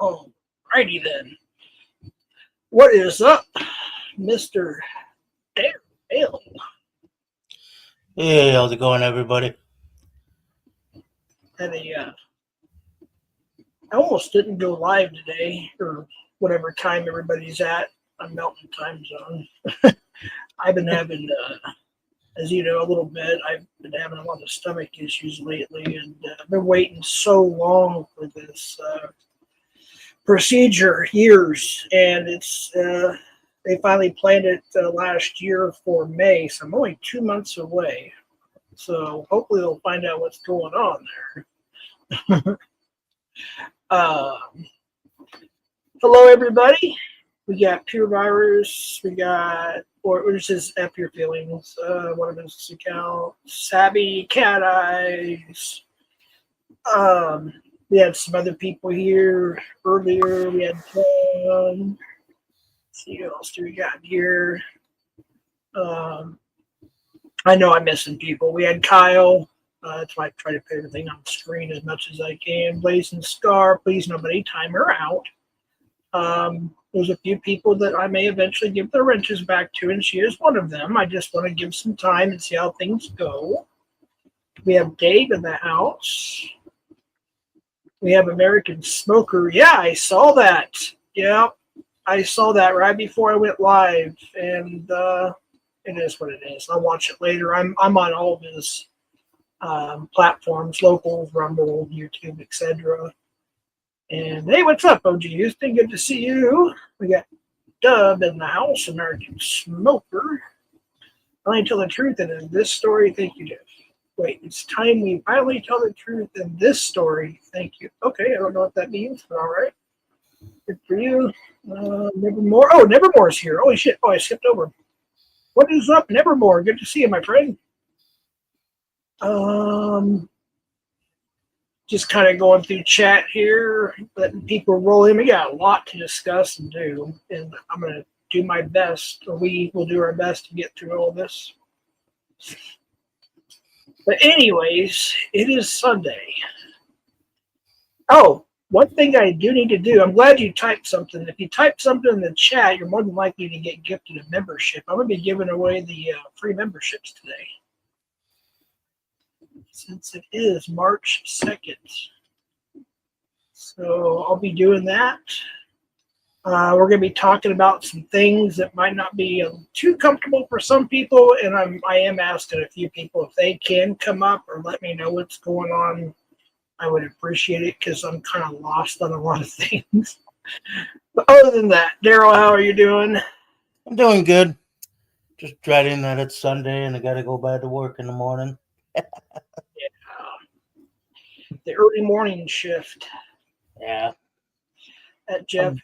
Alrighty then. What is up, Mr. Dale? Hey, how's it going, everybody? I almost didn't go live today, or whatever time everybody's at on Mountain Time Zone. I've been having, as you know, a little bit. I've been having a lot of stomach issues lately, and I've been waiting so long for this procedure, years, and it's they finally planned it last year for May, so I'm only 2 months away. So hopefully they'll find out what's going on there. Hello, everybody. We got Pure Virus. We got, or this is F Your Feelings. One of his accounts. Sabby Cat Eyes. We had some other people here earlier. We had let's see what else do we got here. I know I'm missing people. We had Kyle. That's why I try to put everything on the screen as much as I can. Blazing Star, please nobody time her out. There's a few people that I may eventually give their wrenches back to, and she is one of them. I just want to give some time and see how things go. We have Dave in the house. We have American Smoker. Yeah, I saw that. Yeah, I saw that right before I went live, and it is what it is. I'll watch it later. I'm on all of his platforms, local, Rumble, YouTube, etc. And hey, what's up, OG Houston? Good to see you. We got Dub in the house, American Smoker. I only tell the truth, and in this story, thank you, Jeff. Wait, it's time we finally tell the truth in this story. Thank you. Okay, I don't know what that means, but all right. Good for you. Nevermore. Oh, Nevermore's here. Holy shit. Oh, I skipped over. What is up, Nevermore? Good to see you, my friend. Just kind of going through chat here, letting people roll in. We got a lot to discuss and do, and I'm going to do my best, or we will do our best to get through all this. But anyways, it is Sunday. Oh, one thing I do need to do, I'm glad you typed something. If you type something in the chat, you're more than likely to get gifted a membership. I'm going to be giving away the free memberships today, since it is March 2nd. So I'll be doing that. We're going to be talking about some things that might not be too comfortable for some people, and I am asking a few people if they can come up or let me know what's going on. I would appreciate it, because I'm kind of lost on a lot of things. But other than that, Daryl, how are you doing? I'm doing good. Just dreading that it's Sunday and I got to go back to work in the morning. Yeah. The early morning shift. Yeah. At Jeff.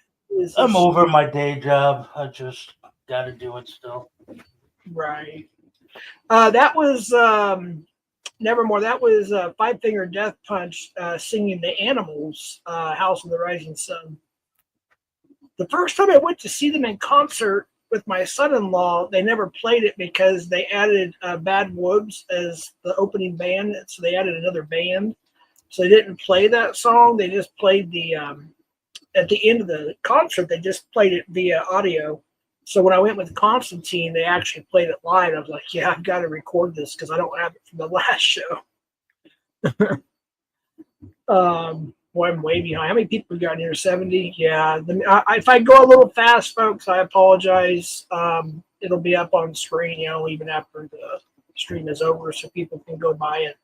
I'm over my day job. I just got to do it still. Right. That was Nevermore. That was Five Finger Death Punch singing The Animals, House of the Rising Sun. The first time I went to see them in concert with my son-in-law, they never played it because they added Bad Wolves as the opening band, so they added another band. So they didn't play that song. They just played the at the end of the concert, they just played it via audio. So when I went with Constantine, they actually played it live. I was like, yeah, I've got to record this because I don't have it from the last show. Boy, I'm way behind. How many people we got in here? 70? Yeah. If I go a little fast, folks, I apologize. It'll be up on screen, even after the stream is over, so people can go by it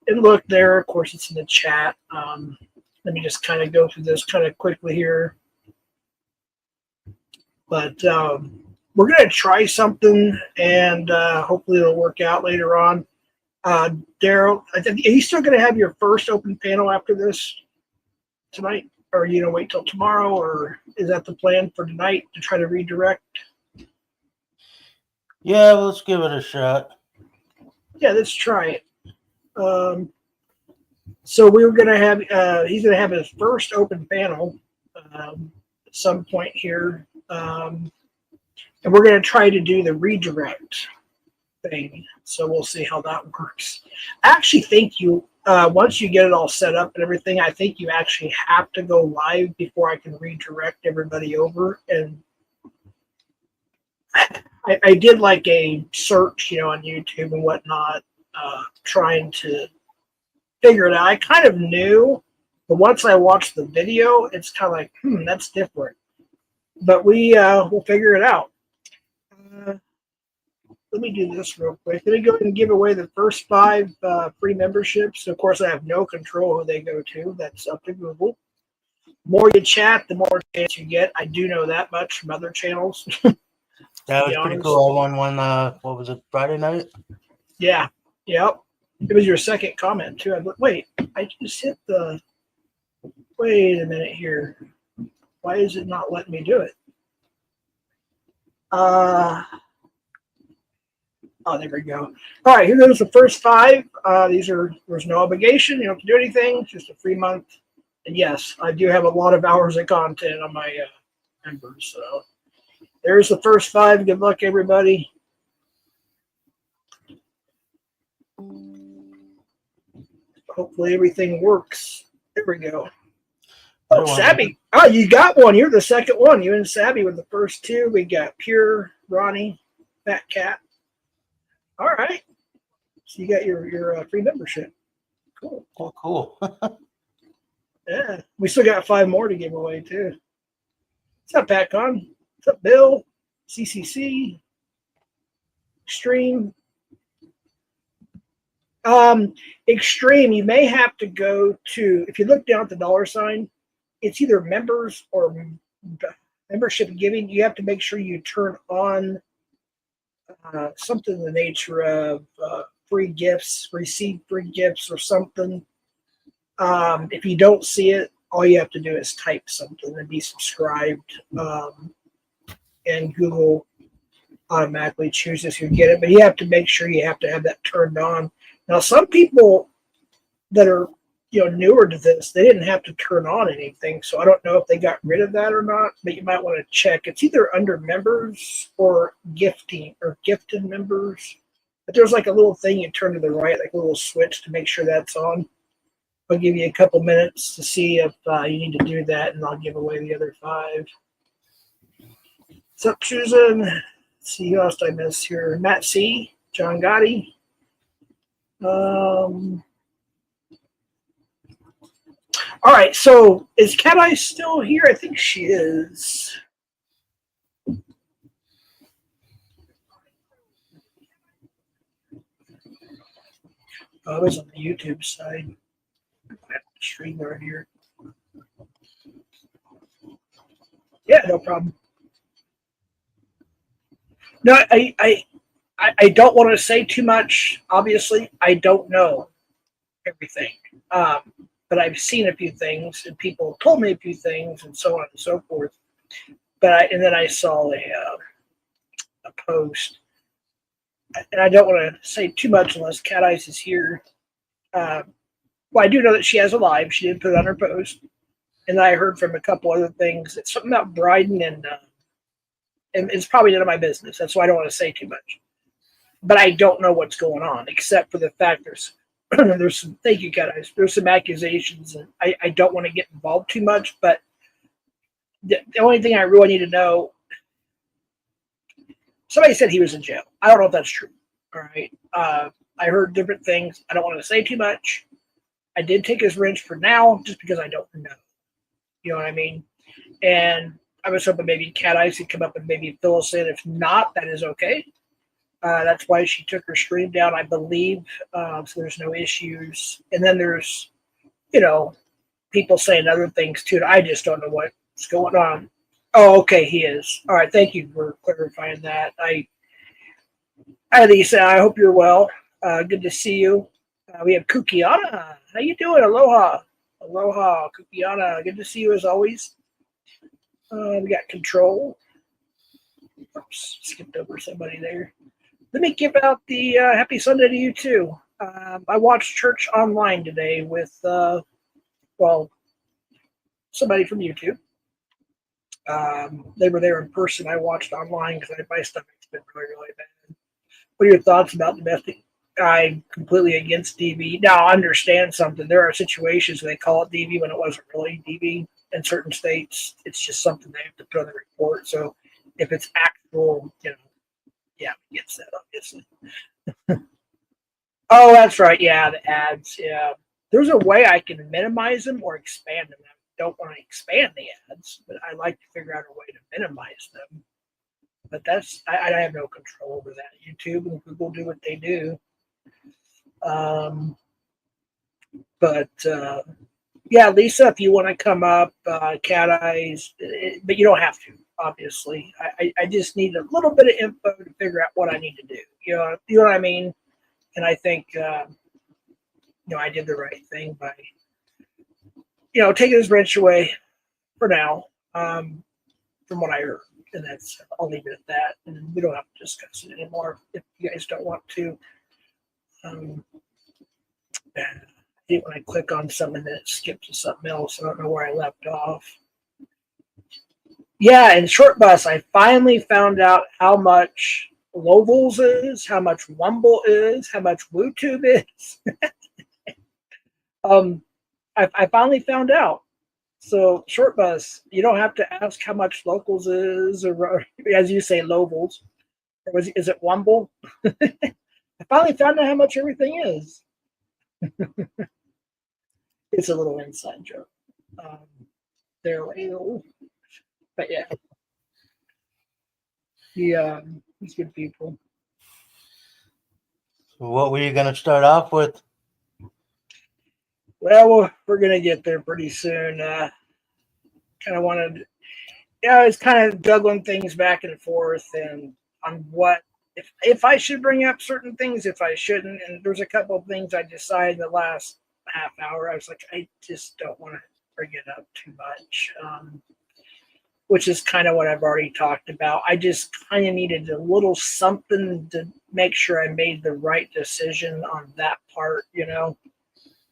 and look there. Of course, it's in the chat. Let me just kind of go through this kind of quickly here. But we're going to try something, and hopefully it'll work out later on. Daryl, are you still going to have your first open panel after this tonight? Or wait till tomorrow? Or is that the plan for tonight to try to redirect? Yeah, let's give it a shot. Yeah, let's try it. So we were going to have, he's going to have his first open panel at some point here. And we're going to try to do the redirect thing. So we'll see how that works. I actually think you, once you get it all set up and everything, I think you actually have to go live before I can redirect everybody over. And I did like a search, on YouTube and whatnot, trying to figure it out. I kind of knew, but once I watched the video, it's kind of like, that's different. But we'll figure it out. Let me do this real quick. Let me go ahead and give away the first 5 free memberships. Of course, I have no control who they go to. That's up to Google. more you chat, the more chance you get. I do know that much from other channels. That was pretty cool. I won one, what was it, Friday night? Yeah. Yep. It was your second comment, too. I thought, wait, I just hit the... Wait a minute here. Why is it not letting me do it? Oh, there we go. All right, here goes the first 5. There's no obligation. You don't have to do anything. It's just a free month. And yes, I do have a lot of hours of content on my members. So there's the first 5. Good luck, everybody. Hopefully everything works. There we go. Oh, Sabby. Oh, you got one. You're the second one. You and Sabby were the first 2. We got Pure, Ronnie, Fat Cat. All right. So you got your free membership. Cool. Oh, cool. Yeah. We still got 5 more to give away, too. What's up, PatCon? What's up, Bill? CCC. Extreme. Extreme, you may have to go to, if you look down at the $, it's either members or membership giving. You have to make sure you turn on something in the nature of free gifts, receive free gifts or something. If you don't see it, all you have to do is type something and be subscribed. And Google automatically chooses who get it. But you have to make sure you have to have that turned on. Now, some people that are newer to this, they didn't have to turn on anything. So I don't know if they got rid of that or not, but you might want to check. It's either under members or gifting or gifted members. But there's like a little thing you turn to the right, like a little switch to make sure that's on. I'll give you a couple minutes to see if you need to do that, and I'll give away the other 5. What's up, Susan? Let's see who else did I miss here. Matt C., John Gotti. All right, so is Cat Eye still here? I think she is. Oh, I was on the YouTube side. I have the Streamyard here. Yeah, no problem. No, I don't want to say too much. Obviously, I don't know everything. But I've seen a few things, and people told me a few things, and so on and so forth. And then I saw a post, and I don't want to say too much unless Cat Eyes is here. Well, I do know that she has a live. She did put it on her post, and I heard from a couple other things. It's something about Bryden, and it's probably none of my business. That's why I don't want to say too much. But I don't know what's going on, except for the fact there's some, thank you, guys. There's some accusations, and I don't want to get involved too much, but the only thing I really need to know, somebody said he was in jail. I don't know if that's true. All right. I heard different things. I don't want to say too much. I did take his wrench for now, just because I don't know. You know what I mean? And I was hoping maybe Cat Eyes could come up and maybe fill us in. If not, that is okay. That's why she took her stream down, I believe. So there's no issues. And then there's, people saying other things too. I just don't know what's going on. Oh, okay, he is. All right, thank you for clarifying that. Lisa, I hope you're well. Good to see you. We have Kukiana. How you doing? Aloha. Aloha, Kukiana. Good to see you as always. We got Control. Oops, skipped over somebody there. Let me give out the happy Sunday to you too. I watched church online today with, somebody from YouTube. They were there in person. I watched online because my stomach's been really, really bad. What are your thoughts about domestic? I'm completely against DV. Now, I understand something. There are situations where they call it DV when it wasn't really DV. In certain states, it's just something they have to put on the report. So if it's actual, yeah, it gets that, obviously. Oh, that's right. Yeah, the ads. Yeah. There's a way I can minimize them or expand them. I don't want to expand the ads, but I like to figure out a way to minimize them. But I have no control over that. YouTube and Google do what they do. Yeah, Lisa, if you want to come up, Cat Eyes, but you don't have to, obviously. I just need a little bit of info to figure out what I need to do. You know what I mean? And I think, I did the right thing by, taking his wrench away for now, from what I heard. And I'll leave it at that. And we don't have to discuss it anymore if you guys don't want to. I hate when I click on something that skips to something else. I don't know where I left off. Yeah, in Short Bus, I finally found out how much Locals is, how much Wumble is, how much WooTube is. I finally found out. So Short Bus, you don't have to ask how much Locals is, or as you say, Locals. Or is it Wumble? I finally found out how much everything is. It's a little inside joke. They're but yeah, he's good people. So what were you going to start off with? Well, we're gonna get there pretty soon. Kind of wanted, I was kind of juggling things back and forth, and on what if I should bring up certain things, if I shouldn't. And there's a couple of things I decided in the last half hour. I was like, I just don't want to bring it up too much, which is kind of what I've already talked about. I just kind of needed a little something to make sure I made the right decision on that part,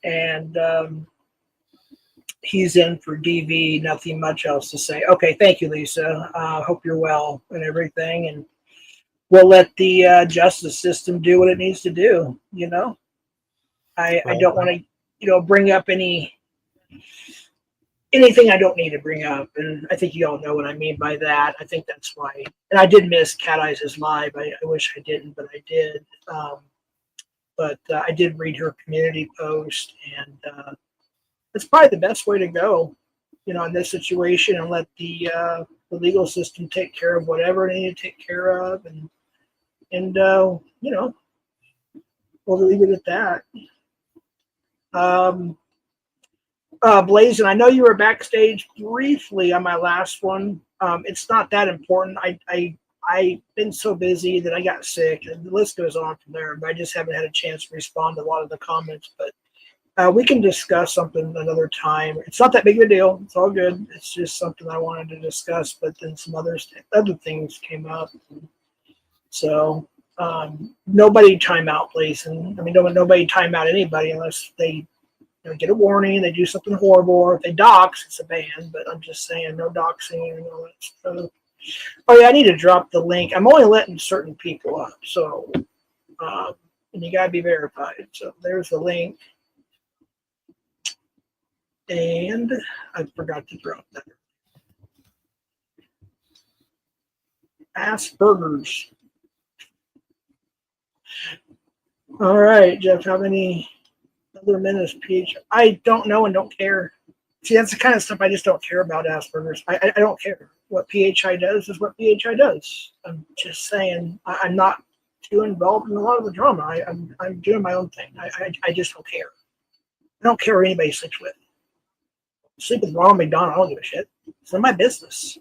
And he's in for DV, nothing much else to say. Okay, thank you, Lisa. Hope you're well and everything. And we'll let the justice system do what it needs to do, I don't want to, bring up anything I don't need to bring up. And I think you all know what I mean by that. I think that's why. And I did miss Cat Eyes' live. I wish I didn't, but I did. But I did read her community post, and it's probably the best way to go, in this situation, and let the legal system take care of whatever they need to take care of, and we'll leave it at that. Blazin, I know you were backstage briefly on my last one. It's not that important. I've been so busy that I got sick, and the list goes on from there, but I just haven't had a chance to respond to a lot of the comments. But we can discuss something another time. It's not that big of a deal. It's all good. It's just something I wanted to discuss, but then some other things came up. So nobody time out, please. And I mean, nobody time out anybody unless they get a warning, they do something horrible, or if they dox, it's a ban. But I'm just saying, no doxing and all that stuff. Oh yeah, I need to drop the link. I'm only letting certain people up, so and you gotta be verified. So there's the link, and I forgot to drop that. Asperger's. All right, Jeff. How many other minutes, PH? I don't know and don't care. See, that's the kind of stuff I just don't care about. Asperger's. I don't care. What PHI does is what PHI does. I'm just saying, I'm not too involved in a lot of the drama. I'm doing my own thing. I just don't care. I don't care who anybody sleeps with. Sleep with Ronald McDonald, I don't give a shit. It's not my business.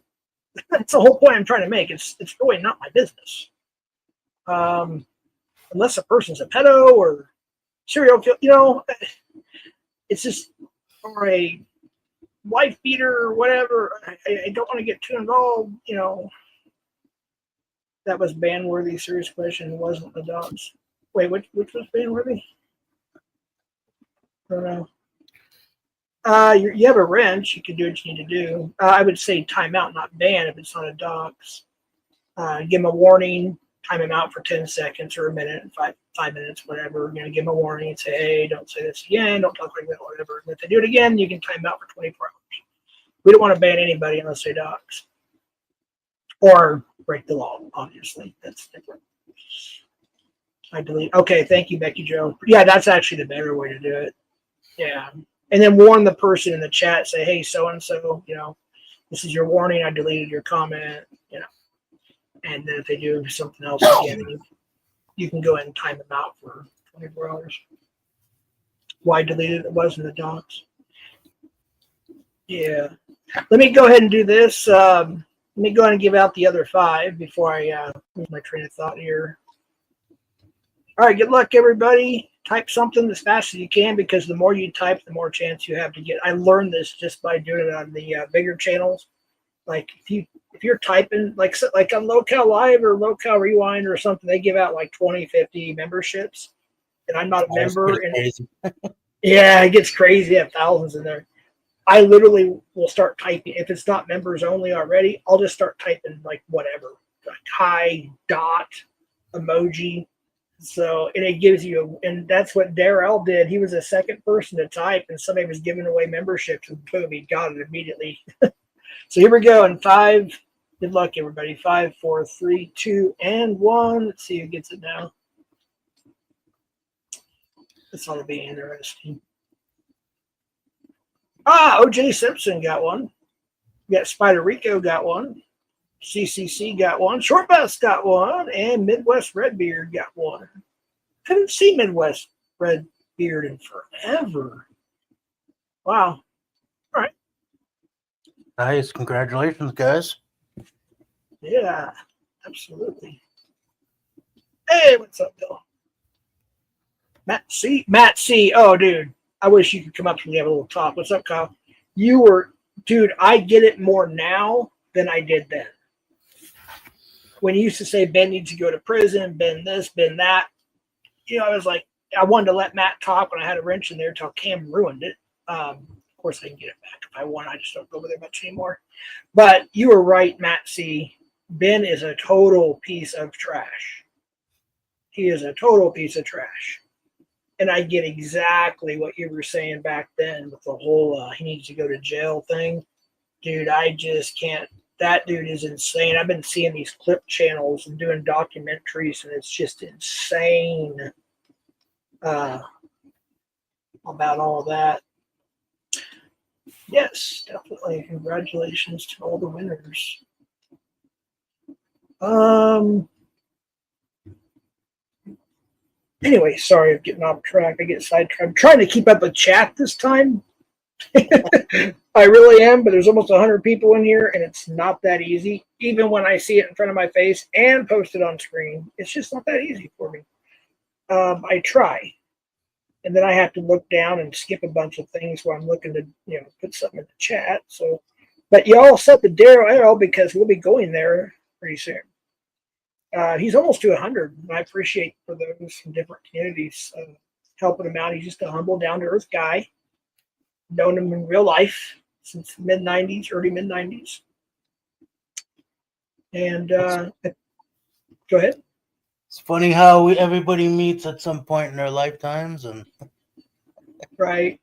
That's the whole point I'm trying to make. It's really not my business. Unless a person's a pedo or serial killer, it's just, or a wife beater or whatever. I don't want to get too involved. That was ban-worthy. Serious question. It wasn't the dogs. Wait, which was ban-worthy? I don't know. You have a wrench. You can do what you need to do. I would say timeout, not ban, if it's not a dogs. Give them a warning. Time them out for 10 seconds or a minute, 5 minutes, whatever. Give them a warning and say, hey, don't say this again. Don't talk like that, whatever. And if they do it again, you can time out for 24 hours. We don't want to ban anybody unless they dogs or break the law, obviously. That's different. I delete. Okay, thank you, Becky Joe. Yeah, that's actually the better way to do it. Yeah. And then warn the person in the chat, say, hey, so-and-so, this is your warning. I deleted your comment, And then if they do something else again, you can go ahead and time them out for 24 hours. Why deleted it wasn't the docs. Yeah. Let me go ahead and do this. Let me go ahead and give out the other 5 before I lose my train of thought here. All right, good luck, everybody. Type something as fast as you can, because the more you type, the more chance you have to get. I learned this just by doing it on the bigger channels. Like if you're typing like on Locale Live or Locale Rewind or something, they give out like 20, 50 memberships, and I'm not a member. And crazy. yeah, it gets crazy. I have thousands in there. I literally will start typing. If it's not members only already, I'll just start typing like whatever, like hi, dot, emoji. So, and it gives you, and that's what Darrell did. He was the second person to type, and somebody was giving away memberships, and boom, he got it immediately. So here we go in 5. Good luck, everybody. 5, 4, 3, 2, and 1. Let's see who gets it now. This ought to be interesting. OJ Simpson got one. We got Spider Rico got one. CCC got one. Short Bus got one. And Midwest Redbeard got one. I haven't seen Midwest Redbeard in forever. Wow. All right. Nice. Congratulations, guys. Yeah, absolutely. Hey, what's up, Bill? Matt C. Oh, dude. I wish you could come up and have a little talk. What's up, Kyle? Dude, I get it more now than I did then. When you used to say Ben needs to go to prison, Ben this, Ben that, I was like, I wanted to let Matt talk when I had a wrench in there until Cam ruined it. Of course, I can get it back if I want. I just don't go over there much anymore. But you were right, Matt C. Ben is a total piece of trash. He is a total piece of trash. And I get exactly what you were saying back then with the whole he needs to go to jail thing. Dude, I just can't. That dude is insane. I've been seeing these clip channels and doing documentaries, and it's just insane about all that. Yes, definitely. Congratulations to all the winners. Anyway, sorry, I'm getting off track. I get sidetracked. I'm trying to keep up with chat this time. I really am, but there's almost 100 people in here, and it's not that easy. Even when I see it in front of my face and post it on screen, it's just not that easy for me. I try, and then I have to look down and skip a bunch of things while I'm looking to, put something in the chat. So, but y'all set the Darrell L because we'll be going there pretty soon. He's almost to 100, and I appreciate for those from different communities helping him out. He's just a humble, down-to-earth guy. Known him in real life since mid-90s, early mid-90s. And go ahead. It's funny how everybody meets at some point in their lifetimes. And right.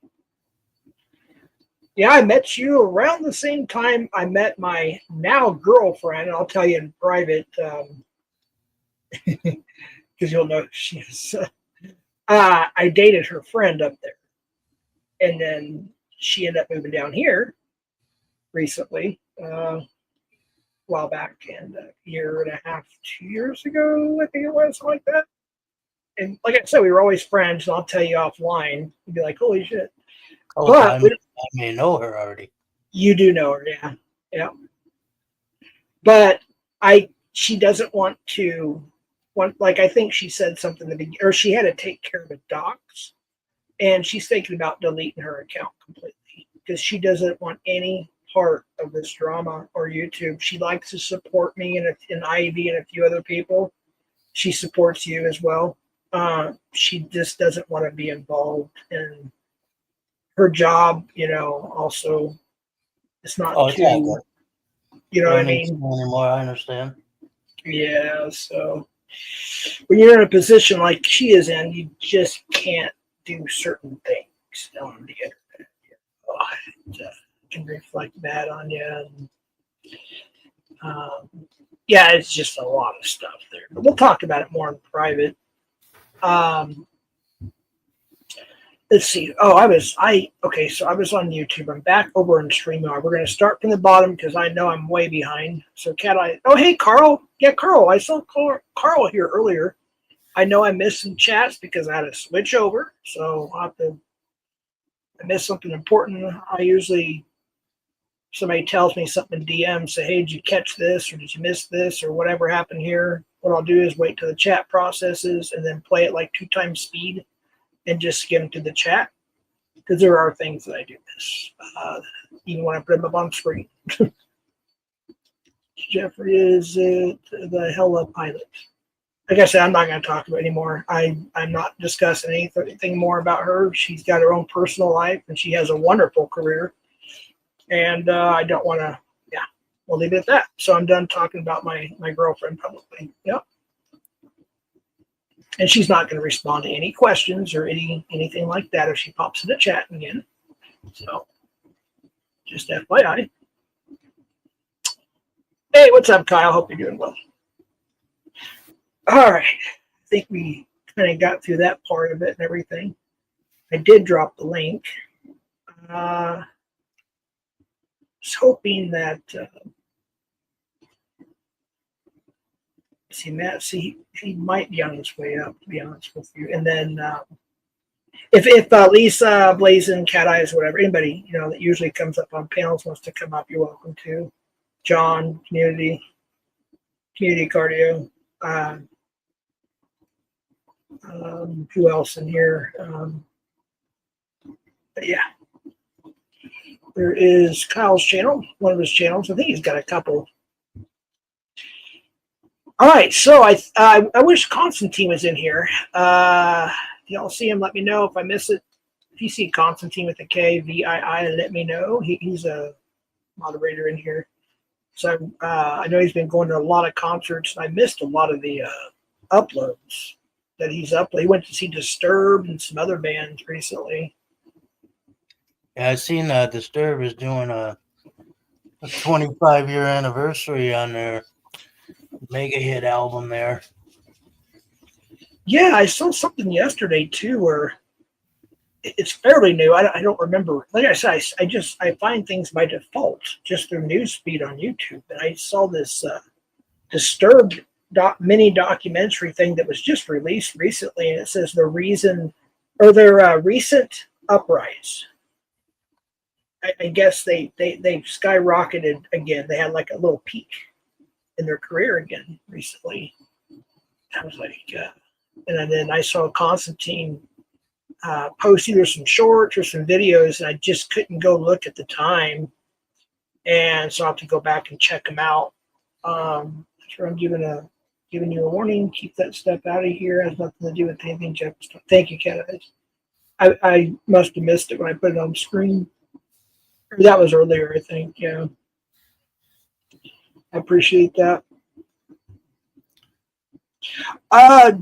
Yeah, I met you around the same time I met my now girlfriend. I'll tell you in private because you'll know she is. I dated her friend up there. And then she ended up moving down here recently, a while back, and a year and a half, 2 years ago, I think it was, something like that. And like I said, we were always friends, and I'll tell you offline. You'd be like, holy shit. I may know her already. You do know her, yeah. Yeah. But she doesn't want to, I think she said something, or she had to take care of the docs. And she's thinking about deleting her account completely because she doesn't want any part of this drama or YouTube. She likes to support me and Ivy and a few other people. She supports you as well. She just doesn't want to be involved in her job. Also, it's not too. You know what I mean? Anymore, I understand. Yeah. So when you're in a position like she is in, you just can't do certain things on the internet. It can reflect bad on you. And, yeah, it's just a lot of stuff there. But we'll talk about it more in private. Let's see. Oh, okay, so I was on YouTube. I'm back over in Streamyard. We're going to start from the bottom because I know I'm way behind. So hey, Carl. Yeah, Carl. I saw Carl here earlier. I know I missed some chats because I had to switch over. So I missed something important. I usually somebody tells me something in DM, say, hey, did you catch this or did you miss this or whatever happened here? What I'll do is wait till the chat processes and then play it like 2 times speed and just skim to the chat, because there are things that I do miss, even when I put them up on screen. Jeffrey is the Hella pilot. Like I said, I'm not going to talk about it anymore. I'm not discussing anything more about her. She's got her own personal life, and she has a wonderful career. And I don't want to, we'll leave it at that. So I'm done talking about my girlfriend publicly. Yep. And she's not going to respond to any questions or anything like that if she pops in the chat again. So just FYI. Hey, what's up, Kyle? Hope you're doing well. All right. I think we kind of got through that part of it and everything. I did drop the link. I was hoping that Matt, he might be on his way up, to be honest with you. And then if Lisa, Blazing, Cat Eyes, whatever, anybody that usually comes up on panels wants to come up, you're welcome to. John, community cardio. Who else in here? But yeah, there is Kyle's channel, one of his channels. I think he's got a couple. All right, so I wish Constantine was in here. Y'all see him? Let me know if I miss it. If you see Constantine with a K, VII, let me know. He's a moderator in here. So I know he's been going to a lot of concerts. I missed a lot of the uploads that he's uploaded. He went to see Disturbed and some other bands recently. Yeah, I seen Disturbed is doing a 25-year anniversary on their mega hit album there. Yeah, I saw something yesterday too where it's fairly new. I don't remember. Like I said, I find things by default just through newsfeed on YouTube. And I saw this Disturbed mini documentary thing that was just released recently, and it says their recent uprise. I guess they skyrocketed again. They had like a little peak in their career again recently. I was like, and then I saw Constantine post either some shorts or some videos, and I just couldn't go look at the time, and so I have to go back and check them out. Sure, I'm giving you a warning. Keep that step out of here. It has nothing to do with anything, Jeff. Thank you, Cat Eyes. I must have missed it when I put it on screen. That was earlier, I think. Yeah, I appreciate that.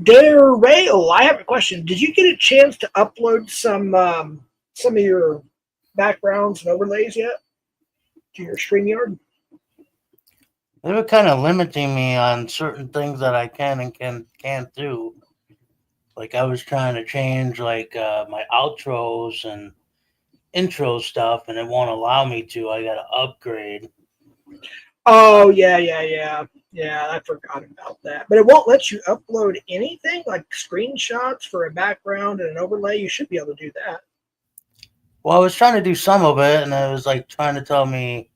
Dare Rail, I have a question. Did you get a chance to upload some of your backgrounds and overlays yet to your StreamYard? They were kind of limiting me on certain things that I can and can't do. Like I was trying to change like my outros and intro stuff, and it won't allow me to. I got to upgrade. Oh, yeah. I forgot about that. But it won't let you upload anything like screenshots for a background and an overlay. You should be able to do that. Well, I was trying to do some of it, and I was like trying to tell me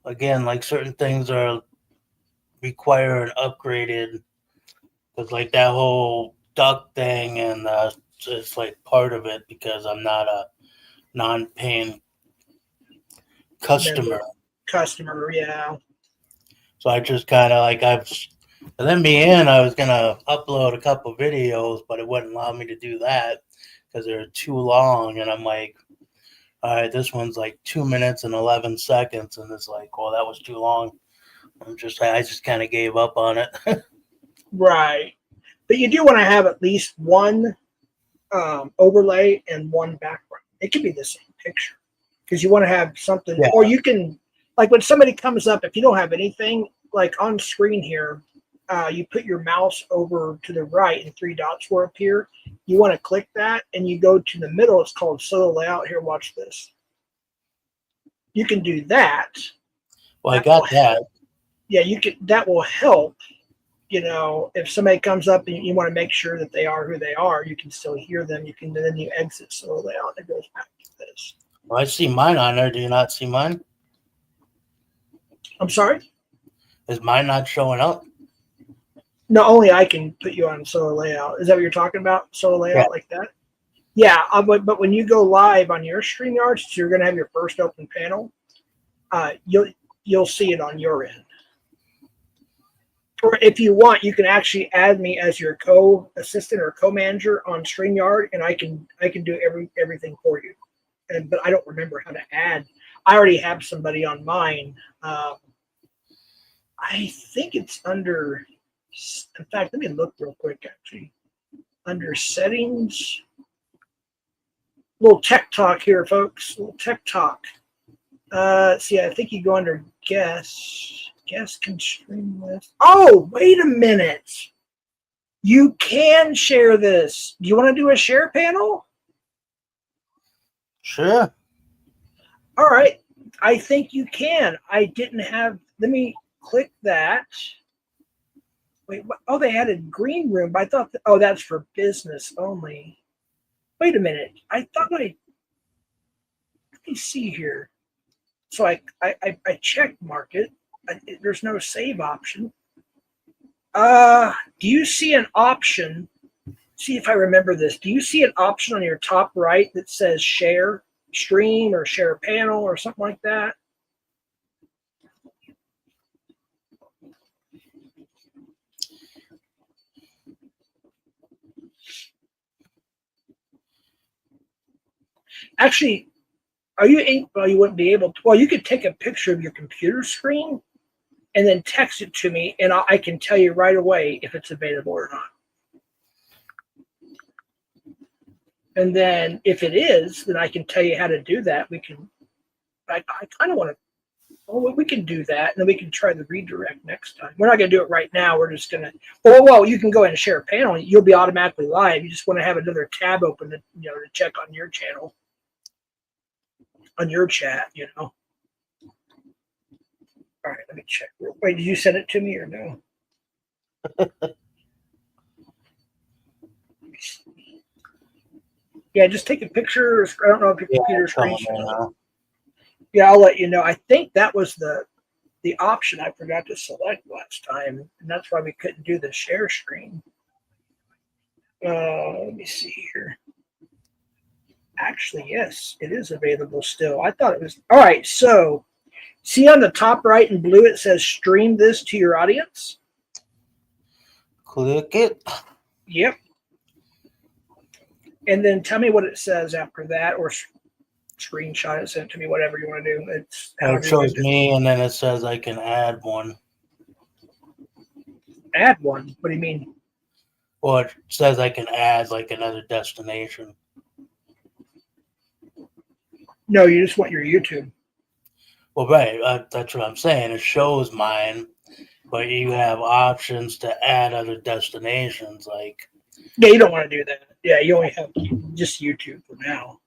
again, like certain things are require an upgraded, because like that whole duck thing, and it's like part of it because I'm not a non-paying customer. Customer, yeah. So I just kind of like and then I was gonna upload a couple videos, but it wouldn't allow me to do that because they're too long. And I'm like, all right, this one's like 2 minutes and 11 seconds, and it's like, well, that was too long. I just kind of gave up on it. Right, but you do want to have at least one overlay and one background. It could be the same picture because you want to have something, yeah. Or you can. Like when somebody comes up, if you don't have anything, like on screen here, you put your mouse over to the right and 3 dots will appear. You want to click that and you go to the middle. It's called solo layout. Here, watch this. You can do that. Well, I got that. Yeah, you can. That will help. If somebody comes up and you want to make sure that they are who they are, you can still hear them. Then you exit solo layout and it goes back to this. Well, I see mine on there. Do you not see mine? I'm sorry? Is mine not showing up? No, only I can put you on solo layout. Is that what you're talking about? Solo layout like that? Yeah, but when you go live on your StreamYard, so you're going to have your first open panel, you'll see it on your end. Or if you want, you can actually add me as your co-assistant or co-manager on StreamYard, and I can do everything for you. But I don't remember how to add. I already have somebody on mine. I think it's under. In fact, let me look real quick. Actually, under settings. Little tech talk here, folks. Little tech talk. See, I think you go under guest. Guest can stream this. Oh, wait a minute. You can share this. Do you want to do a share panel? Sure. All right. I think you can. I didn't have. Let me click that. Wait. What? Oh, they added green room. But I thought. Oh, that's for business only. Wait a minute. I thought I. Let me see here. So I check mark it. There's no save option. Do you see an option? See if I remember this. Do you see an option on your top right that says share stream or share panel or something like that? Actually, are you able? Well, you wouldn't be able to. Well, you could take a picture of your computer screen and then text it to me, and I can tell you right away if it's available or not. And then if it is, then I can tell you how to do that. We can. I kind of want to. Well, we can do that, and then we can try the redirect next time. We're not going to do it right now. We're just going to. Well, you can go ahead and share a panel. You'll be automatically live. You just want to have another tab open to check on your channel, on your chat. All right, let me check. Wait, did you send it to me or no? Yeah, just take a picture. I don't know if your computer screen. Yeah, I'll let you know. I think that was the option I forgot to select last time, and that's why we couldn't do the share screen. Let me see here. Actually, yes, it is available still. I thought it was. All right, so see on the top right in blue, it says stream this to your audience. Click it. Yep. And then tell me what it says after that, or screenshot it, send it to me, whatever you want to do. It shows me, and then it says I can add one. Add one? What do you mean? Well, it says I can add like another destination. No, you just want your YouTube. Well, right. That's what I'm saying. It shows mine, but you have options to add other destinations. Like, yeah, you don't want to do that. Yeah, you only have just YouTube for now.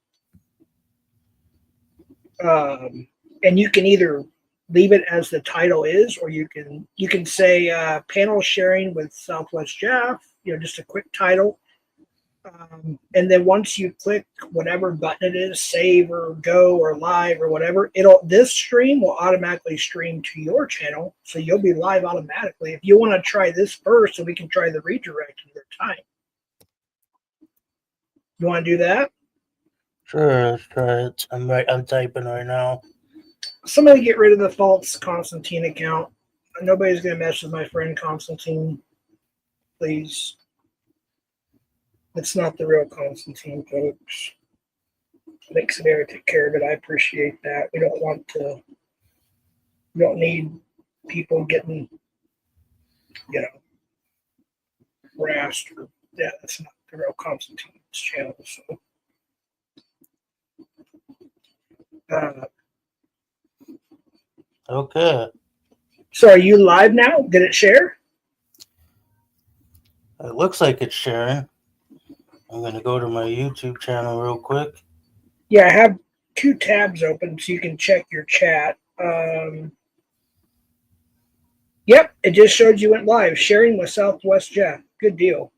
And you can either leave it as the title is, or you can say panel sharing with Southwest Jeff. Just a quick title. And then once you click whatever button it is, save or go or live or whatever, this stream will automatically stream to your channel, so you'll be live automatically. If you want to try this first, so we can try the redirect another time. You want to do that? Sure, let's try it. I'm typing right now. Somebody get rid of the false Constantine account. Nobody's gonna mess with my friend Constantine. Please. It's not the real Constantine, folks. Thanks there, take care of it. I appreciate that. We don't need people getting, harassed. Yeah, that's not the real Constantine's channel. So, okay. So are you live now? Did it share? It looks like it's sharing. I'm going to go to my YouTube channel real quick. Yeah, I have 2 tabs open so you can check your chat. Yep, it just showed you went live. Sharing with Southwest Jeff. Good deal.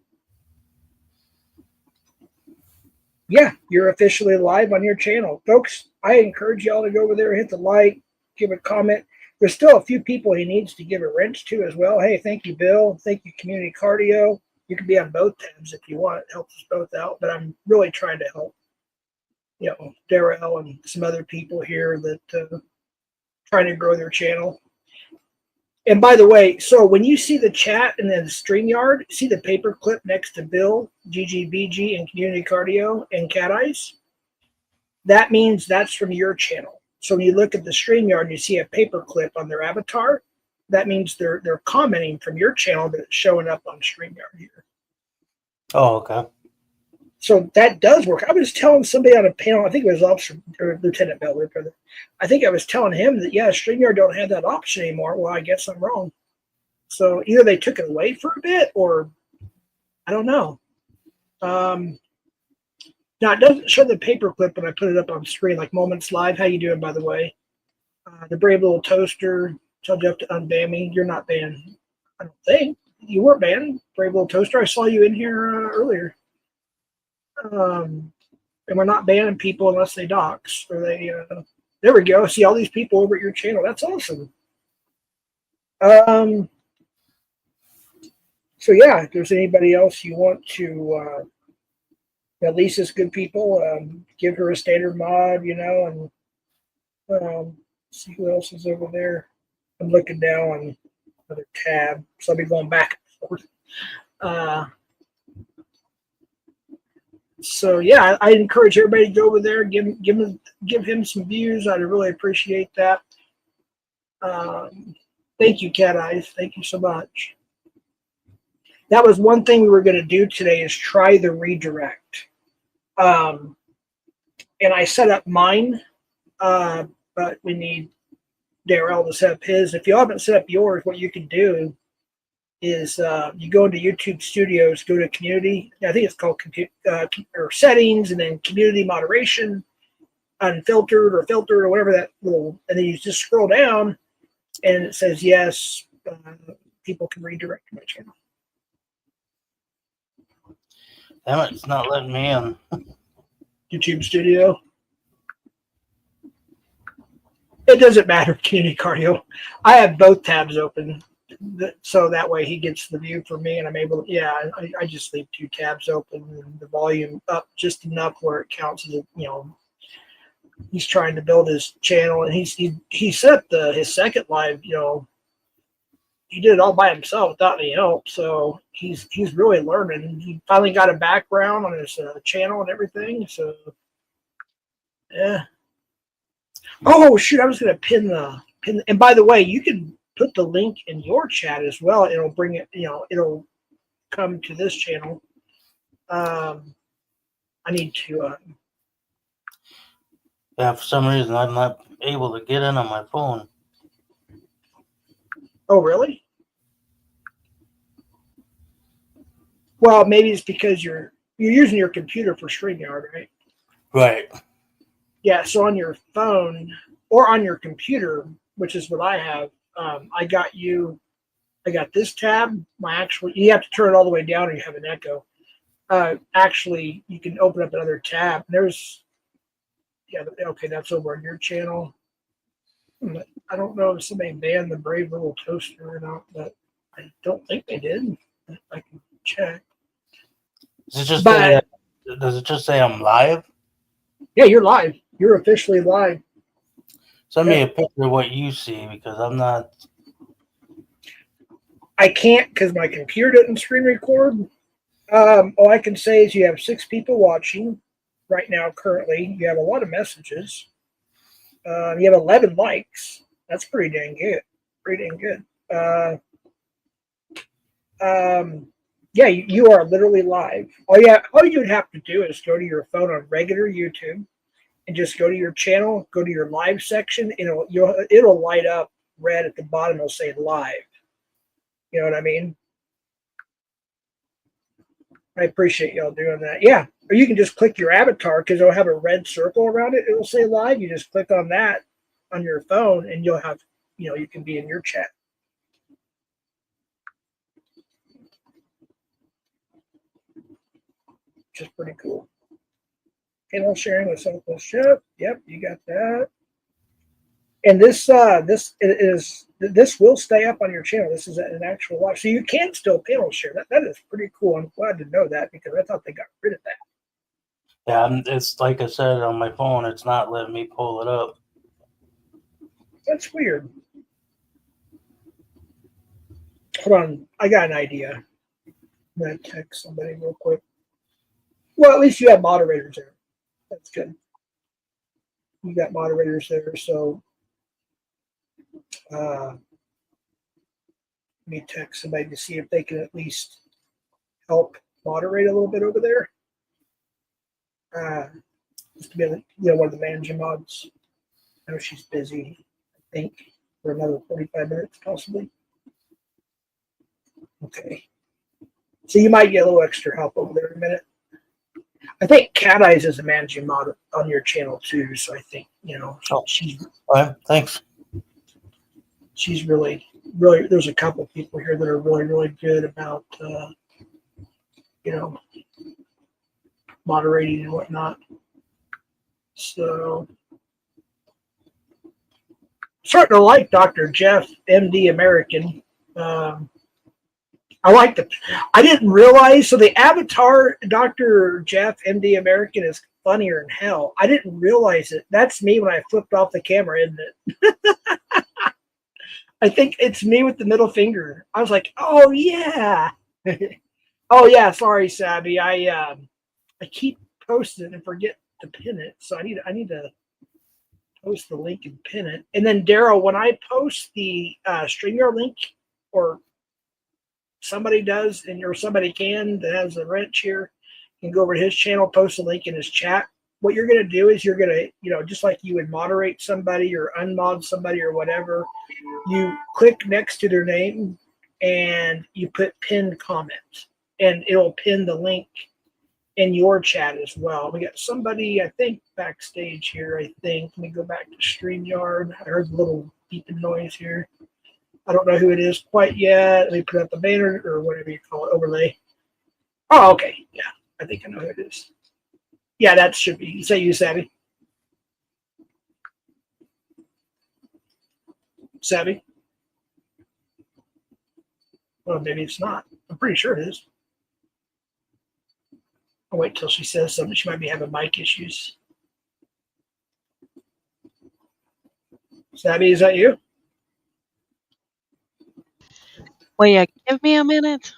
Yeah, you're officially live on your channel. Folks, I encourage y'all to go over there, hit the like, give a comment. There's still a few people he needs to give a wrench to as well. Hey, thank you, Bill. Thank you, Community Cardio. You can be on both tabs if you want. It helps us both out. But I'm really trying to help, Darrell and some other people here that trying to grow their channel. And by the way, so when you see the chat and then the Streamyard, see the paperclip next to Bill, GGBG, and Community Cardio and Cat Eyes? That means that's from your channel. So when you look at the Streamyard and you see a paperclip on their avatar, that means they're commenting from your channel, but it's showing up on Streamyard here. Oh, okay. So that does work. I was telling somebody on a panel, I think it was Officer or Lieutenant Bell. I think I was telling him that, yeah, StreamYard don't have that option anymore. Well, I guess I'm wrong. So either they took it away for a bit or I don't know. Now, it doesn't show the paperclip when I put it up on screen, like Moments Live. How you doing, by the way? The Brave Little Toaster told you have to unban me. You're not banned. I don't think. You weren't banned, Brave Little Toaster. I saw you in here earlier. And we're not banning people unless they dox or they there we go. See all these people over at your channel. That's awesome. So yeah, if there's anybody else you want to Lisa's good people, give her a standard mod, and see who else is over there. I'm looking down on another tab, so I'll be going back and forth. So yeah, I encourage everybody to go over there, give him some views. I'd really appreciate that. Thank you, Cat Eyes. Thank you so much. That was one thing we were going to do today is try the redirect. And I set up mine, but we need Darrell to set up his. If you haven't set up yours, what you can do is you go into YouTube Studios, go to Community. I think it's called or Settings, and then Community Moderation, Unfiltered or Filtered or whatever that little. And then you just scroll down, and it says yes, people can redirect to my channel. Damn it, it's not letting me in. YouTube Studio. It doesn't matter, Community Cardio. I have both tabs open. So that way he gets the view for me, and I'm able to, I just leave two tabs open and the volume up just enough where it counts as he's trying to build his channel, and he set his second live, he did it all by himself without any help. So he's really learning. He finally got a background on his channel and everything. So yeah. Oh shoot, I was gonna pin. And by the way, you can put the link in your chat as well. It'll bring it, it'll come to this channel. I need to. Yeah, for some reason, I'm not able to get in on my phone. Oh, really? Well, maybe it's because you're using your computer for Streamyard, right? Right. Yeah, so on your phone or on your computer, which is what I have, I got this tab. You have to turn it all the way down or you have an echo. Actually, you can open up another tab. Okay, that's over on your channel. I don't know if somebody banned the Brave Little Toaster or not, but I don't think they did. I can check. Does it just say I'm live? Yeah, you're live. You're officially live. Send me a picture of what you see, because I'm not. I can't because my computer doesn't screen record. All I can say is you have 6 people watching right now currently. You have a lot of messages. You have 11 likes. That's pretty dang good. Pretty dang good. Yeah, you are literally live. All you would have to do is go to your phone on regular YouTube and just go to your channel, go to your live section, and it'll light up red at the bottom. It'll say live. You know what I mean? I appreciate y'all doing that. Yeah, or you can just click your avatar because it'll have a red circle around it. It'll say live. You just click on that on your phone, and you'll have, you can be in your chat. Which is pretty cool. Panel sharing with Southwest Chef. Yep, you got that. And this this will stay up on your channel. This is an actual watch, so you can still panel share. That is pretty cool. I'm glad to know that because I thought they got rid of that. Yeah, it's like I said on my phone. It's not letting me pull it up. That's weird. Hold on, I got an idea. I'm gonna text somebody real quick. Well, at least you have moderators there. That's good. You got moderators there, so let me text somebody to see if they can at least help moderate a little bit over there. Just to be able to, one of the managing mods. I know she's busy, I think, for another 45 minutes, possibly. Okay. So you might get a little extra help over there in a minute. I think Cat Eyes is a managing mod on your channel too, so I think, she's All right, thanks. She's really, there's a couple of people here that are really, really good about, moderating and whatnot. So, starting to like Dr. Jeff, MD American. I like I didn't realize, so the avatar, Dr. Jeff, MD American, is funnier than hell. I didn't realize it. That's me when I flipped off the camera, isn't it? I think it's me with the middle finger. I was like, oh yeah. Oh yeah, sorry, Sabby. I keep posting and forget to pin it. So I need to post the link and pin it. And then Daryl, when I post the Streamyard link, or somebody does, or somebody can that has a wrench here, can go over to his channel, post a link in his chat. What you're going to do is you're going to, just like you would moderate somebody or unmod somebody or whatever, you click next to their name and you put pinned comment, and it'll pin the link in your chat as well. We got somebody, I think, backstage here, I think. Let me go back to StreamYard. I heard a little beeping noise here. I don't know who it is quite yet. Let me put up the banner or whatever you call it, overlay. Oh, okay. Yeah, I think I know who it is. Yeah, that should be. Say you, Savvy. Savvy? Well, maybe it's not. I'm pretty sure it is. I'll wait till she says something. She might be having mic issues. Savvy, is that you? Will you give me a minute?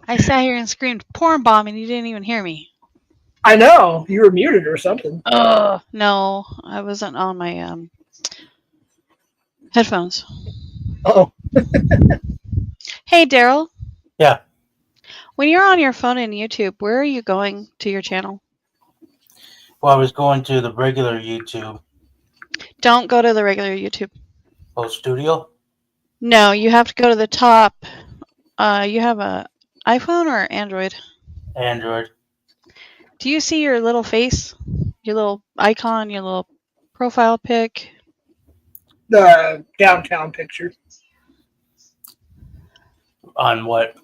I sat here and screamed porn bomb and you didn't even hear me. I know. You were muted or something. No, I wasn't on my headphones. Oh. Hey, Daryl. Yeah. When you're on your phone in YouTube, where are you going to your channel? Well, I was going to the regular YouTube. Don't go to the regular YouTube. Oh, studio? No, you have to go to the top. You have a iPhone or Android? Android. Do you see your little face? Your little icon, your little profile pic? The downtown picture. On what?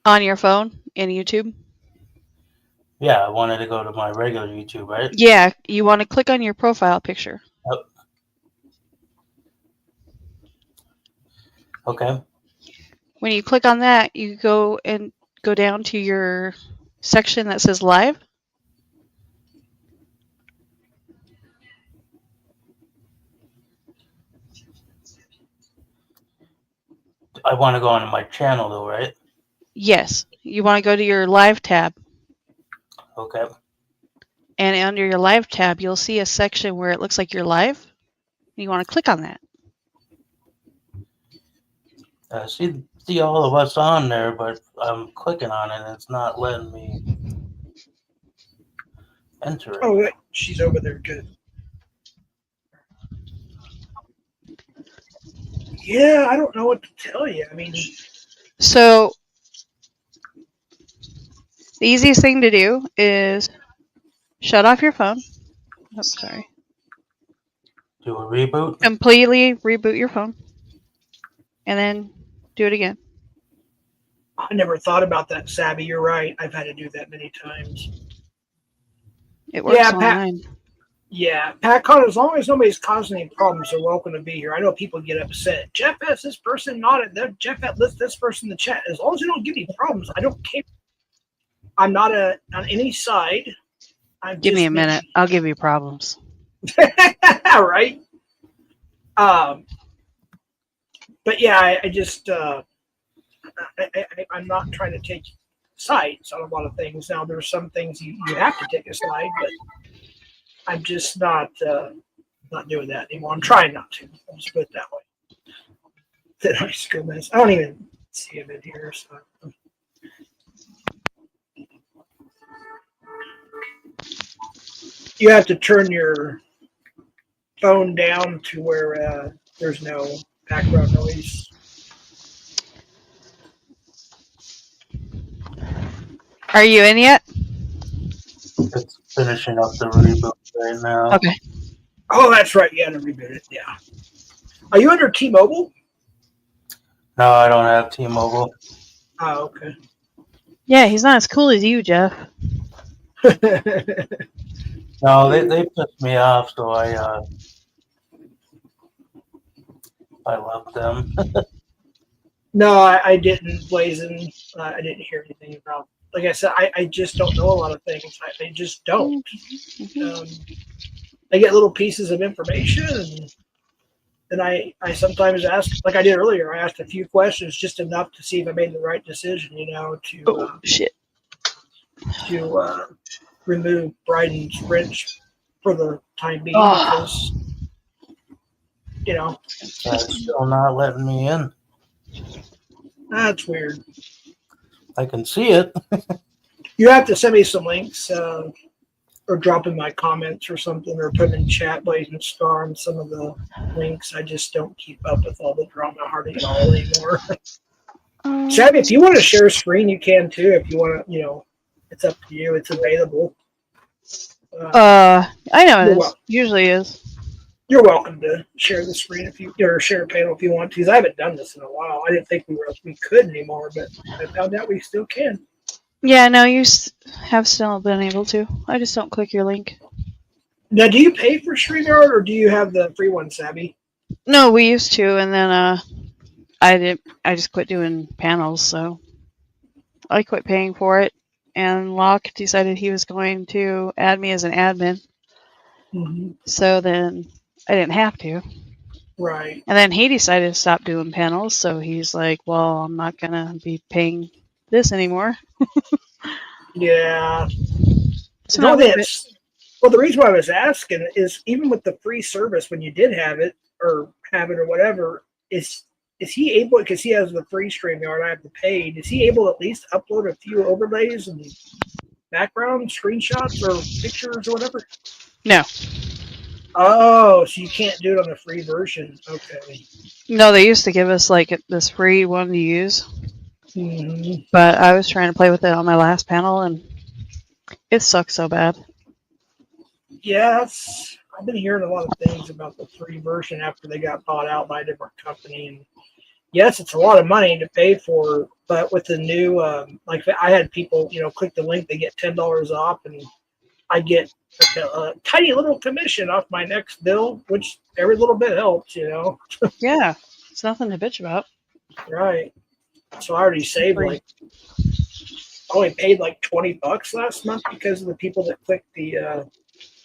On your phone in YouTube? Yeah, I wanted to go to my regular YouTube, right? Yeah, you want to click on your profile picture. Oh. Okay. When you click on that, you go down to your section that says live. I want to go onto my channel though, right? Yes. You want to go to your live tab. Okay. And under your live tab, you'll see a section where it looks like you're live. And you want to click on that. See all of us on there, but I'm clicking on it and it's not letting me enter it. Oh, wait. She's over there. Good. Yeah, I don't know what to tell you. I mean, so the easiest thing to do is shut off your phone. Oh, sorry. Do a reboot? Completely reboot your phone. And then do it again. I never thought about that, Savvy. You're right. I've had to do that many times. It works Yeah, online. Yeah, PatCon, as long as nobody's causing any problems, they're welcome to be here. I know people get upset. Jeff has this person not at that. Jeff had this person in the chat. As long as you don't give me problems, I don't care. I'm not on any side. Give me a minute. I'll give you problems. Right. But yeah, I just I'm not trying to take sides on a lot of things. Now there's some things you have to take a side, but I'm just not doing that anymore. I'm trying not to. I'll just put it that way. That high school mess. I don't even see him in here. So. You have to turn your phone down to where there's no background noise. Are you in yet? It's finishing up the reboot right now. Okay. Oh, that's right. You had to reboot it. Yeah. Are you under T-Mobile? No, I don't have T-Mobile. Oh, okay. Yeah, he's not as cool as you, Jeff. No, they pissed me off, so I left them. No, I didn't, Blazing. I didn't hear anything about. Like I said, I just don't know a lot of things. I just don't. I get little pieces of information, and I sometimes ask, like I did earlier, I asked a few questions, just enough to see if I made the right decision, Shit. to remove Bryden's wrench for the time being, because, That's still not letting me in. that's weird. I can see it. You have to send me some links, or drop in my comments or something, or put in chat, Blazing Star, and some of the links. I just don't keep up with all the drama hardly at all anymore. Savvy, if you want to share a screen, you can too. If you want to, it's up to you. It's available. I know it is. Usually is. You're welcome to share the screen or share a panel if you want to. Because I haven't done this in a while. I didn't think we could anymore, but I found out we still can. Yeah, no, you have still been able to. I just don't click your link. Now, do you pay for Streamyard or do you have the free one, Savvy? No, we used to, and then I just quit doing panels, so I quit paying for it. And Locke decided he was going to add me as an admin. Mm-hmm. So then I didn't have to. Right. And then he decided to stop doing panels, so he's like, well, I'm not going to be paying this anymore. Yeah. So No, well, the reason why I was asking is even with the free service, when you did have it or whatever, is he able, because he has the free StreamYard, I have the paid, is he able to at least upload a few overlays and background screenshots or pictures or whatever? No. Oh, so you can't do it on the free version. Okay. No, they used to give us like this free one to use. Mm-hmm. But I was trying to play with it on my last panel, and it sucks so bad. Yeah, I've been hearing a lot of things about the free version after they got bought out by a different company. And yes, it's a lot of money to pay for, but with the new, like I had people, click the link, they get $10 off, and I get a tiny little commission off my next bill, which every little bit helps, Yeah, it's nothing to bitch about. Right. So I already saved I only paid like $20 last month because of the people that clicked the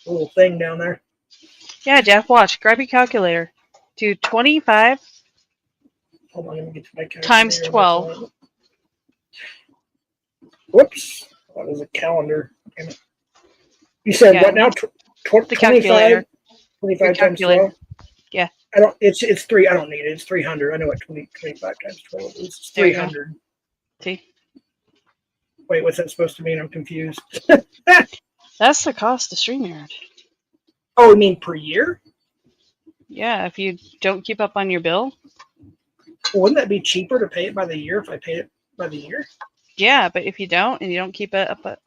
little thing down there. Yeah, Jeff, watch. Grab your calculator. Do 25 Hold on, let me get to my calculator. times 12. Whoops. That was a calendar. You said what now? The 25? calculator. 25 times 12? Yeah. It's 3. I don't need it. It's 300. I know what 25 times 12 is. It's 300. See? Wait, what's that supposed to mean? I'm confused. That's the cost of StreamYard. Oh, you mean per year? Yeah, if you don't keep up on your bill. Well, wouldn't that be cheaper to pay it by the year if I paid it by the year? Yeah, but if you don't and you don't keep it up,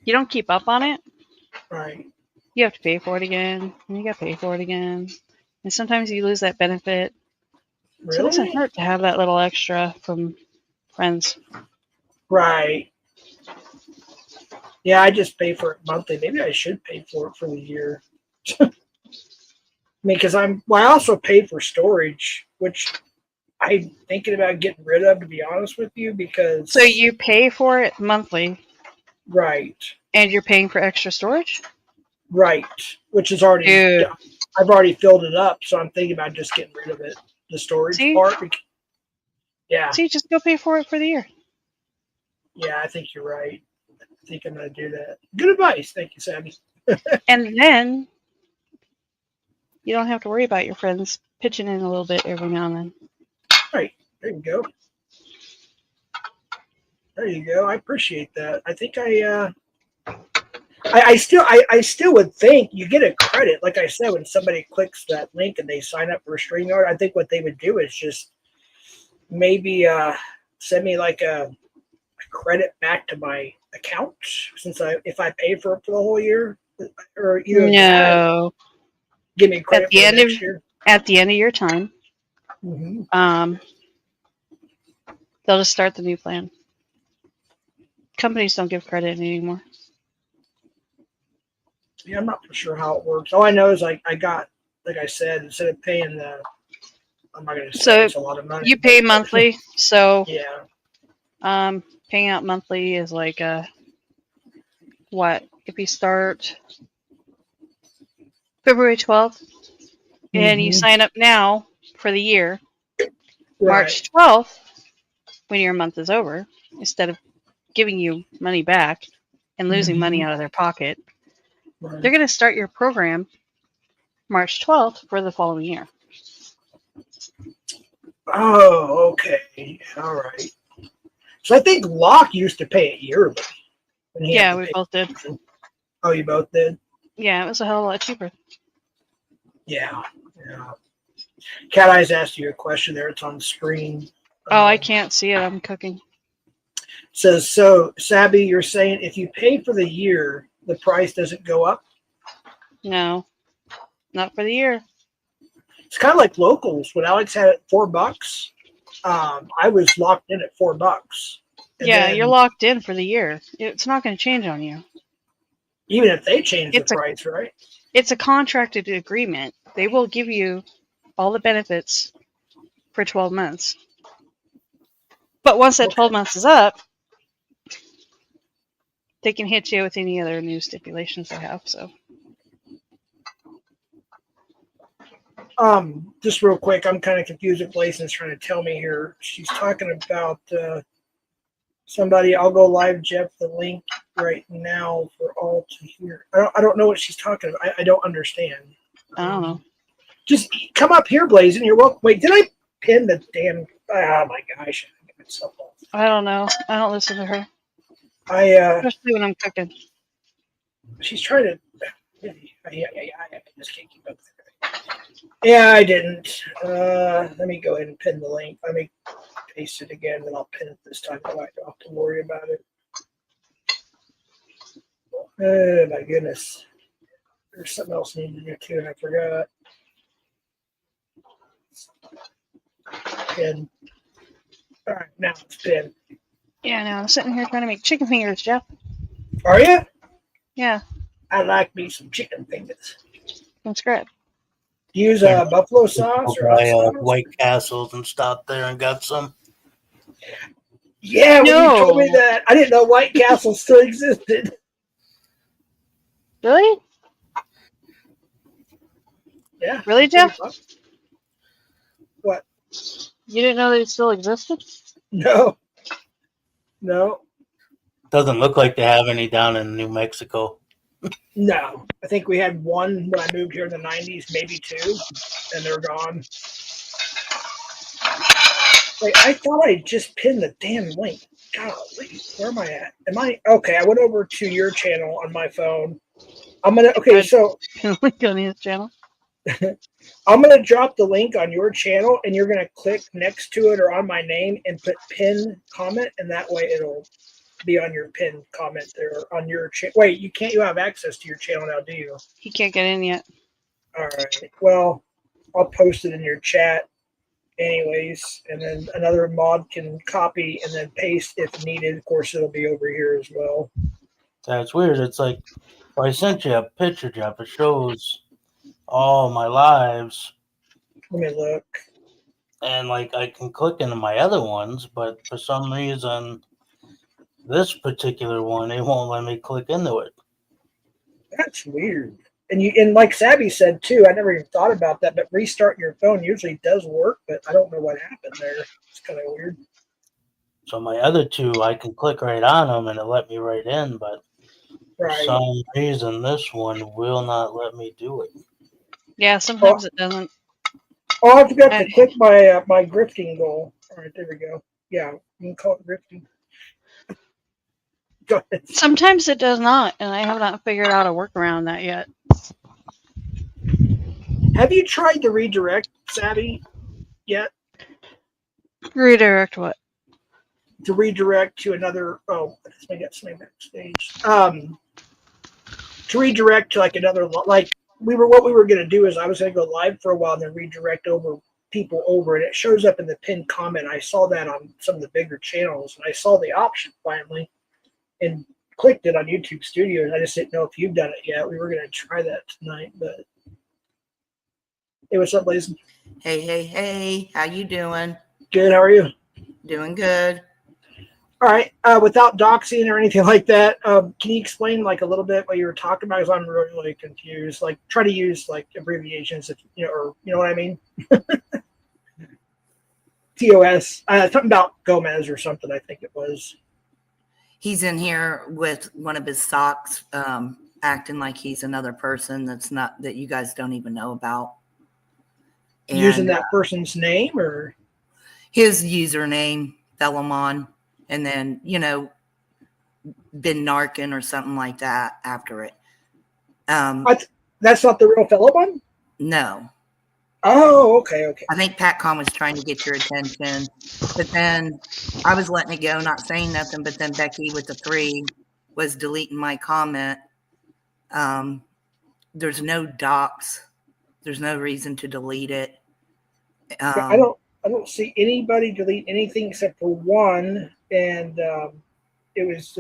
you don't keep up on it. Right. You have to pay for it again, and you got to pay for it again, and sometimes you lose that benefit. Really? So it doesn't hurt to have that little extra from friends. Right. Yeah, I just pay for it monthly. Maybe I should pay for it for the year. I mean, because I also paid for storage, which I'm thinking about getting rid of, to be honest with you, because So you pay for it monthly, right, and you're paying for extra storage? right, which is already Dude. done. I've already filled it up, so I'm thinking about just getting rid of it, the storage See? part. Yeah, See, just go pay for it for the year. yeah, I think you're right. I think I'm going to do that. Good advice. Thank you, Sammy. And then you don't have to worry about your friends pitching in a little bit every now and then. Right. There you go. There you go. I appreciate that. I think I still would think you get a credit. Like I said, when somebody clicks that link and they sign up for Streamyard, I think what they would do is just maybe send me like a credit back to my account if I pay for it for the whole year, or either No. give me credit At the for end next of year. at the end of your time, Mm-hmm. they'll just start the new plan. Companies don't give credit anymore. Yeah, I'm not for sure how it works. All I know is like I said, instead of paying I'm not going to say So it's a lot of money. you pay monthly, so Yeah. paying out monthly is like what? If you start February 12th and you Mhm. sign up now for the year, Right. March 12th, when your month is over, instead of giving you money back and losing money Mhm. out of their pocket, Right. they're going to start your program March 12th for the following year. Oh, okay. All right. So I think Locke used to pay it yearly. When he had Yeah, to we pay both did. attention. Oh, you both did? Yeah, it was a hell of a lot cheaper. Yeah. Yeah. Cat Eyes asked you a question there. It's on the screen. Oh, I can't see it. I'm cooking. Says, so, Sabby, you're saying if you pay for the year, the price doesn't go up? No, not for the year. It's kind of like locals. When Alex had it $4, I was locked in at $4. And Yeah, then you're locked in for the year. It's not going to change on you. even if they change the It's a price, right? it's a contracted agreement. They will give you all the benefits for 12 months. But once that 12 months is up, they can hit you with any other new stipulations they have. So Just real quick, I'm kind of confused with Blaison's trying to tell me here. She's talking about somebody. I'll go live, Jeff, the link right now for all to hear. I don't know what she's talking about. I don't understand. I don't know. Just come up here, Blazing. You're welcome. Wait, did I pin the damn? Oh my gosh, I get myself off. I don't know. I don't listen to her, I especially when I'm cooking. she's trying to. I just can't keep up with her. Yeah, I didn't. Let me go ahead and pin the link. Let me paste it again, then I'll pin it this time. I don't have to worry about it. Oh my goodness. There's something else I need to do too, and I forgot. Pin. All right, now it's pinned. Yeah, no, I'm sitting here trying to make chicken fingers, Jeff. Are you? Yeah, I like me some chicken fingers. from scratch. Use buffalo sauce or hot Buy sauce? White Castles and stopped there and got some. Yeah, when you told me No. that, I didn't know White Castle still existed. Really? Yeah. Really, Jeff? What? You didn't know they still existed? No. No. Doesn't look like they have any down in New Mexico. No. I think we had one when I moved here in the 90s, maybe two, and they're gone. Wait, I thought I just pinned the damn link. Golly, where am I at? Okay, I went over to your channel on my phone. So Link on his channel. I'm gonna drop the link on your channel, and you're gonna click next to it or on my name and put pin comment, and that way it'll be on your pin comment there on your channel. Wait, you have access to your channel now, do you? He can't get in yet. All right. Well, I'll post it in your chat anyways, and then another mod can copy and then paste if needed. Of course, it'll be over here as well. That's weird. It's like, well, I sent you a picture, Jeff. It shows all my lives, Let me look. and like I can click into my other ones, but for some reason, this particular one, it won't let me click into it. That's weird. And like Savvy said too, I never even thought about that, but restarting your phone usually does work, but I don't know what happened there. It's kind of weird. So my other two, I can click right on them and it let me right in, but for Right. some reason this one will not let me do it. Yeah, sometimes it doesn't. Oh, I forgot to click my my grifting goal. All right, there we go. Yeah, you can call it grifting. Go ahead. Sometimes it does not, and I have not figured out a workaround that yet. Have you tried the redirect, Savvy, yet? Redirect what? To redirect to another. Oh, I got something backstage. To redirect to like another, like what we were going to do is I was going to go live for a while and then redirect people over, and it shows up in the pinned comment. I saw that on some of the bigger channels, and I saw the option finally, and clicked it on YouTube Studios. I just didn't know if you've done it yet. We were going to try that tonight, but hey, what's up, Blaze? Hey, how you doing? Good. How are you? Doing good. All right. Without doxing or anything like that, can you explain like a little bit what you were talking about? Because I'm really confused. Like, try to use like abbreviations, if you know, or you know what I mean. TOS. Something about Gomez or something. I think it was. He's in here with one of his socks, acting like he's another person that you guys don't even know about. And, using that person's name or his username, Felomon, and then been narking or something like that after it. That's not the real Felomon? No. Oh, okay. I think PatCon was trying to get your attention, but then I was letting it go, not saying nothing, but then Becky with the 3 was deleting my comment. There's no docs. There's no reason to delete it. I don't see anybody delete anything except for one, and it was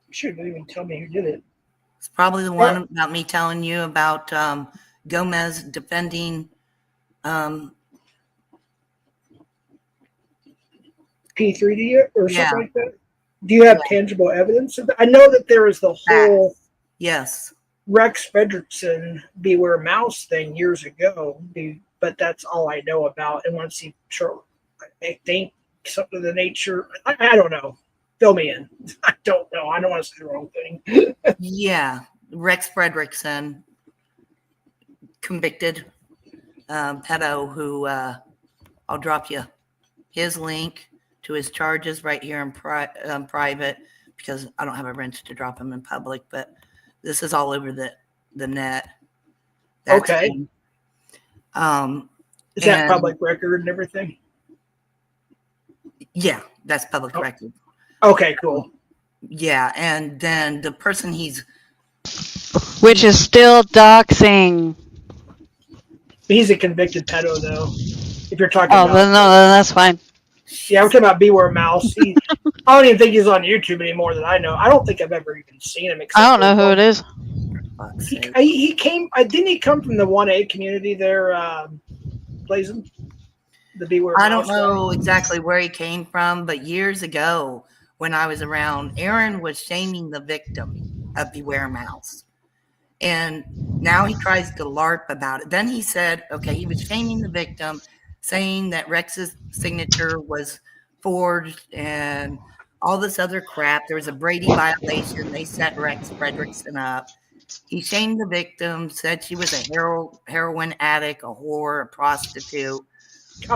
shouldn't even tell me who did it. It's probably the one about me telling you about Gomez defending P3D or something like that. Do you have tangible evidence of that? I know that there is the whole Rex Fredrickson Beware Mouse thing years ago, but that's all I know about. And once he I think something of the nature, I don't know. Fill me in. I don't know. I don't want to say the wrong thing. Yeah, Rex Fredrickson, convicted pedo who I'll drop you his link to his charges right here in private, because I don't have a wrench to drop him in public, but this is all over the net. That's okay. Him. Is that public record and everything? Yeah, that's public record. Okay, cool. Yeah, and then the person which is still doxing. He's a convicted pedo, though. If you're talking about. Oh, then that's fine. Yeah, we're talking about Beware Mouse. I don't even think he's on YouTube anymore that I know. I don't think I've ever even seen him. I don't know who it is. He came. Didn't he come from the 1A community there, Blazin? The Beware Mouse. I don't know exactly where he came from, but years ago when I was around, Aaron was shaming the victim of Beware Mouse. And now he tries to LARP about it. Then he said, okay, he was shaming the victim, saying that Rex's signature was forged and all this other crap. There was a Brady violation. They set Rex Fredrickson up. He shamed the victim, said she was a heroin addict, a whore, a prostitute. You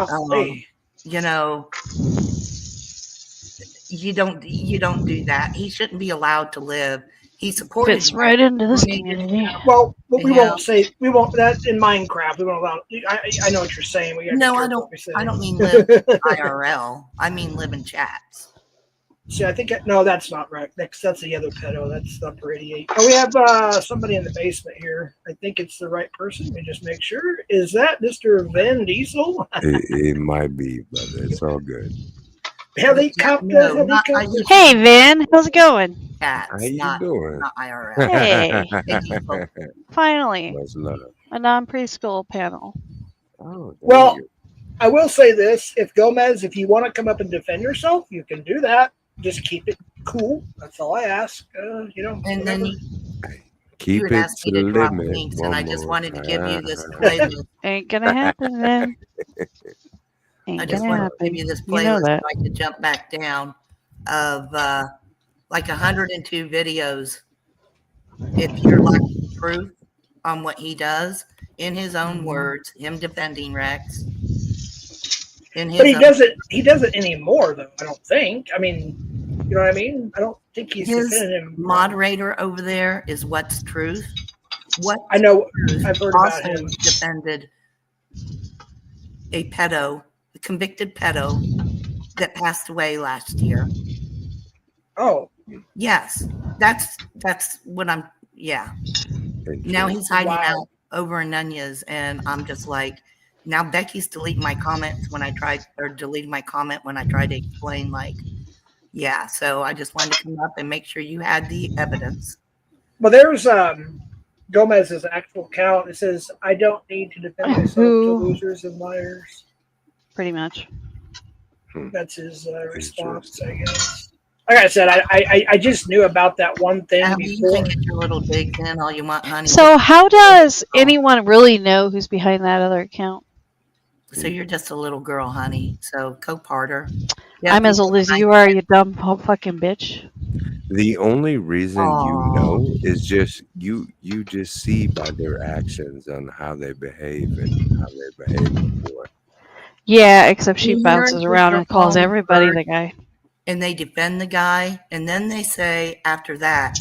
don't do that. He shouldn't be allowed to live. He supported. Fits right into this community. Well, but we won't that in Minecraft. We won't allow. I know what you're saying. I don't mean live IRL. I mean live in chats. See, I think no, that's not right. That's the other pedo. That's number 88. Oh, we have somebody in the basement here. I think it's the right person. Let me just make sure. Is that Mr. Van Diesel? It might be, but it's all good. Helicopter, No, not helicopter. Hey, Vin, how's it going? cats, How you not doing? IRL. Hey, Piggy folk. finally, Much love. a non-preschool panel. Oh, there Well, you I will say this: if you want to come up and defend yourself, you can do that. Just keep it cool. That's all I ask. And Whatever. then go. you Keep had it asked to me the to drop limit. links, and I just wanted to give you this time. playlist. Ain't gonna happen, Vin. I Ain't just gonna wanted to give happen. you this You know playlist so that. I could jump back down of like 102 videos. If you're lacking proof on what he does, in his own words, him defending Rex. But he doesn't. He doesn't anymore, though. I don't think. I mean, you know what I mean? I don't think he's His defending him. moderator over there is What's Truth. What's I know. Truth I've heard about also him. defended a convicted pedo that passed away last year. Oh, Yes, that's what I'm. Yeah. Now he's hiding out over in Nunez, and I'm just like, now Becky's deleting my comments when I tried, or deleting my comment when I tried to explain, like, yeah. So I just wanted to come up and make sure you had the evidence. well, there's Gomez's actual account. It says, "I don't need to defend myself to Who? losers and liars." Pretty much. That's his response, I guess. Like I said, I just knew about that one thing You before. can get your little digs in all you want, honey. So, how does anyone really know who's behind that other account? So you're just a little girl, honey. So co-parter. I'm as old as you are, you dumb fucking bitch. The only reason Aw. you know is just you just see by their actions on how they behave and how they behave before. Yeah, except she Well, bounces you're around and calls wrong everybody first. the guy. And they defend the guy, and then they say after that,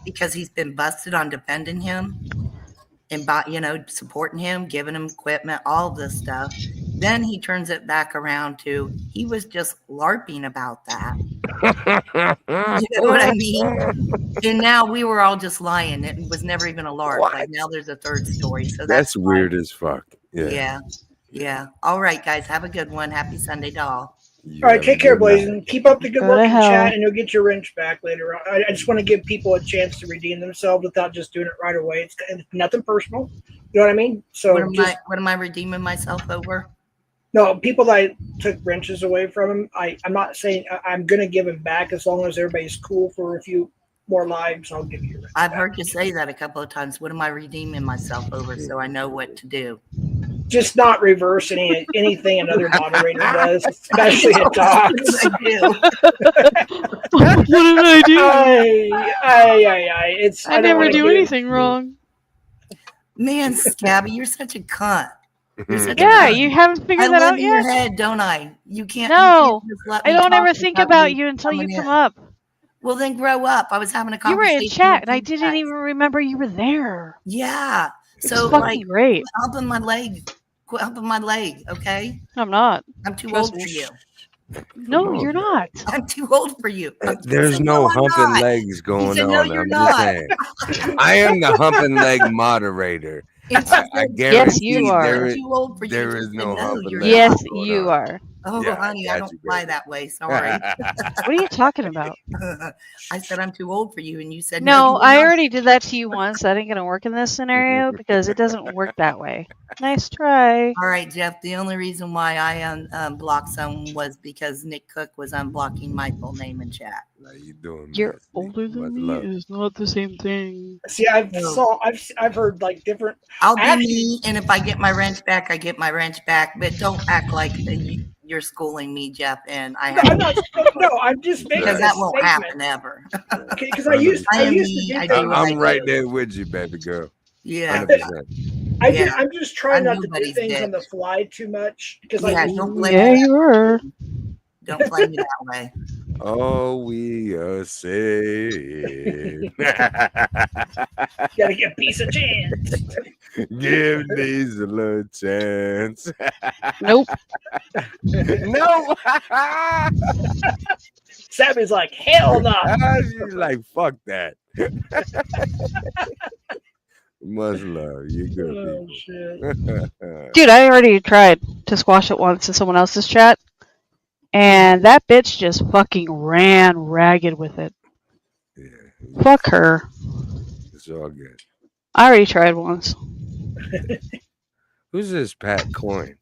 because he's been busted on defending him and supporting him, giving him equipment, all of this stuff, then he turns it back around to he was just LARPing about that. You know what I mean? And now we were all just lying. It was never even a LARP. What? Like now there's a third story. So That's why- weird as fuck. Yeah. All right, guys. Have a good one. Happy Sunday, doll. You All right, have a take care, good night. Blazing. Keep up the good Go work to in hell. chat, and you'll get your wrench back later on. I just want to give people a chance to redeem themselves without just doing it right away. It's nothing personal. You know what I mean? So What am I redeeming myself over? no, people that I took wrenches away from him, I'm not saying I'm going to give him back as long as everybody's cool for a few more lives. I'll give you your wrench I've back. heard you say that a couple of times. What am I redeeming myself over so I know what to do? Just not reverse anything another moderator does, especially at dogs. I do. What did I do? I never do anything wrong. Man, Scabby, you're such a cunt. You're such a Yeah, cunt. you haven't I figured that live out in your yet? head, don't I? You can't. No, you can't just let I me don't talk ever think without about you until you coming come in. up. Well, then grow up. I was having a You were conversation. in chat, with and I you didn't guys. even remember you were there. Yeah. It's So, fucking like, great. quit humping my leg. Quit humping my leg, okay? I'm not. I'm too Trust old me. for you. No, Come on, you're man. not. I'm too old for you. There's said, no "No, I'm humping not." legs going said, "No, on. you're I'm not." just saying. I am the humping leg moderator. And she I said, guarantee you are. there I'm is too old for you. there She is said, no humping you're legs Yes, not. going you on. are. Oh, Yeah, honey, I I got don't you, fly baby. that way. Sorry. What are you talking about? I said I'm too old for you, and you said No, you're I not. already did that to you once. That ain't gonna work in this scenario because it doesn't work that way. Nice try. All right, Jeff. The only reason why I unblocked someone was because Nick Cook was unblocking my full name in chat. How you doing, You're man? older than Much me love. is not the same thing. See, I've heard like different. I'll be Actually- me, and if I get my wrench back, I get my wrench back. But don't act like you're schooling me, Jeff. And I No, have I'm not. No, I'm just making because a that won't statement. happen ever. Because I used I am to me, do I things. do what I I'm right do. there with you, baby girl. Yeah. 100%. I'm just trying I'm not to do nobody's things on the bitch. fly too much because Yeah, like don't blame Yeah, me. you are. Don't play me that way. Oh, we are saved. gotta get a piece of chance. Give these a little chance. Nope. No. Sammy's like, hell no. She's like, fuck that. Much love. You good Oh, people. shit. Dude, I already tried to squash it once in someone else's chat. And that bitch just fucking ran ragged with it. Yeah, Fuck her. it's all good. I already tried once. Who's this Pat Coin?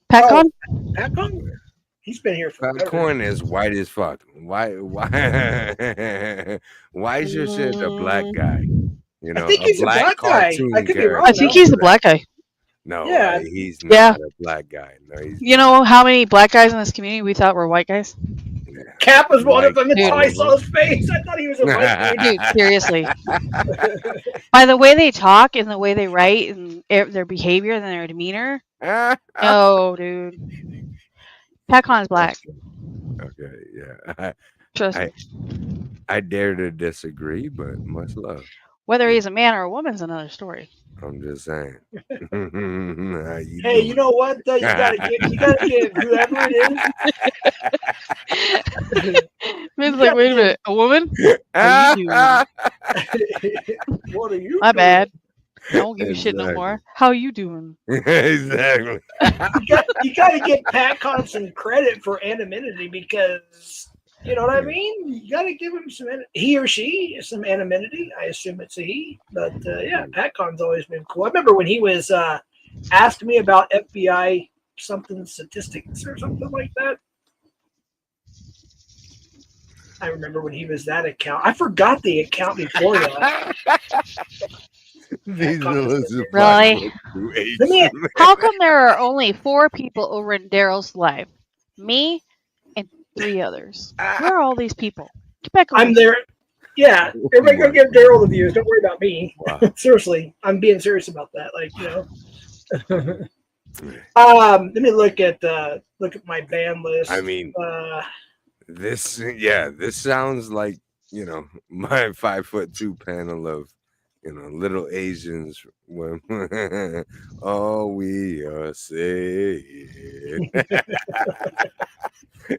Pat Oh, Con? Pat Con? He's been here Pat forever. Coin is white as fuck. Why why is your shit a black guy? You I know, think a he's a black black guy. I cartoon could be character. wrong. I think he's a black guy. No, Yeah. he's Yeah. not a black guy. No, he's You know how many black guys in this community we thought were white guys? yeah. Cap was one of Like them until all I of saw his face. I thought he was a white dude. Dude, seriously. By the way they talk and the way they write and their behavior and their demeanor. No, dude. Pat Con is black. Okay, yeah. Trust I- me. I dare to disagree, but much love. Whether he's a man or a woman's another story. I'm just saying. How you Hey, doing? you know what? Though? You gotta get whoever it Man's like, wait a minute, a woman? How you doing? is. What are you? My doing? bad. I won't give you shit no Exactly. more. How you doing? Exactly. You got to give Pat Con some credit for anonymity because you know what I mean. You got to give him some he or she some anonymity. I assume it's a he, but yeah, Pat Con's always been cool. I remember when he was asked me about FBI something statistics or something like that. I remember when he was that account. I forgot the account before that. These illicit Really? Let me- How come there are only 4 people over in Daryl's live? Me and 3 others. Where are all these people? Get back over I'm here. there. Yeah, everybody go give Daryl the views. Don't worry about me. Wow. Seriously, I'm being serious about that. Like let me look at my band list. I mean, uh, this sounds like, you know, my 5'2" panel of, you know, little Asians when all we are saying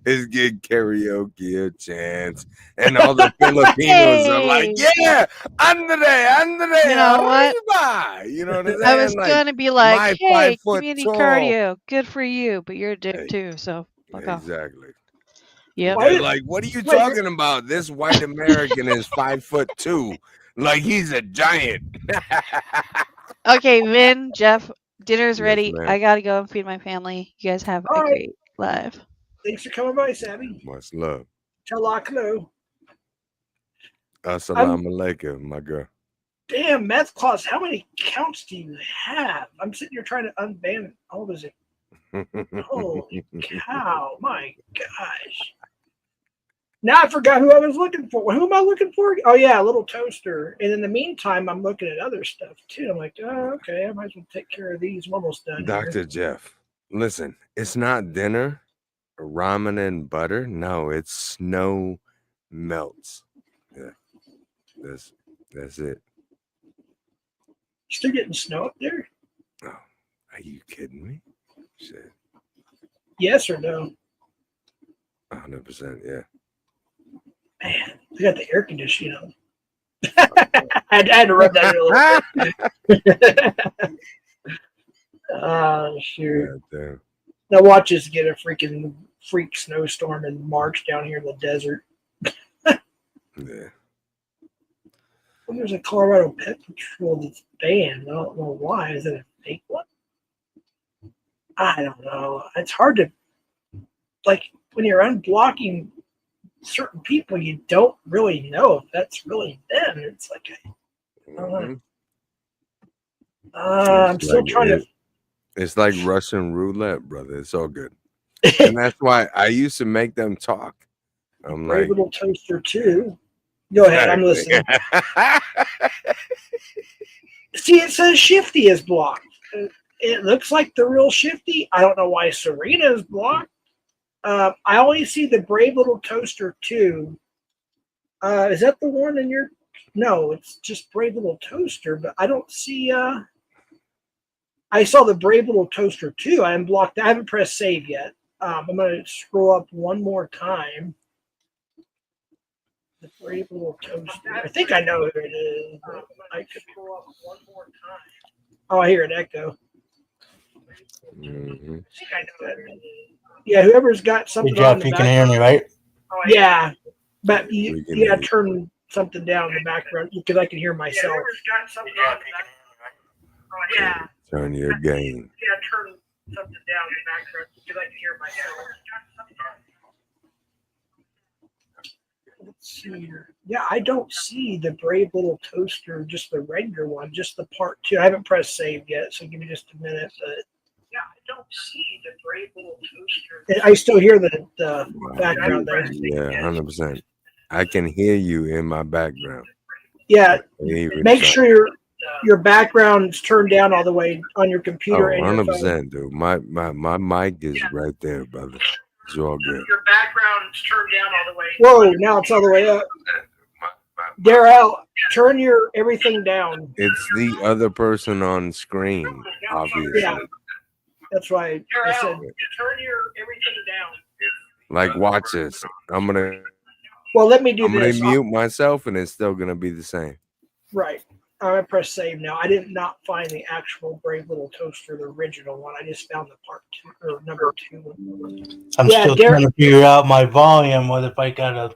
is give karaoke a chance, and all the Filipinos are like, yeah, Andre, You know what? arriba. You know what I'm saying? I was Like, gonna be my like, hey, 5 foot community tall- cardio, good for you, but you're a dick Hey. too, so fuck off. exactly. Yep. Why They're did- like, what are you wait, talking about? This white American is 5'2", like he's a giant. Okay, Vin, Jeff, dinner's Yes, ready. ma'am. I gotta go and feed my family. You guys have All a right. great live. thanks for coming by, Savvy. Much love. Talakno. Assalamu alaikum, my girl. Damn, Meth Claus, how many counts do you have? I'm sitting here trying to unban all of his. Holy cow! My gosh. Now I forgot who I was looking for. Who am I looking for? Oh yeah, a little toaster. And in the meantime, I'm looking at other stuff too. I'm like, oh, okay, I might as well take care of these. I'm almost done. here. Dr. Jeff, listen, it's not dinner, ramen and butter. No, it's snow melts. Yeah, that's it. Still getting snow up there? Oh, are you kidding me? Shit, Yes or no? 100%. Yeah. Man, they got the air conditioning on. I had to rub that in a little bit. Oh, shoot. Yeah, damn. Now watch us get a freak snowstorm in March down here in the desert. Yeah. Well, there's a Colorado Pet Patrol that's banned. I don't know why. Is it a fake one? I don't know. It's hard to, like, when you're unblocking certain people, you don't really know if that's really them. It's like, Mhm. I'm It's still like trying to. It's like Russian roulette, brother. It's all good. And that's why I used to make them talk. I'm Brave like, little toaster too. Go ahead, I'm listening. See, it says Shifty is blocked. It looks like the real Shifty. I don't know why Serena is blocked. I only see the Brave Little Toaster 2. Is that the one in your? No, it's just Brave Little Toaster, but I don't see. I saw the Brave Little Toaster 2. I unblocked. I haven't pressed save yet. I'm going to scroll up one more time. The Brave Little Toaster. I think I know who it is. But I could scroll up one more time. Oh, I hear an echo. Mhm. Yeah, whoever's got Hey, something on Jeff, the you can back. hear me, right? Yeah, but We you can gotta hear you. turn something down in the background because I can hear myself. Yeah. Turn your gain. Yeah, turn something down in the background because I can hear myself. Let's see here. Yeah, I don't see the brave little toaster, just the regular one, just the part 2. I haven't pressed save yet, so give me just a minute. But yeah, I don't see the brave little toaster. I still hear the background there. Yeah, 100%. I can hear you in my background. Yeah, Even make so- sure your background's turned down all the way on your computer and your phone. 100%, dude. My mic is right there, brother. It's all good. Your background's turned down all the way. Whoa, now it's all the way up. Darrell, turn your everything down. It's the other person on screen, obviously. Yeah, that's why I said turn your everything down. Like, watch this. I'm gonna Well, let me do this. mute myself, and it's still gonna be the same. Right. I'm gonna press save now. I did not find the actual Brave Little Toaster, the original one. I just found the part 2 or number 2 one. I'm Yeah, still Derek- trying to figure out my volume, whether if I gotta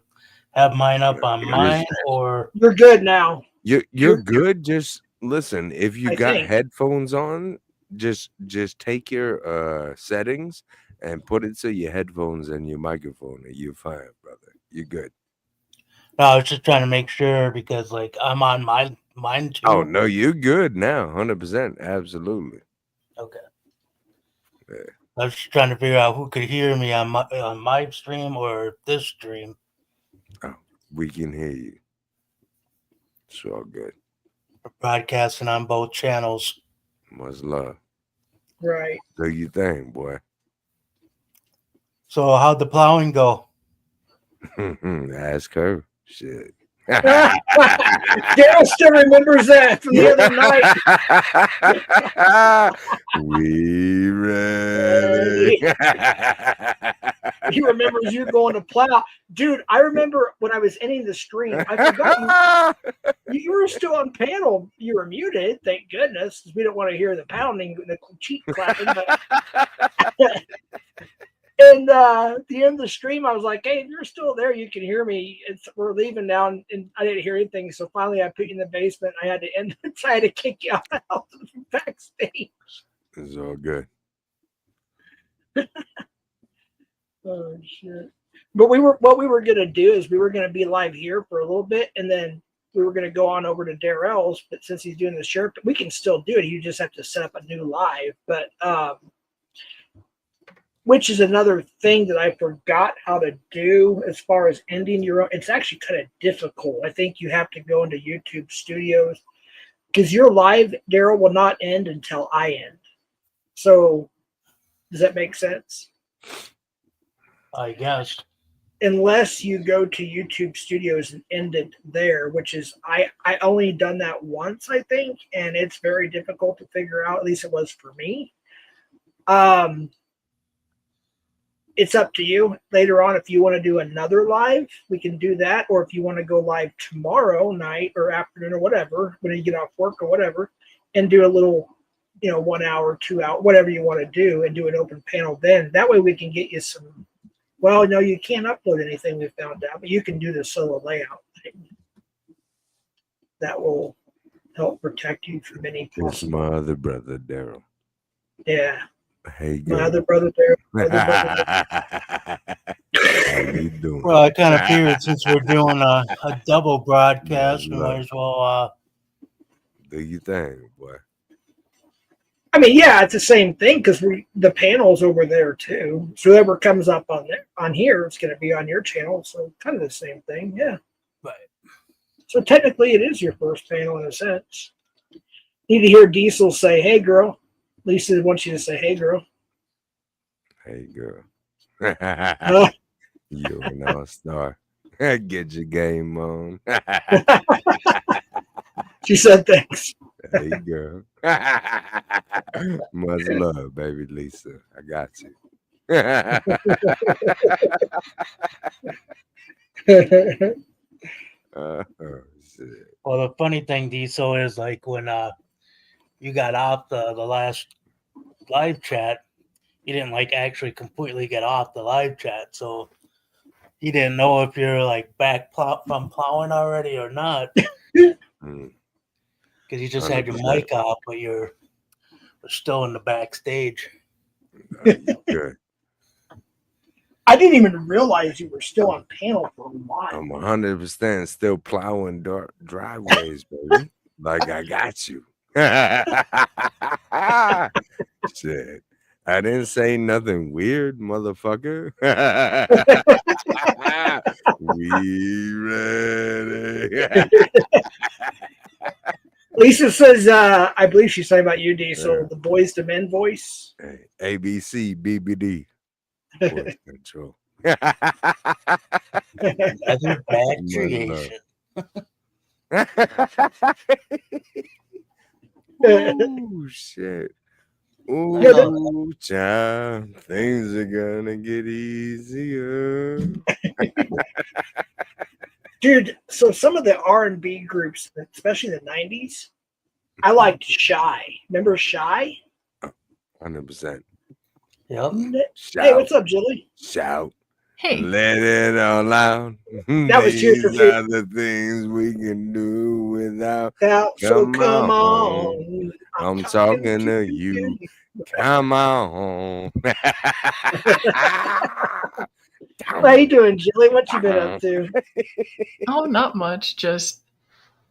have mine up on mine or You're good now. You're good. Just listen. If you I got think. headphones on, just take your settings and put it to your headphones and your microphone, and you're fine, brother. You're good. no, I was just trying to make sure because like I'm on mine too. Oh no, you're good now. 100%. Absolutely. Okay. Yeah. I was just trying to figure out who could hear me on my stream or this stream. We can hear you. It's all good. Broadcasting on both channels. Much love. Right. Do your thing, boy. So how'd the plowing go? Ask her. Shit. Daryl still remembers that from the other night. We ready. He remembers you going to plow. Dude, I remember when I was ending the stream, I forgot you were still on panel. You were muted, thank goodness, because we don't want to hear the pounding, the cheek clapping. But and at the end of the stream, I was like, "Hey, if you're still there, you can hear me. We're leaving now." And I didn't hear anything, so finally, I put you in the basement. I had to end. I had to kick you out backstage. It's all good. Oh shit! But what we were gonna do is we were gonna be live here for a little bit, and then we were gonna go on over to Darrell's. But since he's doing the sheriff, we can still do it. You just have to set up a new live. But which is another thing that I forgot how to do as far as ending your own. It's actually kind of difficult. I think you have to go into YouTube Studios because your live, Darrell, will not end until I end. So does that make sense? I guess. Unless you go to YouTube Studios and end it there, which is I only done that once, I think, and it's very difficult to figure out. At least it was for me. It's up to you later on if you want to do another live, we can do that, or if you want to go live tomorrow night or afternoon or whatever when you get off work or whatever, and do a little, 1 hour, 2 hour, whatever you want to do, and do an open panel. Then that way we can get you some. Well, no, you can't upload anything we found out, but you can do the solo layout thing. That will help protect you from any It's possible. my other brother, Daryl. Yeah, Hey, my girl. other brother there. How you doing? Well, I kind of figured since we're doing a double broadcast, we might as well. Do your thing, boy. I mean, yeah, it's the same thing because the panel's over there too. So whoever comes up on here, it's going to be on your channel. So kind of the same thing, yeah. Right. So technically, it is your first panel in a sense. Need to hear Diesel say, "Hey, girl." Lisa wants you to say, "Hey, girl." Hey, girl. Uh, You an all-star. Get your game on. she said, "Thanks." Hey, girl. Much love, baby Lisa. I got you. Oh, shit. Well, the funny thing, Diesel, is like when you got out the last live chat, he didn't like actually completely get off the live chat, so he didn't know if you're like back from plowing already or not, Mm, because you just had your 100%. mic off, but you're still in the backstage. You good. I didn't even realize you were still on panel for a while. I'm 100% still plowing driveways, baby. Like I got you. Shit. I didn't say nothing weird, motherfucker. We ready. Lisa says, I believe she's talking about you, Diesel, the Boys to Men voice. Hey, ABC, BBD. Voice control. Another bad Much creation. Ooh, shit. Ooh, child. Things are gonna get easier. Dude, so some of the R&B groups, especially the 90s, I liked Shy. Remember Shy? 100%. Yep. Shout. Hey, what's up, Julie? Shout. Hey, Let it all out. That was Tears for These Fears. are the things we can do without. Now, so Come come on. on. I'm talking to you. Come on. How you doing, Julie? What you been up to? oh, not much, just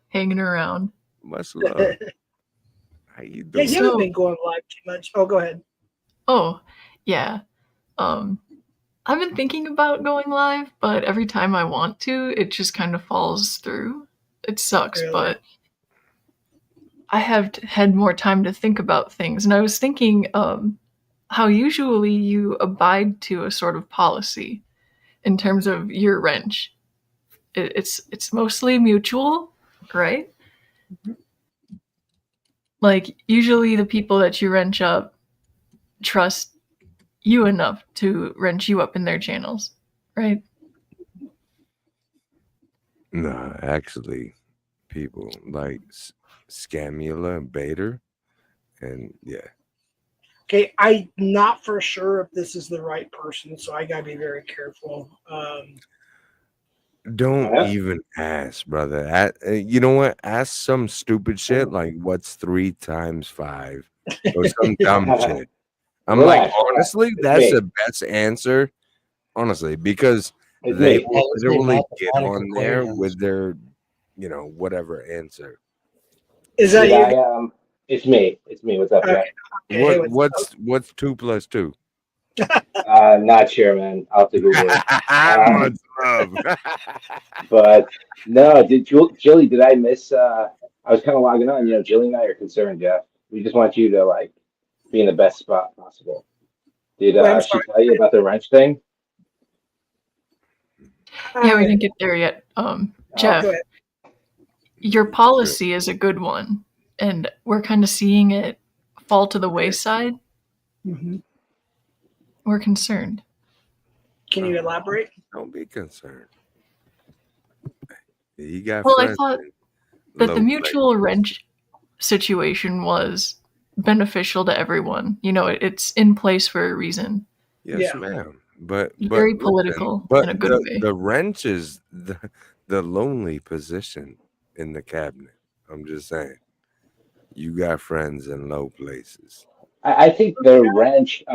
hanging around. Much love. How you Yeah, doing? you haven't been going live too much. Oh, go ahead. Oh, yeah. I've been thinking about going live, but every time I want to, it just kind of falls through. It sucks, Really? but I have had more time to think about things, and I was thinking how usually you abide to a sort of policy in terms of your wrench. It's mostly mutual, right? Like, usually the people that you wrench up trust you enough to wrench you up in their channels, right? No, actually, people like Scamula and Bader, and yeah. Okay, I'm not for sure if this is the right person, so I gotta be very careful. Don't even ask, brother. You know what? Ask some stupid shit like what's 3 times 5 or some dumb shit. I'm like, honestly, that's the best answer. Honestly, because they will literally get on there with their, whatever answer. Is that you? It's me. It's me. What's up, Jeff? Okay, What's 2 plus 2? Not sure, man. I'll have to Google it. Much love. But no, Jilly, did I miss? I was kind of logging on. Jilly and I are concerned, Jeff. We just want you to be in the best spot possible. Did she tell you about the wrench thing? Yeah, we didn't get there yet. Jeff, your policy is a good one, and we're kind of seeing it fall to the wayside. Mm-hmm. We're concerned. Can you elaborate? Don't be concerned. You got Well, I friends thought in that the low mutual places. wrench situation was beneficial to everone. It's in place for a reason. Yes, ma'am. But Very listen, political but in a good way. the wrench is the lonely position in the cabinet. I'm just saying. You got friends in low places. I think a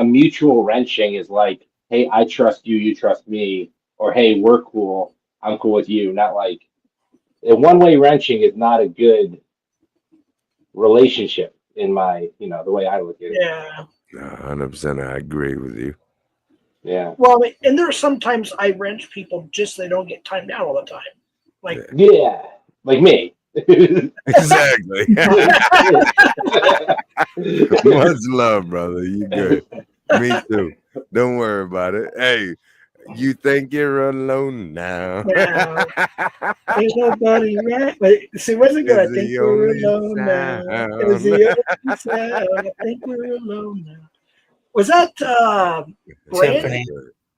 mutual wrenching is like, hey, I trust you, you trust me, or hey, we're cool, I'm cool with you. Not like a one-way wrenching is not a good relationship in my, the way I look at it. Yeah. 100%. I agree with you. Yeah. Well, and there are sometimes I wrench people just so they don't get timed out all the time. Like Like me. Exactly. Much love, brother. You good. Me too. Don't worry about it. Hey, you think you're alone now? Yeah. There's nobody right. Wait, see, what's it good? I think we're alone now. It was the only sound. I think we're alone now. Was that Tiffany?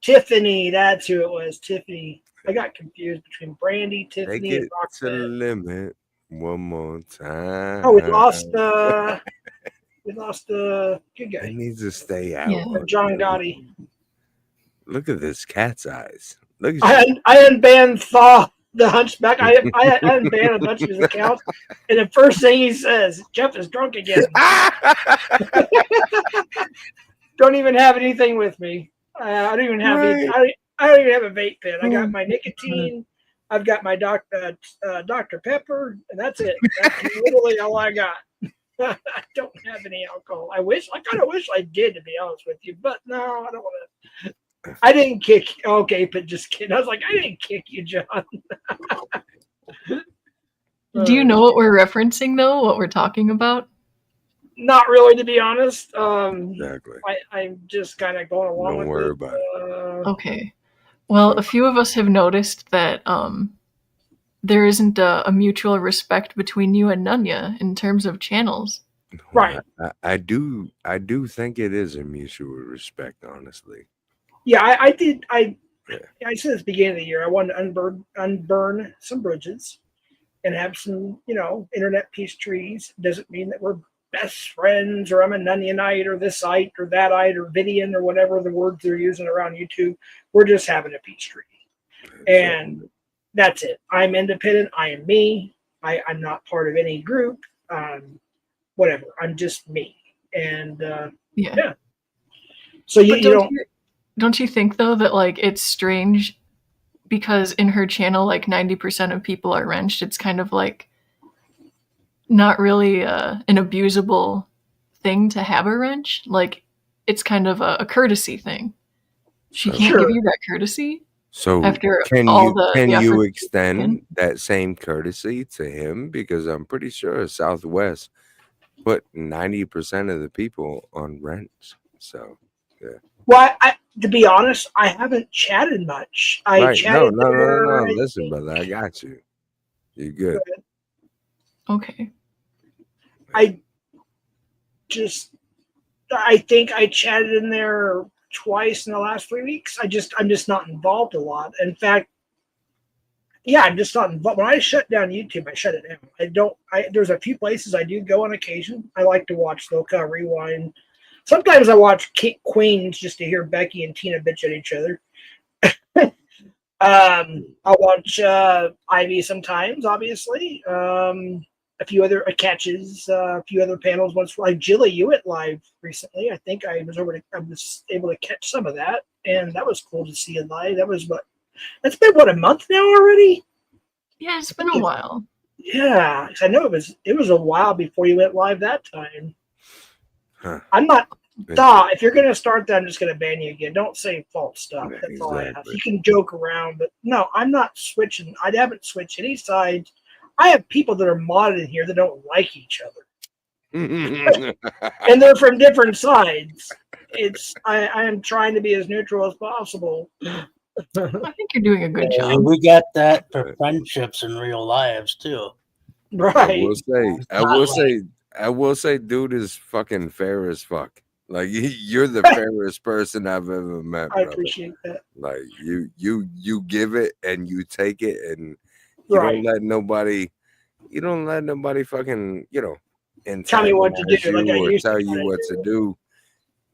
Tiffany, that's who it was. Tiffany. I got confused between Brandy, Tiffany, Take it and to the Roxanne. limit one more time. Oh, we lost We lost a good It guy, needs to stay out. Yeah. John Gotti. Look at this cat's eyes. Look I at you. unbanned Thaw the Hunchback. I unbanned a bunch of his accounts, and the first thing he says, "Jeff is drunk again." Don't even have anything with me. I don't even have. Right. I don't even have a vape pen. I got my nicotine. I've got my Dr. Pepper, and that's it. That's literally all I got. I don't have any alcohol. I kind of wish I did, to be honest with you, but no, I don't want to. I didn't kick. Okay, but just kidding. I was like, I didn't kick you, John. Do you know what we're referencing, though? What we're talking about? Not really, to be honest. Exactly. I'm just kind of going along Don't with worry it. about it. Okay. Well, a few of us have noticed that there isn't a mutual respect between you and Nunya in terms of channels. Right. I do think it is a mutual respect, honestly. Yeah, I did. Yeah. I said at the beginning of the year, I wanted to unburn some bridges and have some, internet peace treaties. Doesn't mean that we're best friends or I'm a Nunyonite or this site or that ite or Vidian or whatever the words they're using around YouTube. We're just having a peace treaty. And that's it. I'm independent. I am me. I'm not part of any group. Whatever. I'm just me. And yeah. So Don't you think, though, that like it's strange because in her channel, like 90% of people are wrenched. It's kind of like not really an abusable thing to have a wrench. Like it's kind of a courtesy thing. She can't give you that courtesy. So after can the you effort extend that same courtesy to him? Because I'm pretty sure Southwest put 90% of the people on rents. So yeah. Well, to be honest, I haven't chatted much. No. Listen, brother, I got you. You're good. Okay. I think I chatted in there twice in the last 3 weeks. I'm just not involved a lot. In fact, yeah, I'm just not involved. When I shut down YouTube, I shut it down. There's a few places I do go on occasion. I like to watch Loca Rewind. Sometimes I watch Queens just to hear Becky and Tina bitch at each other. I'll watch Ivy sometimes, obviously. A few other catches, a few other panels. Once, like Jilly, you went live recently. I think I was able to catch some of that, and that was cool to see you live. That's been a month now already. Yeah, it's been a while. Yeah, I know it was a while before you went live that time. Huh. I'm not. If you're going to start that, I'm just going to ban you again. Don't say false stuff. Yeah, That's all I have. exactly. You can joke around, but no, I'm not switching. I haven't switched any sides. I have people that are modded in here that don't like each other, and they're from different sides. I am trying to be as neutral as possible. I think you're doing a good job. We got that for friendships in real lives too. Right. I will say, dude is fucking fair as fuck. Like you're the fairest person I've ever met. I brother. appreciate that. Like you give it and you take it, and you don't let nobody fucking tell me what to do. Like I or used tell to you what to do.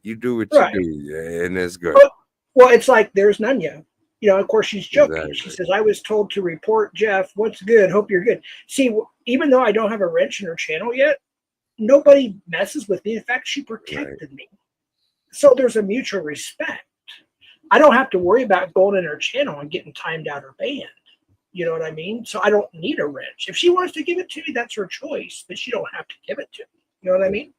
You do what Right. you do, and it's good. Well, it's like there's Nunya. Of course she's joking. Exactly. She says, "I was told to report Jeff. What's good? Hope you're good." See, even though I don't have a wrench in her channel yet, nobody messes with me. In fact, she protected me. So there's a mutual respect. I don't have to worry about going in her channel and getting timed out or banned. You know what I mean? So I don't need a wrench. If she wants to give it to me, that's her choice, but she don't have to give it to me. You know what I mean?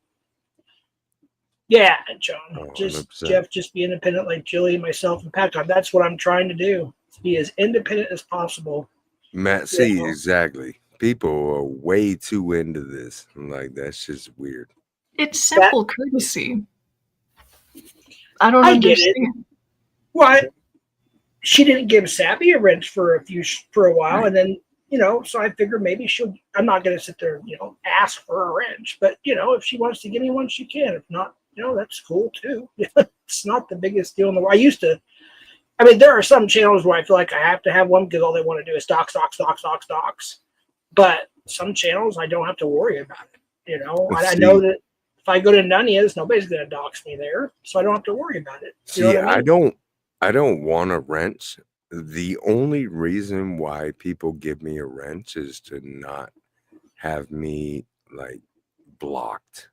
Yeah, John. Jeff, just be independent like Jilly, myself, and Pat. That's what I'm trying to do. Be as independent as possible. Matt, see, exactly. People are way too into this. I'm like, that's just weird. It's simple courtesy. I don't understand. Get it. What? She didn't give Sappy a wrench for a while, and then so I figured maybe I'm not going to sit there, ask for a wrench, but if she wants to give me one, she can. If not, that's cool too. It's not the biggest deal in the world. There are some channels where I feel like I have to have one because all they want to do is stocks. But some channels I don't have to worry about it. I know that if I go to Nunya's, nobody's going to dox me there, so I don't have to worry about it. You know See, what I mean? I don't want a wrench. The only reason why people give me a wrench is to not have me like blocked.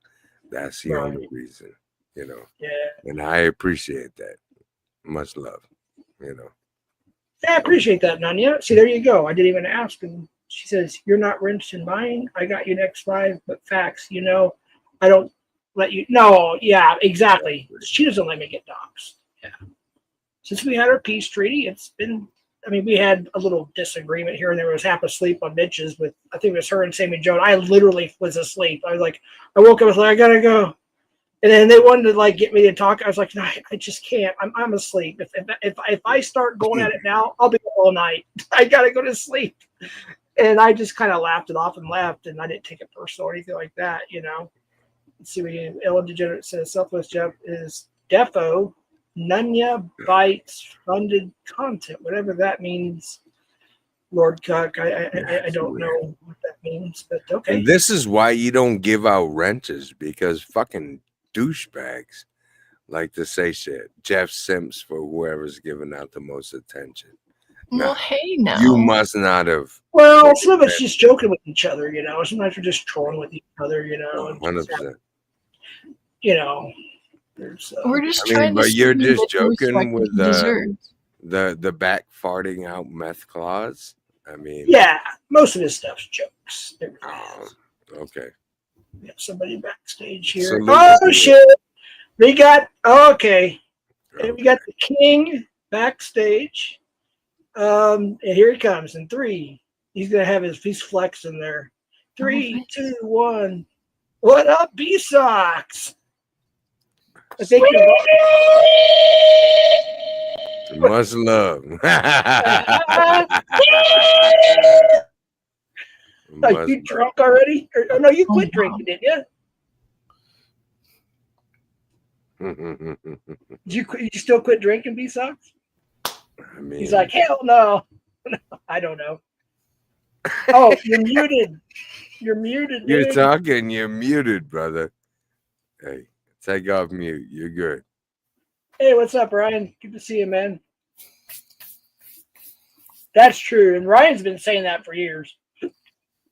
That's the only Right. reason, you know. Yeah. And I appreciate that. Much love, you know. Yeah, I appreciate that, Nunya. See, there you go. I didn't even ask. And she says, "You're not wrenched in mine. I got you next 5, but facts, you know, I don't let you." No, yeah, exactly. She doesn't let me get doxxed. Yeah. Since we had our peace treaty, it's been. I mean, we had a little disagreement here and there. Was half asleep on bitches with. I think it was her and Sammy Joe. I literally was asleep. I was like, I woke up. I was like, I gotta go. And then they wanted to like get me to talk. I was like, no, I just can't. I'm asleep. If I start going at it now, I'll be up all night. I gotta go to sleep. And I just kind of laughed it off and left, and I didn't take it personal or anything like that, you know. Let's see, Ellen Degenerate says Southwest Jeff is defo Nunya bites funded content, whatever that means. Lord Cuck, I don't know what that means, but okay. And this is why you don't give out wrenches, because fucking douchebags like to say shit. Jeff Sims for whoever's giving out the most attention. Well, hey now. You must not have. Well, some of it's just joking with each other, you know. Sometimes we're just trolling with each other, you know. 100%. You know, we're just I mean, trying to. but you're just get the respect joking with he deserves. the back farting out meth clause. I mean, yeah, most of this stuff's jokes. It really is. Okay. We have somebody backstage here. Salute. Oh shit! We got okay. And we got the king backstage. And here he comes in 3. He's gonna have he's flexing there. 3, 2, 1. What up, B-Sox? I think much love. Are you drunk already? Or no, you quit drinking, didn't you? Did you still quit drinking, B-Sox? I mean, he's like, hell no. I don't know. Oh, you're muted. You're muted, dude. You're talking, you're muted, brother. Hey, take off mute. You're good. Hey, what's up, Ryan? Good to see you, man. That's true. And Ryan's been saying that for years.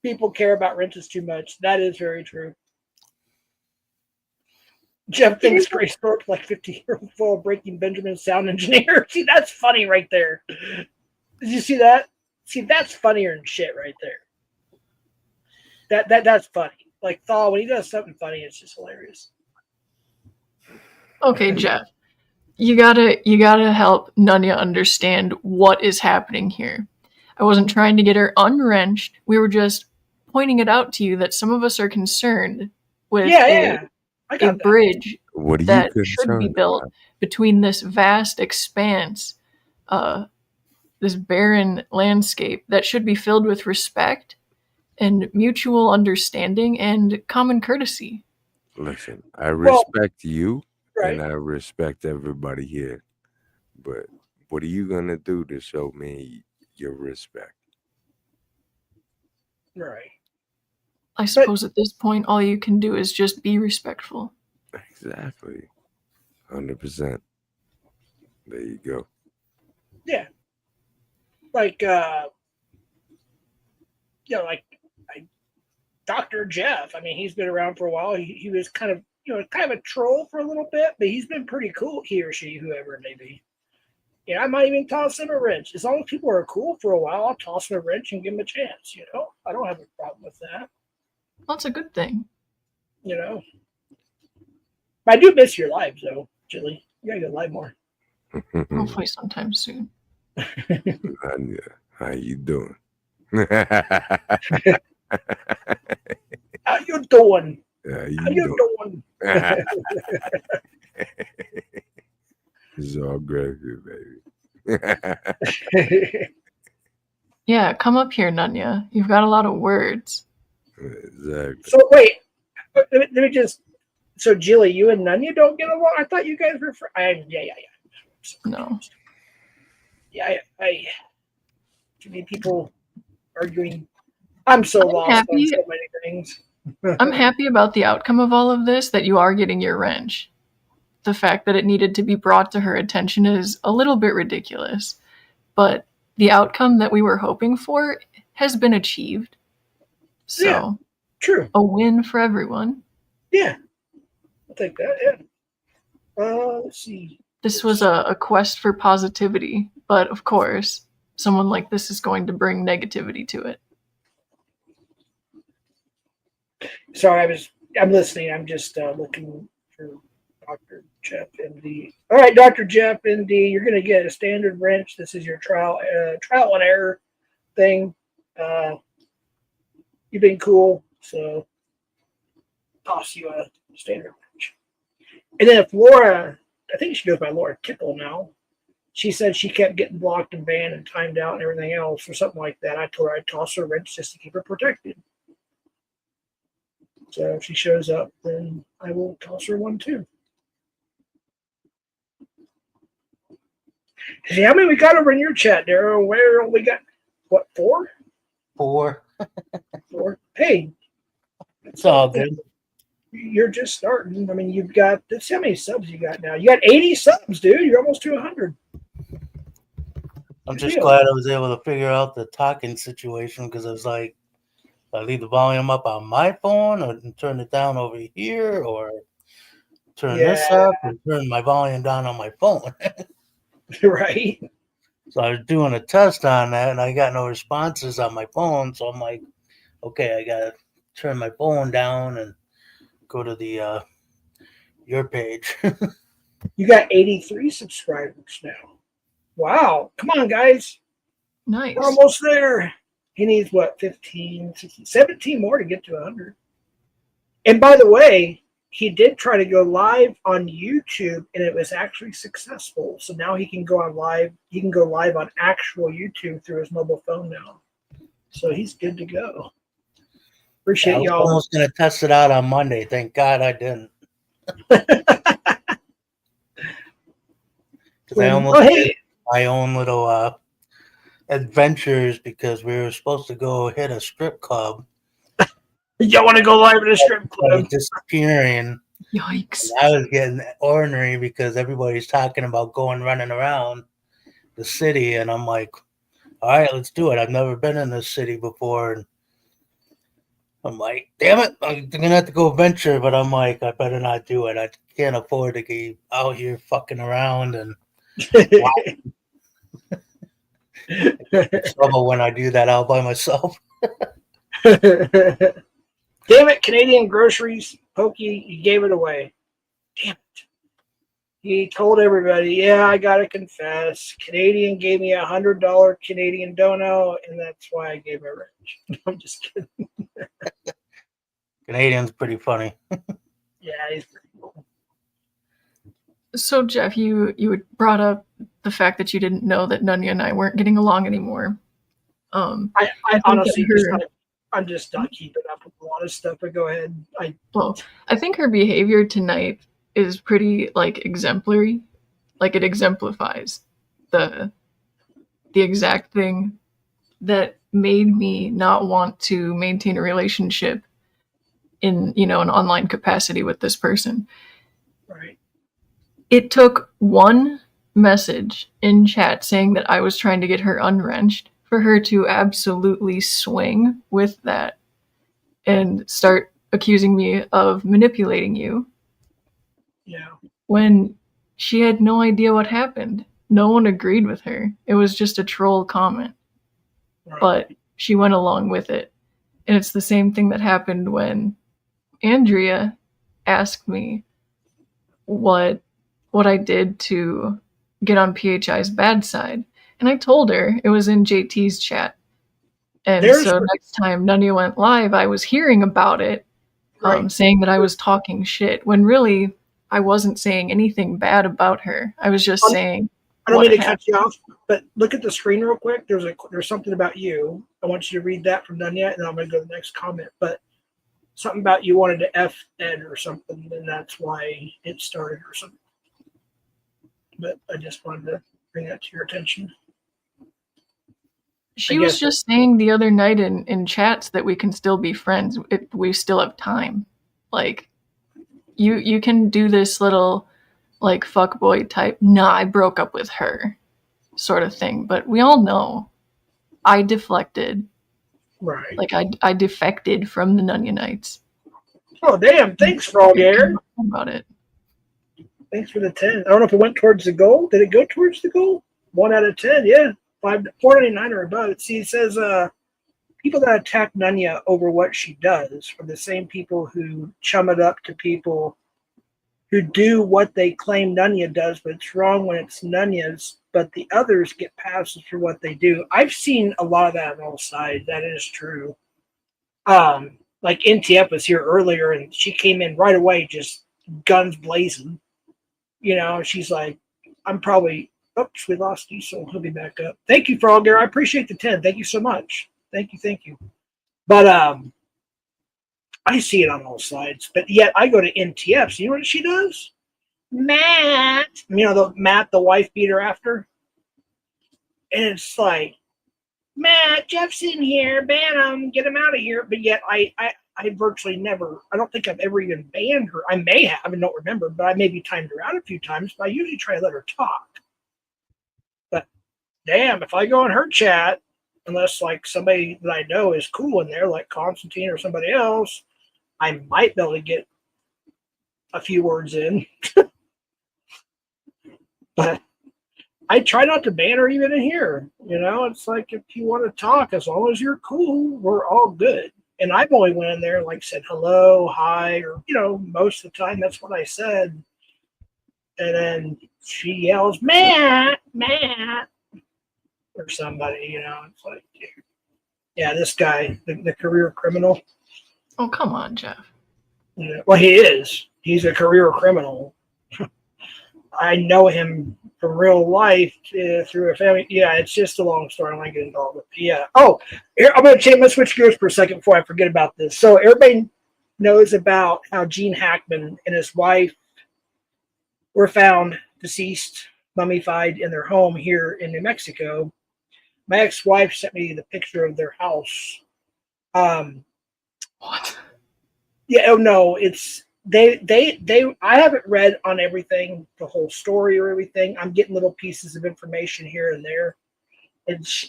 People care about wrenches too much. That is very true. Jeff thinks Grace Thorpe like 50-year-old full breaking Benjamin sound engineer. See, that's funny right there. Did you see that? See, that's funnier than shit right there. That's funny. Like Thaw, when he does something funny, it's just hilarious. Okay, Jeff. You gotta help Nunya understand what is happening here. I wasn't trying to get her unwrenched. We were just pointing it out to you that some of us are concerned with a bridge that should be built between this vast expanse, this barren landscape that should be filled with respect and mutual understanding and common courtesy. Listen, I respect you. Right. And I respect everybody here. But what are you going to do to show me your respect? Right. I suppose at this point, all you can do is just be respectful. Exactly. 100%. There you go. Yeah. Like, Dr. Jeff. I mean, he's been around for a while. He was kind of a troll for a little bit, but he's been pretty cool, he or she, whoever it may be. I might even toss him a wrench. As long as people are cool for a while, I'll toss him a wrench and give him a chance, I don't have a problem with that. That's a good thing. I do miss your lives, though, Jilly. You gotta go live more. Hopefully sometime soon. How you doing? How you doing? How you doing? It's all gravy, baby. Yeah, come up here, Nunya. You've got a lot of words. Exactly. So wait, let me just. So Jilly, you and Nunya don't get along? I thought you guys were. Yeah. No. Yeah, too many people arguing. I'm so lost on so many things. I'm happy about the outcome of all of this, that you are getting your wrench. The fact that it needed to be brought to her attention is a little bit ridiculous, but the outcome that we were hoping for has been achieved. So, Yeah, true. a win for everyone. Yeah, I'll take that. Yeah. Let's see. This was a quest for positivity, but of course, someone like this is going to bring negativity to it. Sorry, I'm listening. I'm just looking for Dr. Jeff MD. All right, Dr. Jeff MD, you're going to get a standard wrench. This is your trial and error thing. You've been cool, so toss you a standard wrench. And then if Laura, I think she goes by Laura Tickle now, she said she kept getting blocked and banned and timed out and everything else or something like that. I told her I'd toss her a wrench just to keep her protected. So if she shows up, then I will toss her one too. See how many we got over in your chat, Daryl? Where we got, what, 4? 4. 4. Hey, It's all good. you're just starting. I mean, you've got, let's see how many subs you got now. You got 80 subs, dude. You're almost to 100. I'm just glad I was able to figure out the talking situation, because I was like, I leave the volume up on my phone or turn it down over here, or turn this up and turn my volume down on my phone. Right. So I was doing a test on that and I got no responses on my phone. So I'm like, okay, I got to turn my phone down and go to the your page. You got 83 subscribers now. Wow. Come on, guys. Nice. We're almost there. He needs, what, 15, 16, 17 more to get to 100. And by the way, he did try to go live on YouTube, and it was actually successful. So now he can go on live. He can go live on actual YouTube through his mobile phone now. So he's good to go. Appreciate I was y'all. almost going to test it out on Monday. Thank God I didn't. Because I almost did my own little adventures, because we were supposed to go hit a strip club. Y'all want to go live at a strip club? Disappearing. Yikes. And I was getting ornery because everybody's talking about running around the city. And I'm like, all right, let's do it. I've never been in this city before. And I'm like, damn it, I'm going to have to go venture. But I'm like, I better not do it. I can't afford to be out here fucking around and trouble when I do that all by myself. Damn it, Canadian groceries, Pokey, you gave it away. Damn it. He told everybody, yeah, I got to confess. Canadian gave me $100 Canadian dono, and that's why I gave it rich. I'm just kidding. Canadian's pretty funny. Yeah, he's pretty cool. So, Jeff, you brought up the fact that you didn't know that Nunya and I weren't getting along anymore. I honestly I'm just not keeping up with a lot of stuff, but go ahead. I think her behavior tonight is pretty exemplary. Like, it exemplifies the exact thing that made me not want to maintain a relationship in, an online capacity with this person. Right. It took one message in chat saying that I was trying to get her unwrenched for her to absolutely swing with that and start accusing me of manipulating you. Yeah. When she had no idea what happened. No one agreed with her. It was just a troll comment. Right. But she went along with it. And it's the same thing that happened when Andrea asked me what I did to get on PHI's bad side. And I told her it was in JT's chat. And so next time Nunya went live, I was hearing about it, saying that I was talking shit, when really I wasn't saying anything bad about her. I was just saying. I don't mean to cut you off, but look at the screen real quick. There's something about you. I want you to read that from Nunya, and then I'm going to go to the next comment. But something about you wanted to F Ed or something, and that's why it started or something. But I just wanted to bring that to your attention. She was just saying the other night in chats that we can still be friends. We still have time. Like, you can do this little, like, fuckboy type, nah, I broke up with her sort of thing. But we all know I deflected. Right. Like, I defected from the Nunyanites. Oh, damn. Thanks, Frog Air. About it. Thanks for the 10. I don't know if it went towards the goal. Did it go towards the goal? 1 out of 10, yeah. 499 or above. See, it says people that attack Nunya over what she does are the same people who chum it up to people who do what they claim Nunya does, but it's wrong when it's Nunya's, but the others get passes for what they do. I've seen a lot of that on all sides. That is true. Like NTF was here earlier, and she came in right away, just guns blazing. You know, she's like, I'm probably... Oops, we lost Diesel. He'll be back up. Thank you, Frogger. I appreciate the 10. Thank you so much. Thank you. But I see it on all sides. But yet I go to NTFs. You know what she does? Matt. You know, Matt, the wife beater after. And it's like, Matt, Jeff's in here. Ban him. Get him out of here. But yet I virtually never, I don't think I've ever even banned her. I may have, I don't remember, but I maybe timed her out a few times. But I usually try to let her talk. Damn, if I go in her chat, unless like somebody that I know is cool in there, like Constantine or somebody else, I might be able to get a few words in. But I try not to ban her even in here. You know, it's like if you want to talk, as long as you're cool, we're all good. And I've only went in there and like said hello, hi, or you know, most of the time that's what I said. And then she yells, Matt. Or somebody, you know, it's like, yeah, this guy, the career criminal. Oh, come on, Jeff. Yeah, well, he is. He's a career criminal. I know him from real life through a family. Yeah, it's just a long story. I don't want to get into all of it. Yeah. Oh, I'm going to let's switch gears for a second before I forget about this. So everybody knows about how Gene Hackman and his wife were found deceased, mummified in their home here in New Mexico. My ex-wife sent me the picture of their house. What? Yeah, oh no, it's they I haven't read on everything, the whole story or everything. I'm getting little pieces of information here and there.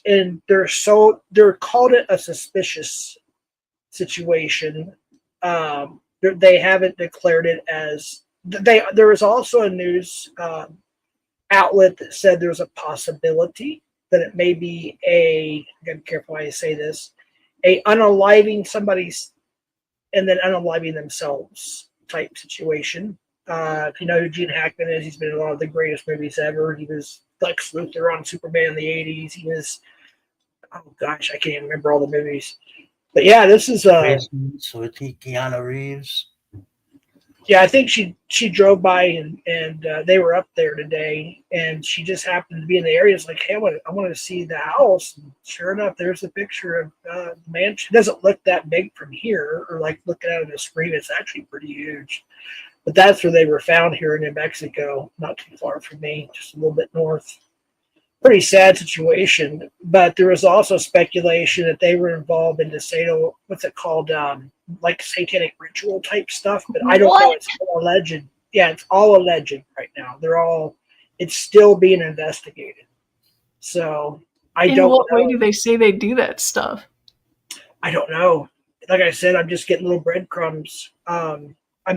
And they're called it a suspicious situation. They haven't declared it as there was also a news outlet that said there was a possibility that it may be I gotta be careful how I say this, a unaliving somebody's and then unaliving themselves type situation. If you know who Gene Hackman is, he's been in a lot of the greatest movies ever. He was Lex Luthor on Superman in the 80s. He was, oh gosh, I can't even remember all the movies. But yeah, this is so with Keanu Reeves. Yeah, I think she drove by and they were up there today, and she just happened to be in the area. It's like, hey, I wanted to see the house. And sure enough, there's a picture of the mansion. It doesn't look that big from here, or like looking at it on the screen. It's actually pretty huge. But that's where they were found here in New Mexico, not too far from me, just a little bit north. Pretty sad situation. But there was also speculation that they were involved in the what's it called? Like satanic ritual type stuff, but I don't know. It's all alleged. Yeah, it's all alleged right now. It's still being investigated. So I don't know. In what way do they say they do that stuff? I don't know. Like I said, I'm just getting little breadcrumbs. I'm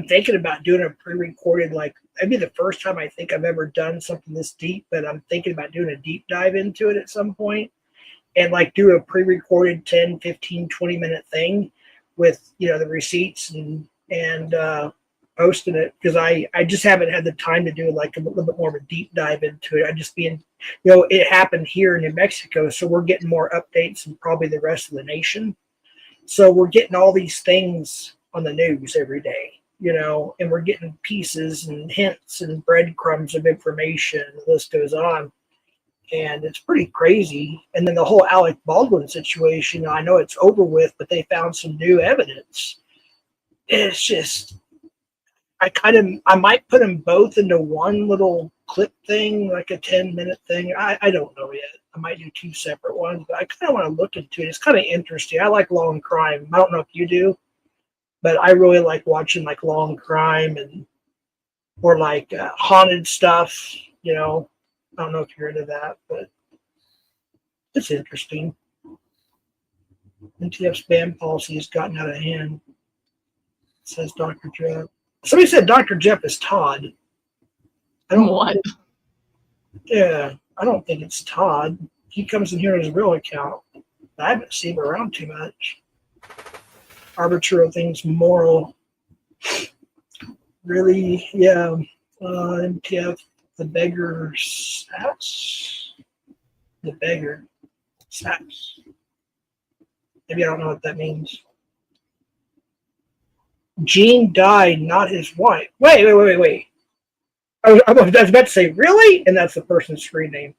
thinking about doing a pre-recorded, like, that'd be the first time I think I've ever done something this deep, but I'm thinking about doing a deep dive into it at some point and like do a pre-recorded 10, 15, 20-minute thing with, you know, the receipts and posting it, because I just haven't had the time to do like a little bit more of a deep dive into it. I just being, you know, it happened here in New Mexico, so we're getting more updates than probably the rest of the nation. So we're getting all these things on the news every day, you know, and we're getting pieces and hints and breadcrumbs of information. The list goes on. And it's pretty crazy. And then the whole Alec Baldwin situation, I know it's over with, but they found some new evidence. It's just, I might put them both into one little clip thing, like a 10-minute thing. I don't know yet. I might do 2 separate ones, but I kind of want to look into it. It's kind of interesting. I like long crime. I don't know if you do, but I really like watching like long crime and or like haunted stuff. You know, I don't know if you're into that, but it's interesting. NTF spam policy has gotten out of hand, says Dr. Jeff. Somebody said Dr. Jeff is Todd. I don't What? Yeah, I don't think it's Todd. He comes in here as his real account. I haven't seen him around too much. Arbiter of things moral. Really, yeah. MTF, the beggar sats. The beggar sats. Maybe I don't know what that means. Gene died, not his wife. Wait. I was about to say, really? And that's the person's screen name.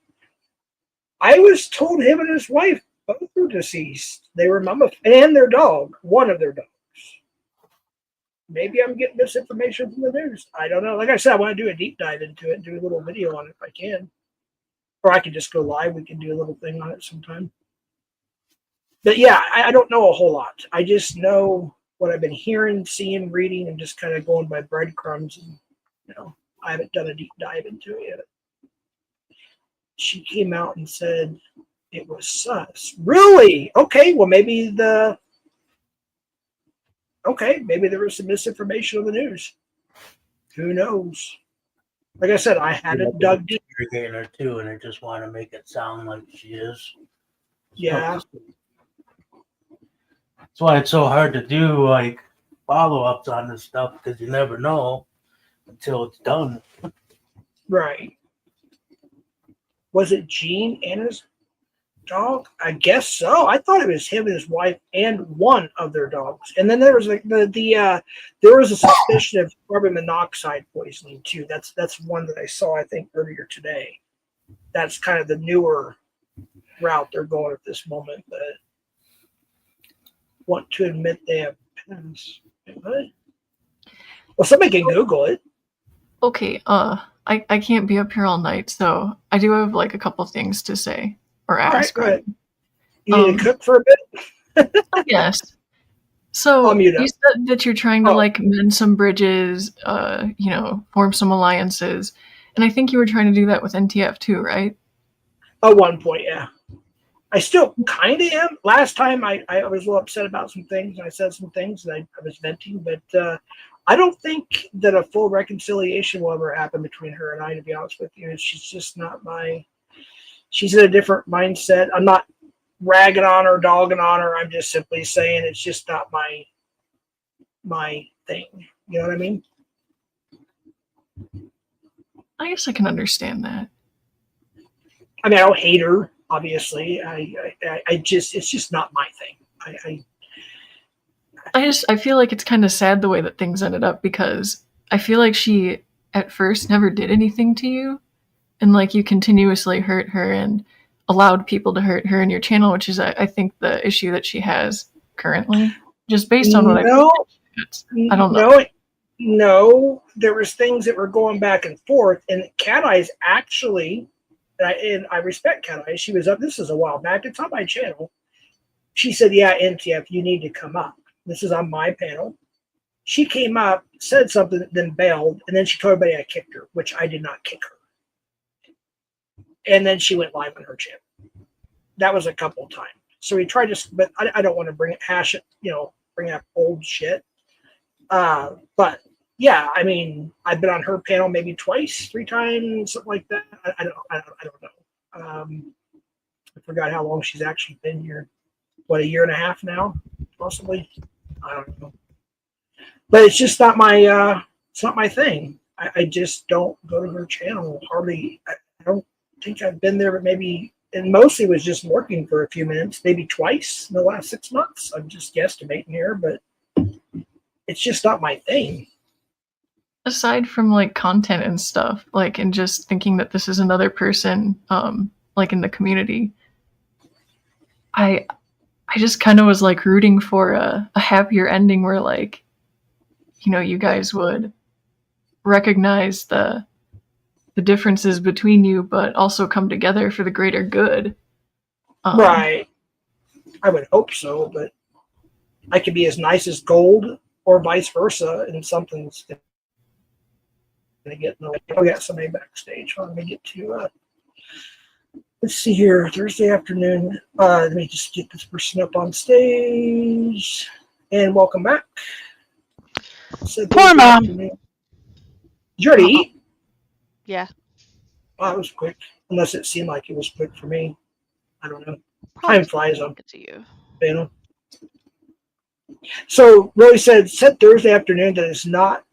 I was told him and his wife both were deceased. They were mummified, and their dog, one of their dogs. Maybe I'm getting misinformation from the news. I don't know. Like I said, I want to do a deep dive into it and do a little video on it if I can. Or I could just go live. We can do a little thing on it sometime. But yeah, I don't know a whole lot. I just know what I've been hearing, seeing, reading, and just kind of going by breadcrumbs. And, you know, I haven't done a deep dive into it yet. She came out and said it was sus. Really? Okay, well, maybe there was some misinformation on the news. Who knows? Like I said, I hadn't dug deep. Her too, and I just want to make it sound like she is. Yeah. That's why it's so hard to do like follow-ups on this stuff, because you never know until it's done. Right. Was it Gene and his dog? I guess so. I thought it was him and his wife and one of their dogs. And then there was like there was a suspicion of carbon monoxide poisoning too. That's one that I saw, I think, earlier today. That's kind of the newer route they're going at this moment, but want to admit they have pens. What? Well, somebody can Google it. Okay, I can't be up here all night, so I do have like a couple things to say or ask. All right, go ahead. You need to cook for a bit? I guess. So you said that you're trying to like mend some bridges, form some alliances, and I think you were trying to do that with NTF too, right? At one point, yeah. I still kind of am. Last time I was a little upset about some things. I said some things that I was venting, but I don't think that a full reconciliation will ever happen between her and I, to be honest with you. She's just not she's in a different mindset. I'm not ragging on her, dogging on her. I'm just simply saying it's just not my thing. You know what I mean? I guess I can understand that. I mean, I don't hate her. Obviously, it's just not my thing. I feel like it's kind of sad the way that things ended up, because I feel like she at first never did anything to you, and like you continuously hurt her and allowed people to hurt her in your channel, which is I think the issue that she has currently, just based on what I don't know. No, there was things that were going back and forth, and Cat Eyes actually. And I respect Cat Eyes. She was up. This is a while back. It's on my channel. She said, "Yeah, NTF, you need to come up." This is on my panel. She came up, said something, then bailed, and then she told everybody I kicked her, which I did not kick her. And then she went live on her channel. That was a couple of times. So we tried to, but I don't want to bring up old shit. But yeah, I mean, I've been on her panel maybe twice, 3 times, something like that. I don't know. I forgot how long she's actually been here. What, a year and a half now, possibly? I don't know. But it's just not my thing. I just don't go to her channel hardly. I don't think I've been there, but maybe, and mostly was just working for a few minutes, maybe twice in the last 6 months. I'm just guesstimating here, but it's just not my thing. Aside from like content and stuff, like, and just thinking that this is another person, like in the community, I just kind of was like rooting for a happier ending where, like, you guys would recognize the the differences between you, but also come together for the greater good. Right. I would hope so, but I could be as nice as gold or vice versa, and something's going to get in the way. We got somebody backstage. Let me get to, let's see here, Thursday afternoon. Let me just get this person up on stage. And welcome back. Poor Mom. Did you already eat? Yeah. Oh, that was quick. Unless it seemed like it was quick for me. I don't know. Probably Time flies on to you. panel. So Roy said Thursday afternoon that is not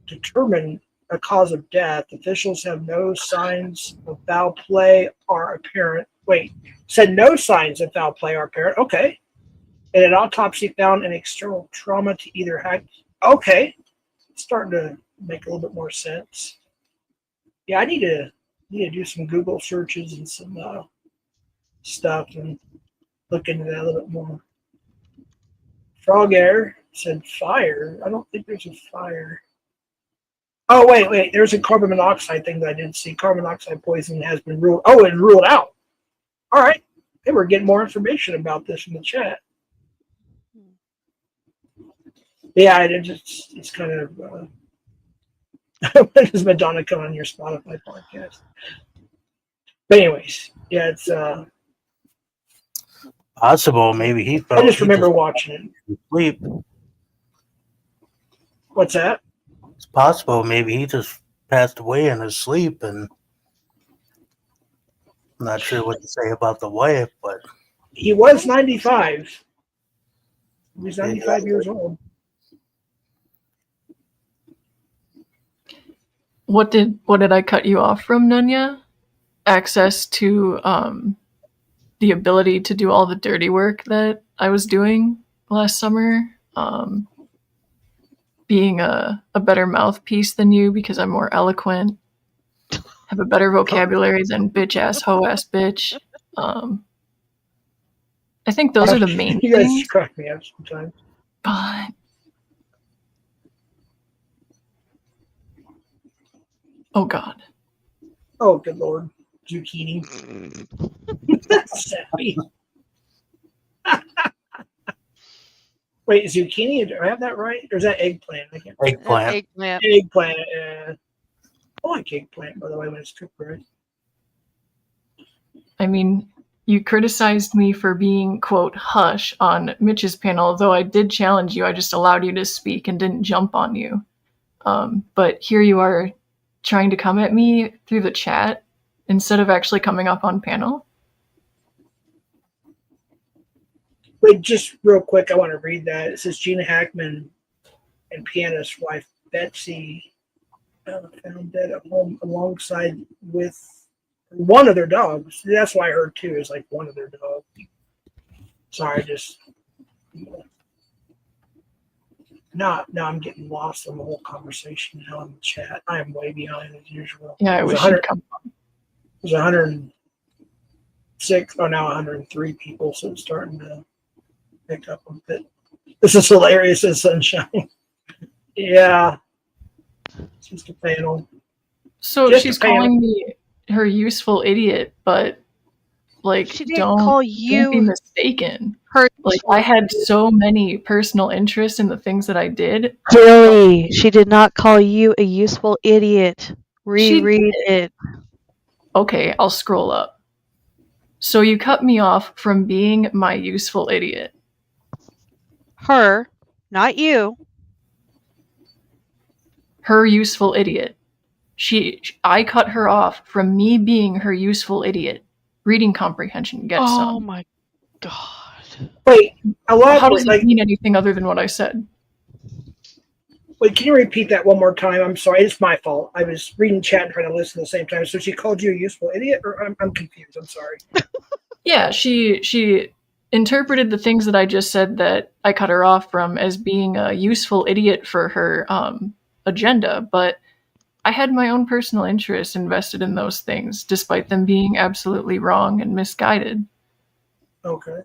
determine a cause of death. Officials have no signs of foul play are apparent. Wait, said no signs of foul play are apparent. Okay. And an autopsy found an external trauma to either hack. Okay. It's starting to make a little bit more sense. Yeah, I need to do some Google searches and some stuff and look into that a little bit more. Frog Air said fire. I don't think there's a fire. Oh, wait. There's a carbon monoxide thing that I didn't see. Carbon monoxide poisoning has been ruled. Oh, it's ruled out. All right. Hey, we're getting more information about this in the chat. Yeah, it's kind of. When does Madonna come on your Spotify podcast? But anyways, yeah, it's possible. Maybe he felt. I just remember watching it. Sleep. What's that? It's possible. Maybe he just passed away in his sleep, and I'm not sure what to say about the wife, but He was 95. He was 95 years old. What did I cut you off from, Nunya? Access to the ability to do all the dirty work that I was doing last summer. Being a better mouthpiece than you because I'm more eloquent. Have a better vocabulary than bitch ass, hoe ass bitch. I think those are the main You guys things. crack me up sometimes. But oh god. Oh, good lord. Zucchini. That's sappy. Wait, zucchini? Do I have that right? Or is that eggplant? I can't eggplant. Eggplant. Eggplant. I like eggplant, by the way, when it's cooked right. I mean, you criticized me for being, quote, hush on Mitch's panel, though I did challenge you. I just allowed you to speak and didn't jump on you. But here you are trying to come at me through the chat instead of actually coming up on panel. Wait, just real quick, I want to read that. It says Gina Hackman and pianist wife Betsy found dead at home alongside with one of their dogs. That's why I heard two is like one of their dogs. Sorry, just now I'm getting lost in the whole conversation now in the chat. I am way behind as usual. Yeah, I wish you'd come on. It was 106, oh now 103 people, so it's starting to pick up a bit. This is hilarious as sunshine. Yeah. It's just a panel. So Just she's a panel. calling me her useful idiot, but like She didn't don't call be you mistaken. her. Like I had so many personal interests in the things that I did. Joey, she did not call you a useful idiot. Reread it. Okay, I'll scroll up. So you cut me off from being my useful idiot. Her, not you. Her useful idiot. I cut her off from me being her useful idiot. Reading comprehension gets Oh some. my god. Wait, I love How does like it mean anything other than what I said? wait, can you repeat that one more time? I'm sorry, it's my fault. I was reading chat and trying to listen at the same time. So she called you a useful idiot, or I'm confused. I'm sorry. Yeah, she interpreted the things that I just said that I cut her off from as being a useful idiot for her agenda, but I had my own personal interest invested in those things, despite them being absolutely wrong and misguided. Okay.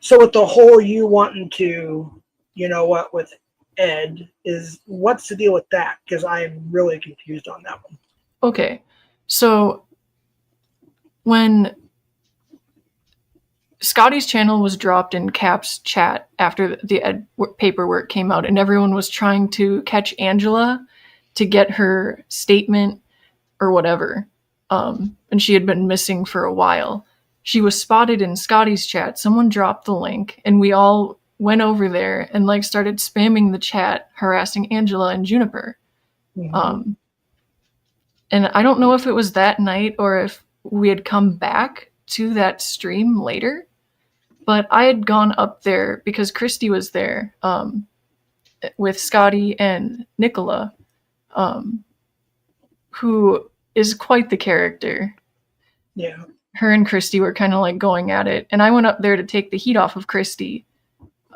So with the whole you wanting to, you know what, with Ed, is what's the deal with that? Because I'm really confused on that one. Okay, So when Scotty's channel was dropped in Cap's chat after the paperwork came out, and everyone was trying to catch Angela to get her statement or whatever. And she had been missing for a while. She was spotted in Scotty's chat. Someone dropped the link, and we all went over there and like started spamming the chat, harassing Angela and Juniper. And I don't know if it was that night or if we had come back to that stream later, but I had gone up there because Christy was there with Scotty and Nicola, who is quite the character. Yeah. Her and Christy were kind of like going at it, and I went up there to take the heat off of Christy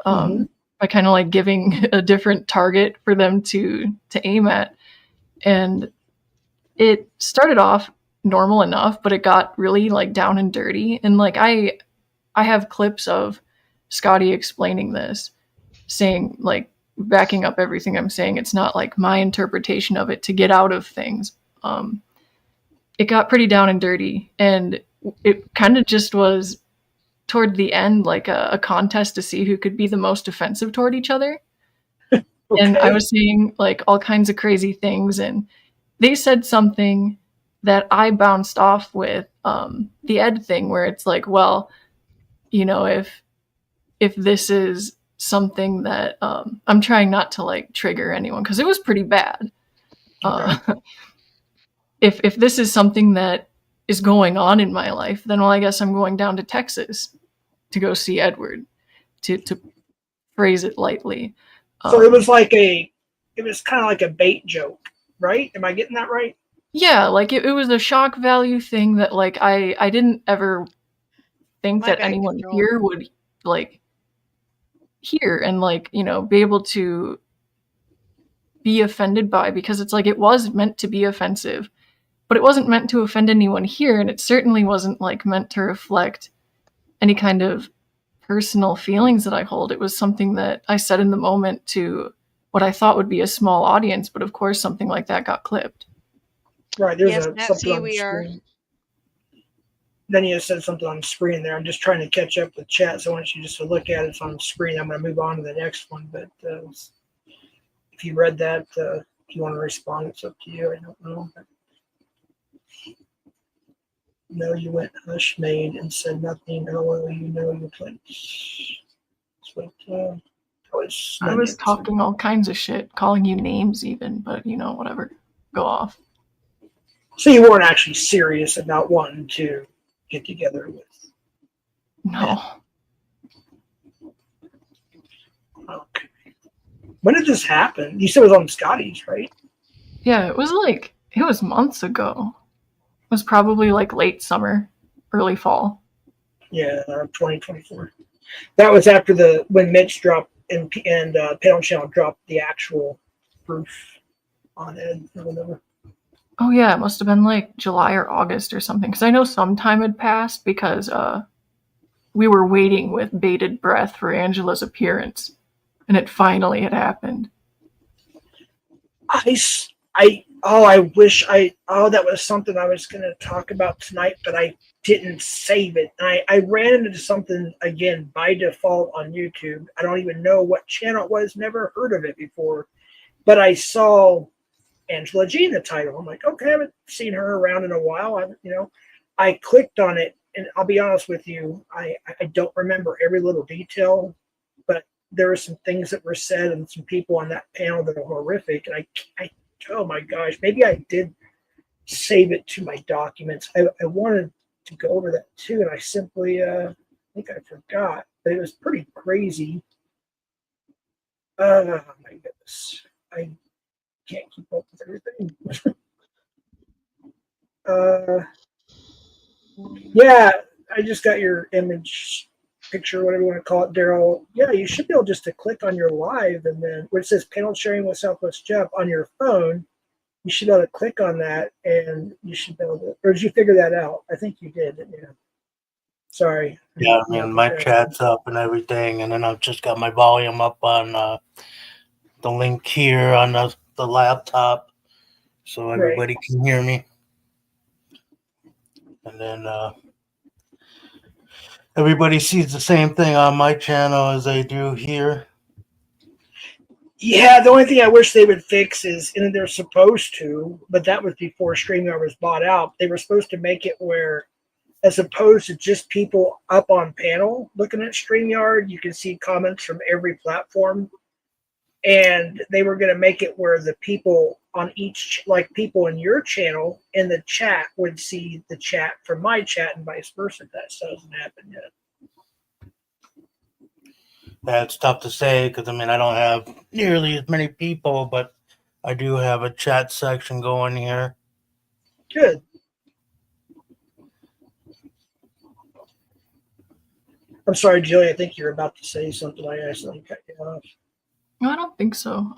by kind of like giving a different target for them to aim at. And it started off normal enough, but it got really like down and dirty. And like I have clips of Scotty explaining this, saying like backing up everything I'm saying. It's not like my interpretation of it to get out of things. It got pretty down and dirty, and it kind of just was toward the end like a contest to see who could be the most offensive toward each other. Okay. And I was saying like all kinds of crazy things, and they said something that I bounced off with the Ed thing, where it's like, well, you know, if this is something that I'm trying not to like trigger anyone because it was pretty bad. Okay. If this is something that is going on in my life, then well, I guess I'm going down to Texas to go see Edward, to phrase it lightly. So it was kind of like a bait joke, right? Am I getting that right? Yeah, like it was a shock value thing that like I didn't ever think that anyone here would like hear and like, you know, be able to be offended by, because it's like it was meant to be offensive, but it wasn't meant to offend anyone here, and it certainly wasn't like meant to reflect any kind of personal feelings that I hold. It was something that I said in the moment to what I thought would be a small audience, but of course something like that got clipped. Right, there's something on the screen. Then you said something on the screen there. I'm just trying to catch up with chat, so I want you just to look at it. It's on the screen. I'm going to move on to the next one, but if you read that, if you want to respond, it's up to you. I don't know. But no, you went hush made and said nothing. Oh, you know your place. That's what I was talking all kinds of shit, calling you names even, but you know, whatever. Go off. So you weren't actually serious about wanting to get together with? No. Okay. When did this happen? You said it was on Scotty's, right? Yeah, it was months ago. It was probably like late summer, early fall. Yeah, 2024. That was after when Mitch dropped and Panel Channel dropped the actual proof on it or whatever. Oh yeah, it must have been like July or August or something, because I know some time had passed because we were waiting with bated breath for Angela's appearance, and it finally had happened. That was something I was going to talk about tonight, but I didn't save it. I ran into something again by default on YouTube. I don't even know what channel it was, never heard of it before, but I saw Angela G in the title. I'm like, okay, I haven't seen her around in a while. I clicked on it, and I'll be honest with you, I don't remember every little detail, but there were some things that were said and some people on that panel that are horrific. And I oh my gosh, maybe I did save it to my documents. I wanted to go over that too, and I simply I think I forgot, but it was pretty crazy. Oh my goodness, I can't keep up with everything. Yeah, I just got your image, picture, whatever you want to call it, Daryl. Yeah, you should be able just to click on your live, and then where it says panel sharing with Southwest Jeff on your phone, you should be able to click on that, and you should be able to, or did you figure that out? I think you did, didn't you? Sorry. Yeah, I mean, my chat's up and everything, and then I've just got my volume up on the link here on the laptop, so everybody can hear me. And then everybody sees the same thing on my channel as they do here. Yeah, the only thing I wish they would fix is, and they're supposed to, but that was before Streamyard was bought out. They were supposed to make it where, as opposed to just people up on panel looking at Streamyard, you can see comments from every platform. And they were going to make it where the people on each, like people in your channel in the chat would see the chat from my chat and vice versa. That still hasn't happened yet. That's tough to say because, I mean, I don't have nearly as many people, but I do have a chat section going here. Good. I'm sorry, Julie. I think you're about to say something. I accidentally cut you off. No, I don't think so.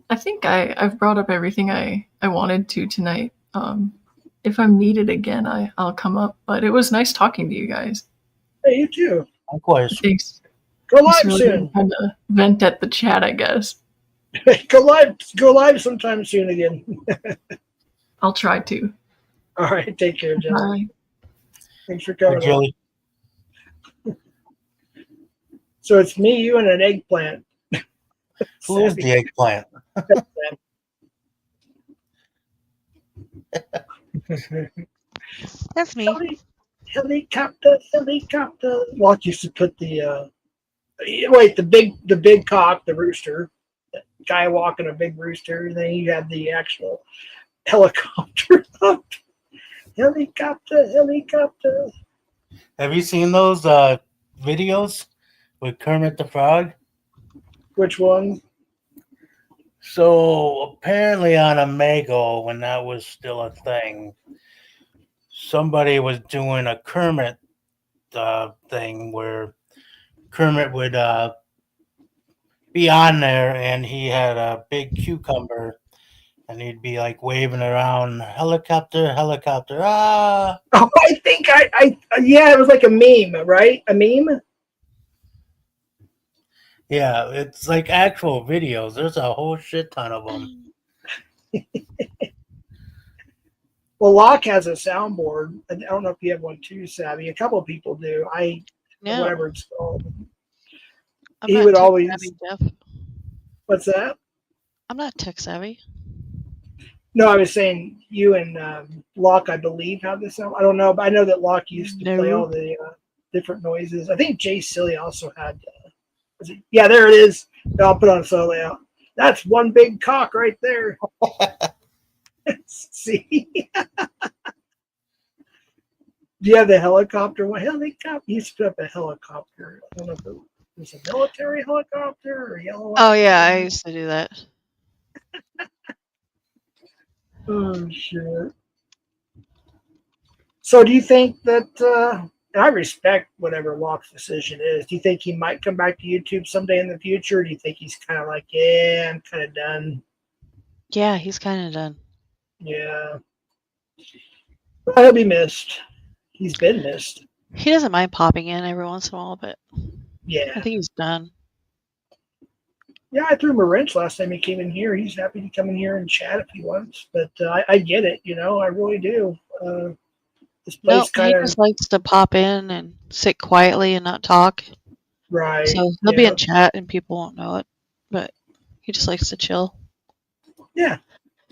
I think I've brought up everything I wanted to tonight. If I'm needed again, I'll come up. But it was nice talking to you guys. Hey, you too. Likewise. Thanks. Go live Really soon. kind of vent at the chat, I guess. Go live sometime soon again. I'll try to. All right. Take care, Julie. Bye. Thanks for coming. Hey, Julie. So it's me, you, and an eggplant. Who is the eggplant? That's me. Helicopter. Locke used to put the the big cock, the rooster, the guy walking a big rooster, and then you had the actual helicopter. Helicopter. Have you seen those videos with Kermit the Frog? Which one? So apparently on Omegle, when that was still a thing, somebody was doing a Kermit thing where Kermit would be on there and he had a big cucumber and he'd be like waving around, helicopter, ah. Oh, I think yeah, it was like a meme, right? A meme? Yeah, it's like actual videos. There's a whole shit ton of them. Well, Locke has a soundboard. I don't know if you have one too, Savvy. A couple of people do. No, Whatever it's called. I'm He not would tech always. savvy, Jeff. What's that? I'm not tech savvy. No, I was saying you and Locke, I believe, have this sound. I don't know, but I know that Locke used to play all the different noises. I think Jay Silly also had. Yeah, there it is. I'll put on slow layout. That's one big cock right there. See? Do you have the helicopter? What helicopter? He used to put up a helicopter. I don't know if it was a military helicopter or yellow. Oh yeah, I used to do that. Oh shit. So do you think that and I respect whatever Locke's decision is. Do you think he might come back to YouTube someday in the future? Or do you think he's kind of like, yeah, I'm kind of done? Yeah, he's kind of done. Yeah. Well, he'll be missed. He's been missed. He doesn't mind popping in every once in a while, but Yeah. I think he's done. Yeah, I threw him a wrench last time he came in here. He's happy to come in here and chat if he wants. But I get it, I really do. This No, place he kind of just likes to pop in and sit quietly and not talk. right. So he'll be in chat and people won't know it, but he just likes to chill. Yeah.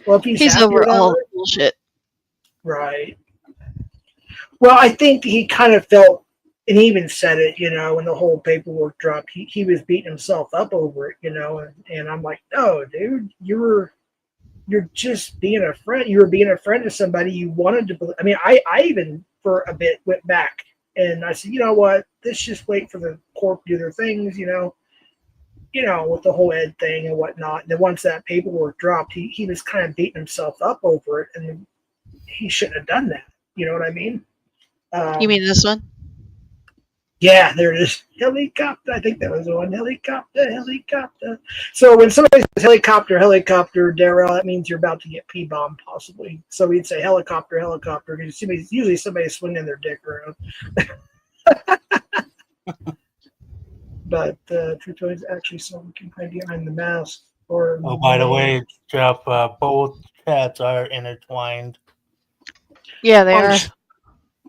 Well, if he's He's happy over with all that, the bullshit. right. Well, I think he kind of felt, and he even said it, when the whole paperwork dropped, he was beating himself up over it, and I'm like, no, dude, you're just being a friend. You were being a friend to somebody you wanted to believe. I mean, I even for a bit went back and I said, you know what, let's just wait for the corp to do their things, with the whole Ed thing and whatnot. And then once that paperwork dropped, he was kind of beating himself up over it, and he shouldn't have done that. You know what I mean? You mean this one? Yeah, there it is. Helicopter. I think that was the one. Helicopter. So when somebody says helicopter, Darrell, that means you're about to get P-bombed, possibly. So we'd say helicopter, because usually somebody's swinging their dick around. But truth is actually someone can hide behind the mask. Or Oh, by the way, Jeff, both chats are intertwined. Yeah, they are.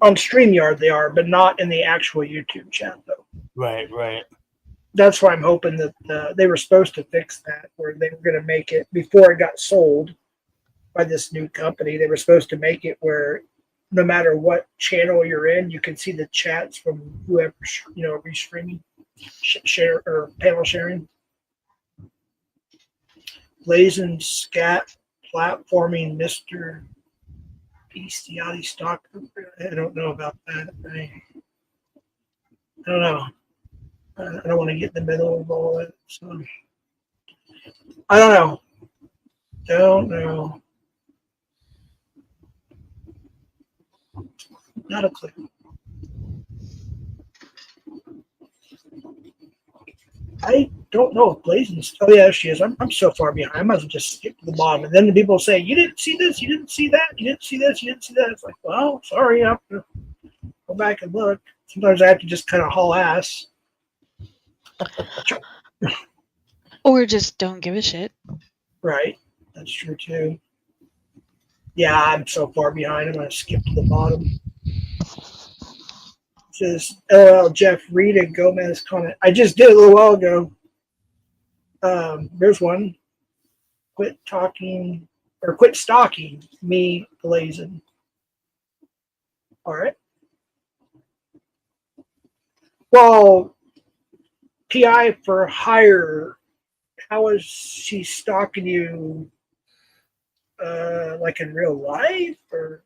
On StreamYard they are, but not in the actual YouTube chat though. Right, right. That's why I'm hoping that they were supposed to fix that, where they were going to make it before it got sold by this new company. They were supposed to make it where no matter what channel you're in, you can see the chats from whoever restreaming, share or panel sharing. Blazing Scat platforming Mr. Bestiality Stalker. I don't know about that. I don't know. I don't want to get in the middle of all that. So I don't know. Don't know. Not a clue. I don't know if Blazing's. Oh yeah, she is. I'm so far behind. I might as well just skip to the bottom. And then the people say, "You didn't see this. You didn't see that. You didn't see this. You didn't see that." It's like, well, sorry. I have to go back and look. Sometimes I have to just kind of haul ass. Or just don't give a shit. Right. That's true too. Yeah, I'm so far behind. I'm going to skip to the bottom. It says, LOL, Jeff, read a Gomez comment. I just did a little while ago. There's one. Quit stalking me, Blazing. All right. Well, PI for hire. How is she stalking you? Like in real life, or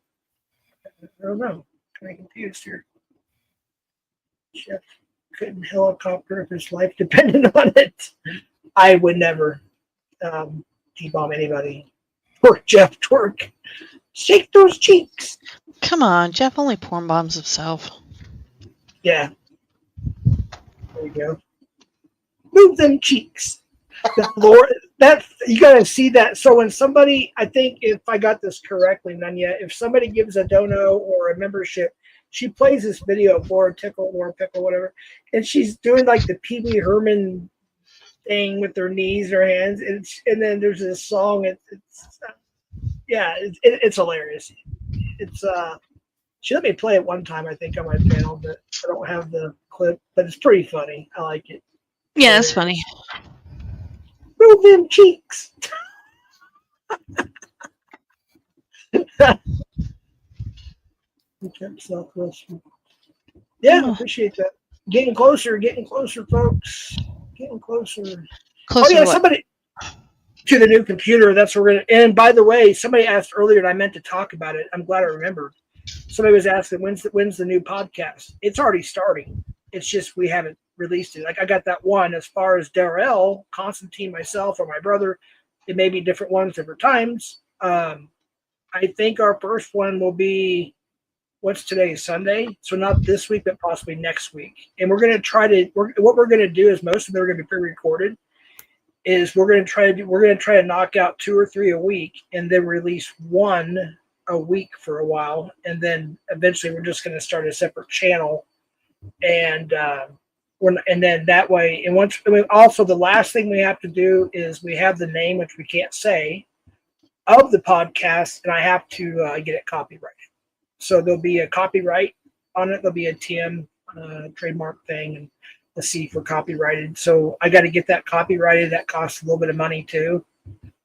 I don't know. Kind of confused here. Jeff couldn't helicopter if his life depended on it. I would never T-bomb anybody. Twerk, Jeff, twerk. Shake those cheeks. Come on, Jeff only porn bombs himself. Yeah. There you go. Move them cheeks. The floor. That you gotta see that. So when somebody, I think if I got this correctly, none yet. If somebody gives a dono or a membership, she plays this video for Tickle or Pickle, whatever, and she's doing like the Pee Wee Herman thing with her knees, her hands, and then there's this song. It's hilarious. It's she let me play it one time, I think, on my channel, but I don't have the clip. But it's pretty funny. I like it. Yeah, that's funny. Move them cheeks. Yeah, I appreciate that. Getting closer, folks. Getting closer. Closer to what? Somebody to the new computer. That's what we're gonna. And by the way, somebody asked earlier, and I meant to talk about it. I'm glad I remembered. Somebody was asking when's the new podcast. It's already starting. It's just we haven't released it. Like I got that one. As far as Darrell, Constantine, myself, or my brother, it may be different ones, different times. I think our first one will be. What's today? Sunday. So not this week, but possibly next week. And we're going to try to. What we're going to do is most of them are going to be pre-recorded. Is we're going to try to knock out 2 or 3 a week, and then release one a week for a while, and then eventually we're just going to start a separate channel, and then that way. And also the last thing we have to do is we have the name, which we can't say, of the podcast, and I have to get it copyrighted. So there'll be a copyright on it. There'll be a TM trademark thing and the C for copyrighted. So I got to get that copyrighted. That costs a little bit of money too.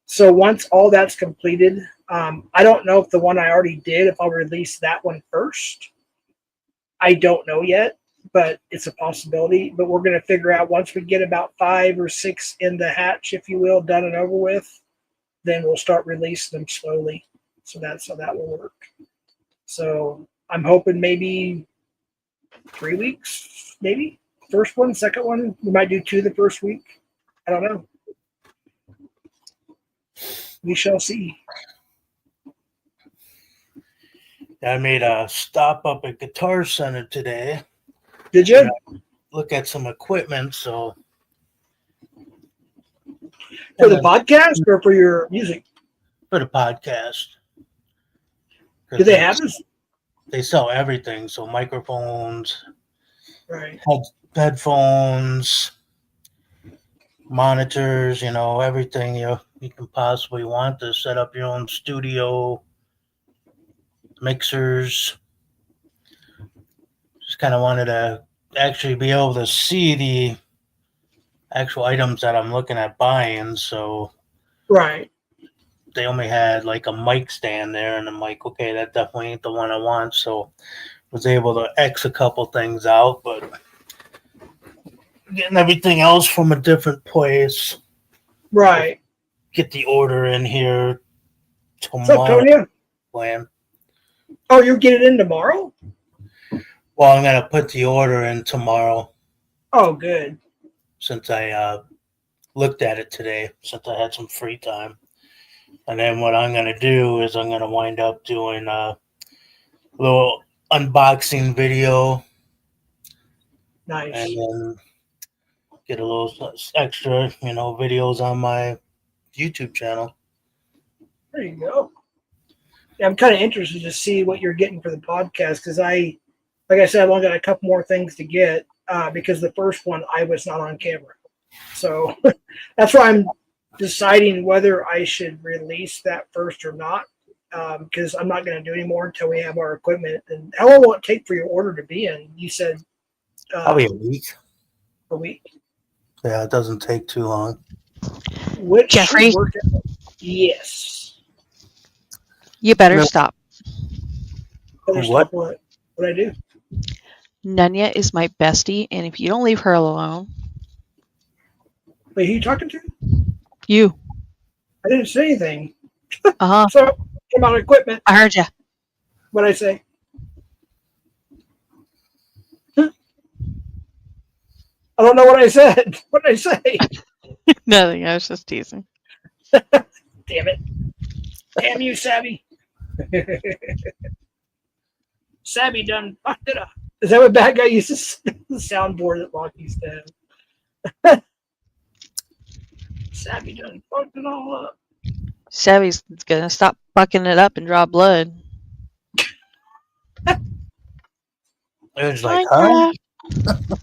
So once all that's completed, I don't know if the one I already did, if I'll release that one first. I don't know yet, but it's a possibility. But we're going to figure out once we get about 5 or 6 in the hatch, if you will, done and over with, then we'll start releasing them slowly. So that's how that will work. So I'm hoping maybe 3 weeks, maybe. First one, second one. We might do 2 the first week. I don't know. We shall see. I made a stop up at Guitar Center today. Did you? Look at some equipment, so. For the podcast or for your music? For the podcast. Do they have this? They sell everything, so microphones, Right. headphones, monitors, everything you can possibly want to set up your own studio, mixers. just kind of wanted to actually be able to see the actual items that I'm looking at buying. So Right. they only had like a mic stand there, and I'm like, okay, that definitely ain't the one I want. So was able to X a couple things out, but getting everything else from a different place. Right. Get the order in here What's up, tomorrow. Tonya? Plan. Oh, you'll get it in tomorrow? Well, I'm gonna put the order in tomorrow Oh, good. since I looked at it today, since I had some free time. And then what I'm gonna do is I'm gonna wind up doing a little unboxing video, Nice. and then get a little extra, videos on my YouTube channel. There you go. Yeah, I'm kind of interested to see what you're getting for the podcast because like I said, I've only got a couple more things to get because the first one I was not on camera. So that's why I'm deciding whether I should release that first or not because I'm not going to do any more until we have our equipment. And how long will it take for your order to be in? You said Probably a week. a week. Yeah, it doesn't take too long. Which Jeffrey? worked out. Yes. You better No. stop. Better What? stop what I do. Nunya is my bestie, and if you don't leave her alone, Wait, who you talking to? you. I didn't say anything. Uh-huh. So, come on, equipment. I heard you. What'd I say? Huh? I don't know what I said. What did I say? Nothing. I was just teasing. Damn it. Damn you, Savvy. Savvy done fucked it up. Is that what bad guy uses? The soundboard that Locke used to have. Savvy done fucked it all up. Savvy's gonna stop fucking it up and draw blood. It was like, huh? Minecraft.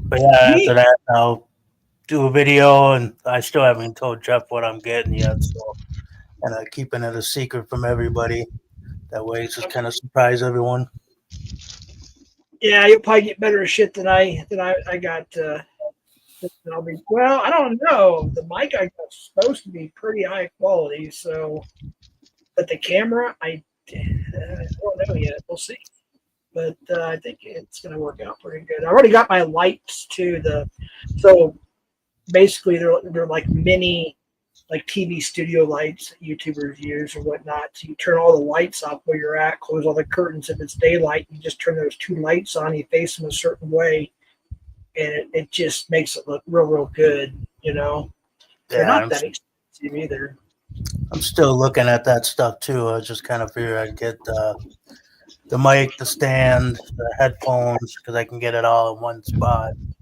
But yeah, after that, I'll do a video, and I still haven't told Jeff what I'm getting yet, so and keeping it a secret from everybody. That way, it's just kind of surprise everyone. Yeah, you'll probably get better shit than I got. I'll be well. I don't know. The mic I got supposed to be pretty high quality, so but the camera I don't know yet. We'll see. But I think it's going to work out pretty good. I already got my lights too. So basically they're like mini like TV studio lights that YouTubers use or whatnot. So you turn all the lights off where you're at, close all the curtains. If it's daylight, you just turn those two lights on. You face them a certain way, and it just makes it look real good. They're Yeah, not that expensive either. I'm still looking at that stuff too. I just kind of figure I'd get the mic, the stand, the headphones, because I can get it all in one spot. And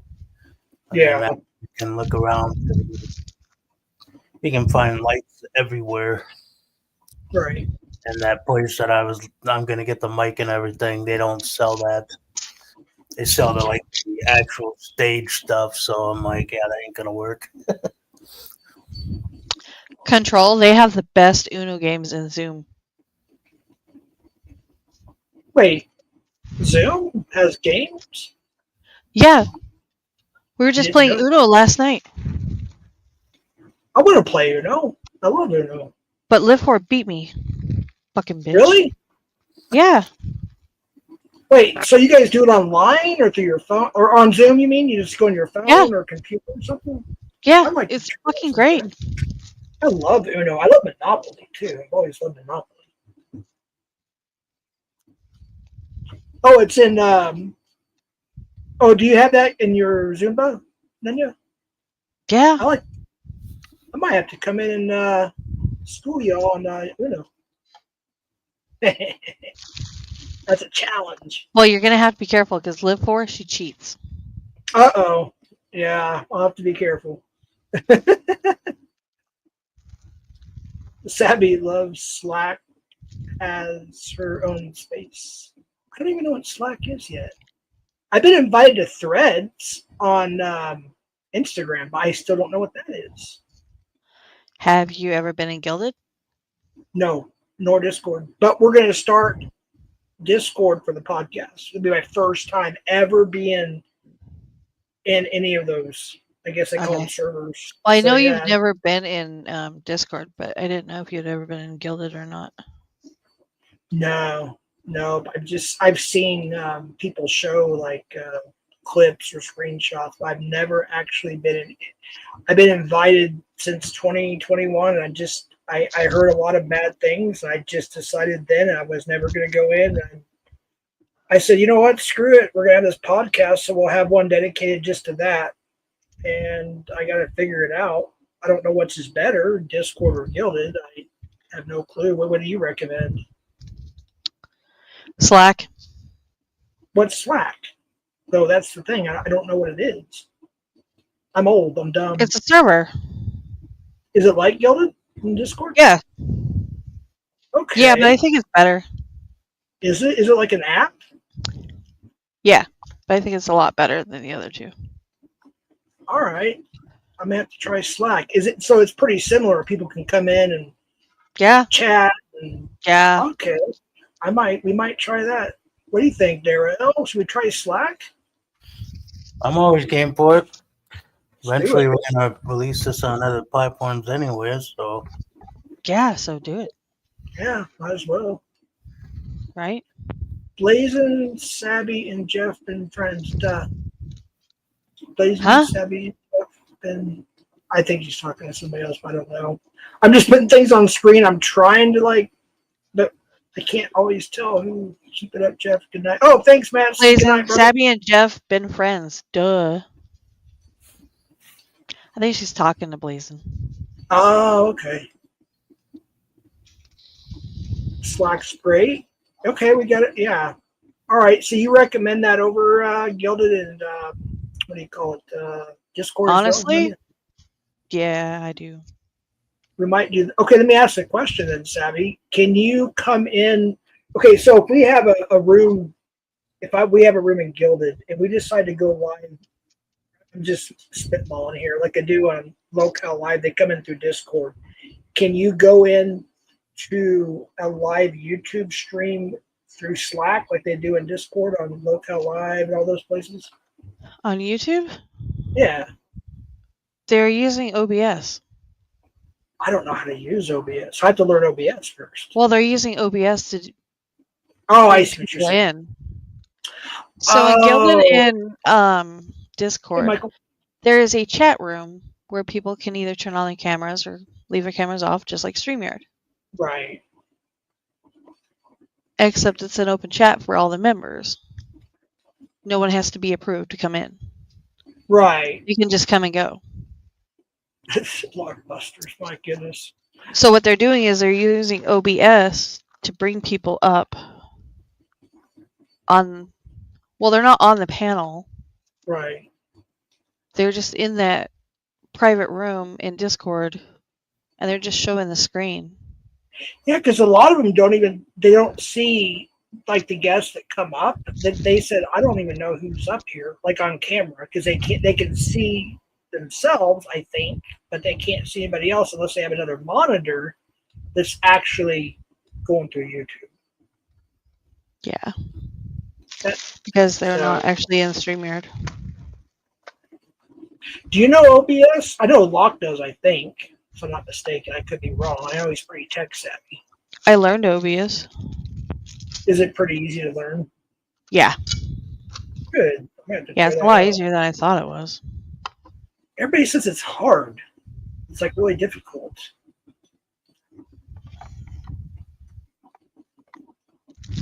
Yeah. then you can look around. You can find lights everywhere. Right. And that place that I'm gonna get the mic and everything. They don't sell that. They sell the actual stage stuff. So I'm like, yeah, that ain't gonna work. Control. They have the best Uno games in Zoom. Wait, Zoom has games? Yeah. We were just Didn't playing know. Uno last night, I want to play Uno. I love Uno. but Live4 beat me. Fucking bitch. Really? Yeah. Wait, so you guys do it online or through your phone or on Zoom? You mean you just go on your phone Yeah. or computer or something? Yeah. I like It's to try fucking that great. sometime. I love Uno. I love Monopoly too. I've always loved Monopoly. Oh, it's in. Oh, do you have that in your Zumba, Nanya? Yeah. I might have to come in and school y'all on Uno. That's a challenge. Well, you're gonna have to be careful because Live4, she cheats. Uh-oh. Yeah, I'll have to be careful. Sabby loves Slack as her own space. I don't even know what Slack is yet. I've been invited to Threads on Instagram, but I still don't know what that is. Have you ever been in Gilded? No, nor Discord. But we're going to start Discord for the podcast. It'll be my first time ever being in any of those. I guess I call them Okay. servers. Well, I So, know yeah. you've never been in Discord, but I didn't know if you'd ever been in Gilded or not. No. I've seen people show like clips or screenshots. But I've never actually been in. I've been invited since 2021, and I heard a lot of bad things. I just decided then I was never going to go in. And I said, you know what? Screw it. We're going to have this podcast, so we'll have one dedicated just to that. And I got to figure it out. I don't know what's is better, Discord or Gilded. I have no clue. What do you recommend? Slack. What's Slack? Though that's the thing. I don't know what it is. I'm old. I'm dumb. It's a server. Is it like Gilded in Discord? Yeah. Okay. Yeah, but I think it's better. Is it? Is it like an app? Yeah, but I think it's a lot better than the other two. All right. I'm gonna have to try Slack. Is it so? It's pretty similar. People can come in and Yeah. chat. And, Yeah. okay. We might try that. What do you think, Darrell? Should we try Slack? I'm always game for it. Let's do Eventually, it. we're gonna release this on other platforms anyway. So Yeah, so do it. Yeah, might as well. Right? Blazin, Sabby, and Jeff been friends. Duh. Blazin, Huh? Sabby, and Jeff been. I think he's talking to somebody else. But I don't know. I'm just putting things on screen. I'm trying to but I can't always tell who. Keep it up, Jeff. Good night. Oh, thanks, Matt. Good Blazin, night, brother. Sabby and Jeff been friends. Duh. I think she's talking to Blazin. Oh, okay. Slack's great. Okay, we got it. Yeah. All right. So you recommend that over Gilded and what do you call it? Discord. as well? Honestly? Yeah, I do. We might do. Okay, let me ask a question then, Savvy. Can you come in? Okay, so if we have a room, we have a room in Gilded, and we decide to go live, I'm just spitballing here, like I do on Locale Live. They come in through Discord. Can you go in to a live YouTube stream through Slack like they do in Discord on Locale Live and all those places? On YouTube? Yeah. They're using OBS. I don't know how to use OBS. So I have to learn OBS first. Well, they're using OBS to Oh, I see what you're go saying. in. So in Gilded and Hey, Discord, Michael. there is a chat room where people can either turn on their cameras or leave their cameras off, just like Streamyard. Right. Except it's an open chat for all the members. No one has to be approved to come in. Right. You can just come and go. Blockbusters, my goodness. So what they're doing is they're using OBS to bring people up on, well, they're not on the panel. Right. They're just in that private room in Discord, and they're just showing the screen. Yeah, because a lot of them don't see like the guests that come up. They said, I don't even know who's up here, like on camera, because they can see themselves, I think, but they can't see anybody else unless they have another monitor that's actually going through YouTube. Yeah. Because they're So- not actually in StreamYard. Do you know OBS? I know Locke does, I think. If I'm not mistaken. I could be wrong. I know he's pretty tech savvy. I learned OBS. Is it pretty easy to learn? Yeah. Good. I'm gonna have to Yeah, try it's a that lot out. easier than I thought it was. Everybody says it's hard. It's like really difficult.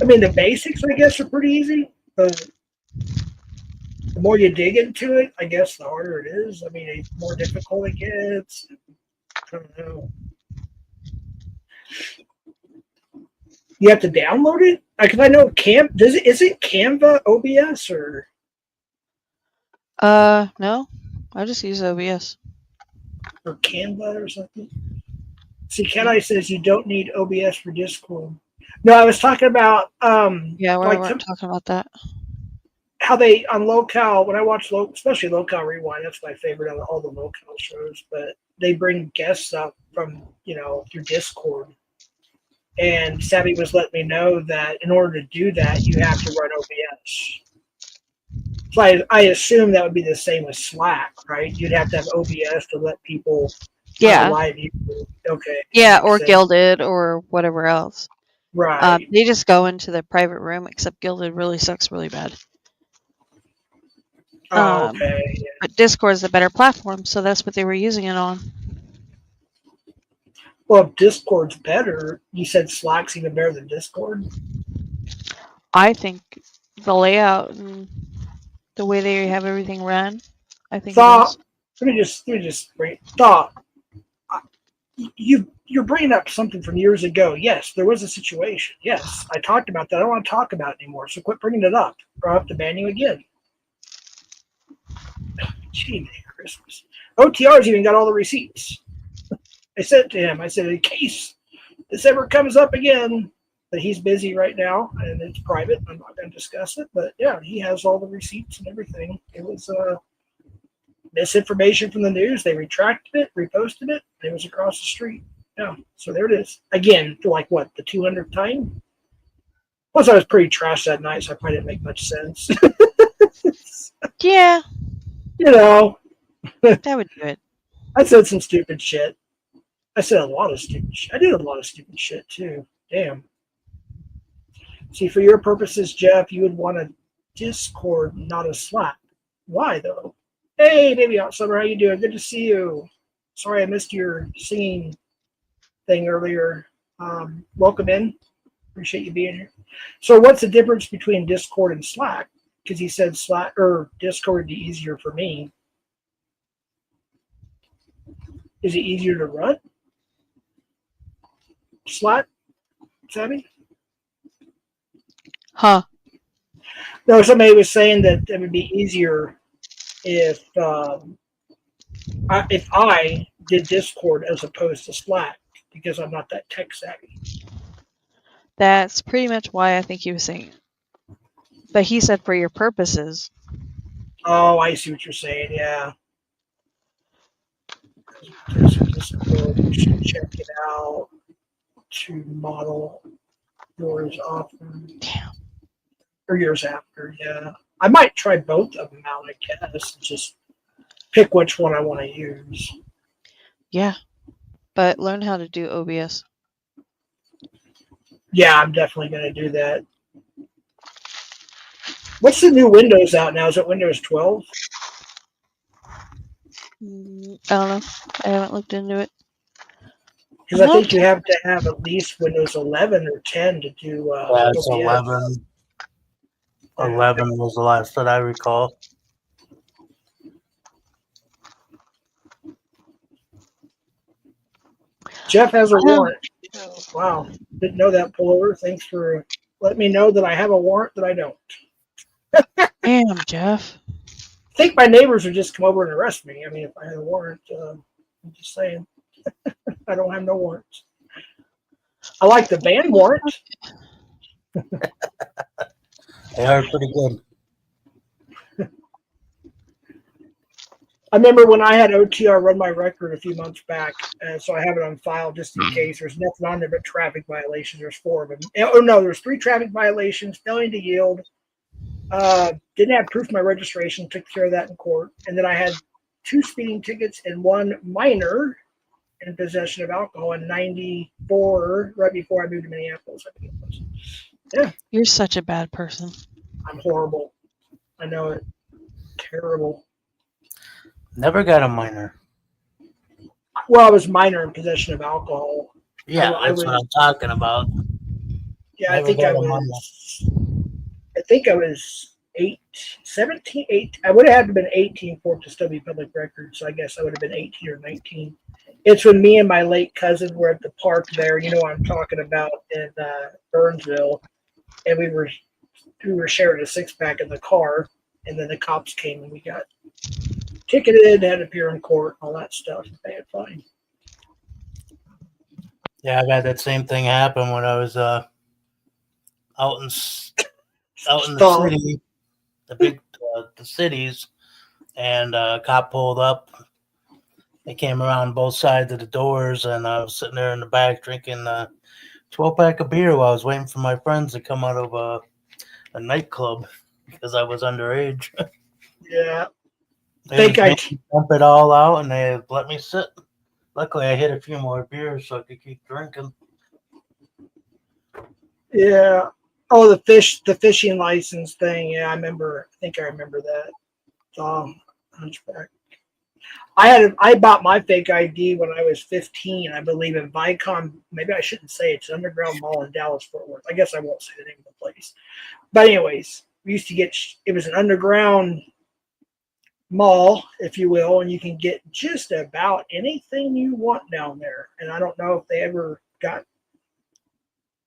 I mean, the basics, I guess, are pretty easy, but the more you dig into it, I guess, the harder it is. I mean, the more difficult it gets. I don't know. You have to download it? Because I know is it Canva OBS or? No. I just use OBS. Or Canva or something. See, Cat says you don't need OBS for Discord. No, I was talking about Yeah, we like weren't talking about that. how they on Locale, when I watch especially Locale Rewind, that's my favorite out of all the Locale shows, but they bring guests up from through Discord. And Savvy was letting me know that in order to do that, you have to run OBS. So I assume that would be the same with Slack, right? You'd have to have OBS to let people live you. Okay. Yeah, or sense. Gilded or whatever else. Right. They just go into the private room, except Gilded really sucks really bad. Okay. But Discord is a better platform, so that's what they were using it on. Well, if Discord's better, you said Slack's even better than Discord? I think the layout and the way they have everything run, I think Thought. Let me just bring thought. You're bringing up something from years ago. Yes, there was a situation. Yes, I talked about that. I don't want to talk about it anymore. So quit bringing it up, or I'll have to ban you again. Gee, Merry Christmas. OTR's even got all the receipts. I said to him, I said, in case this ever comes up again, but he's busy right now and it's private. I'm not going to discuss it, but yeah, he has all the receipts and everything. It was misinformation from the news. They retracted it, reposted it, and it was across the street. Yeah, so there it is. Again, for like what, the 200th time? Plus, I was pretty trashed that night, so I probably didn't make much sense. Yeah. You know. That would do it. I said some stupid shit. I said a lot of stupid shit. I did a lot of stupid shit, too. Damn. See, for your purposes, Jeff, you would want a Discord, not a Slack. Why, though? Hey, Baby Hot Summer, how you doing? Good to see you. Sorry I missed your singing thing earlier. Welcome in. Appreciate you being here. So what's the difference between Discord and Slack? Because he said Slack or Discord would be easier for me. Is it easier to run? Slack? Sammy? Huh. No, somebody was saying that it would be easier if I did Discord as opposed to Slack because I'm not that tech savvy. That's pretty much why I think he was saying it. But he said for your purposes. Oh, I see what you're saying. Yeah. There's a Discord. You should check it out to model yours often. Damn. Or yours after. Yeah. I might try both of them out, I guess. Just pick which one I want to use. Yeah. But learn how to do OBS. Yeah, I'm definitely going to do that. What's the new Windows out now? Is it Windows 12? I don't know. I haven't looked into it. Because I think you have to have at least Windows 11 or 10 to do it's OBS. 11. 11 was the last that I recall. Jeff has a warrant. Oh, wow. Didn't know that, Pullover. Thanks for letting me know that I have a warrant that I don't. Damn, Jeff. I think my neighbors would just come over and arrest me. I mean, if I had a warrant, I'm just saying. I don't have no warrants. I like the van warrant. They are pretty good. I remember when I had OTR run my record a few months back, so I have it on file just in case. There's nothing on there but traffic violations. There's 4 of them. Oh, no, there's 3 traffic violations, failing to yield. Didn't have proof of my registration, took care of that in court. And then I had 2 speeding tickets and 1 minor in possession of alcohol in 94, right before I moved to Minneapolis, I think it was. Yeah. You're such a bad person. I'm horrible. I know it. Terrible. Never got a minor. Well, I was minor in possession of alcohol. Yeah, that's what I'm talking about. Yeah, Never I think got I a was 17, 8. I would have had to been 18 for it to still be public record. So I guess I would have been 18 or 19. It's when me and my late cousin were at the park there. You know what I'm talking about in Burnsville, and we were sharing a 6-pack in the car, and then the cops came and we got ticketed, had to appear in court, all that stuff. They had fine. Yeah, I've had that same thing happen when I was out in the city, the cities, and a cop pulled up. They came around both sides of the doors, and I was sitting there in the back drinking 12-pack of beer while I was waiting for my friends to come out of a nightclub because I was underage. Yeah. They Think just I made me dump it all out and they let me sit. Luckily, I hit a few more beers so I could keep drinking. Yeah. Oh, the fishing license thing. Yeah, I remember. I think I remember that. Hunchback. I bought my fake ID when I was 15, I believe, in Vicon. Maybe I shouldn't say it's an underground mall in Dallas, Fort Worth. I guess I won't say the name of the place. But anyways, we used to get. It was an underground mall, if you will, and you can get just about anything you want down there. And I don't know if they ever got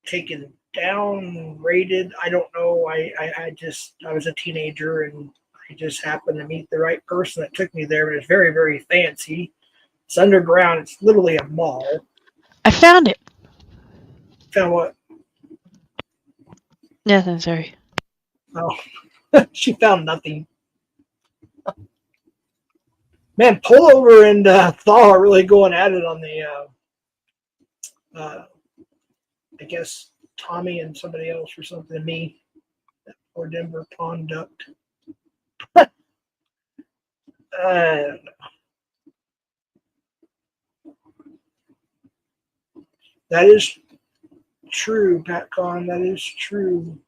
taken down, rated. I don't know. I was a teenager and I just happened to meet the right person that took me there. It was very, very fancy. It's underground. It's literally a mall. I found it. Found what? Nothing, sorry. Oh, she found nothing. Man, Pullover and Thaw are really going at it on the, I guess, Tommy and somebody else or something, me, or Denver Pond Duck. I don't know. That is true, PatCon. That is true.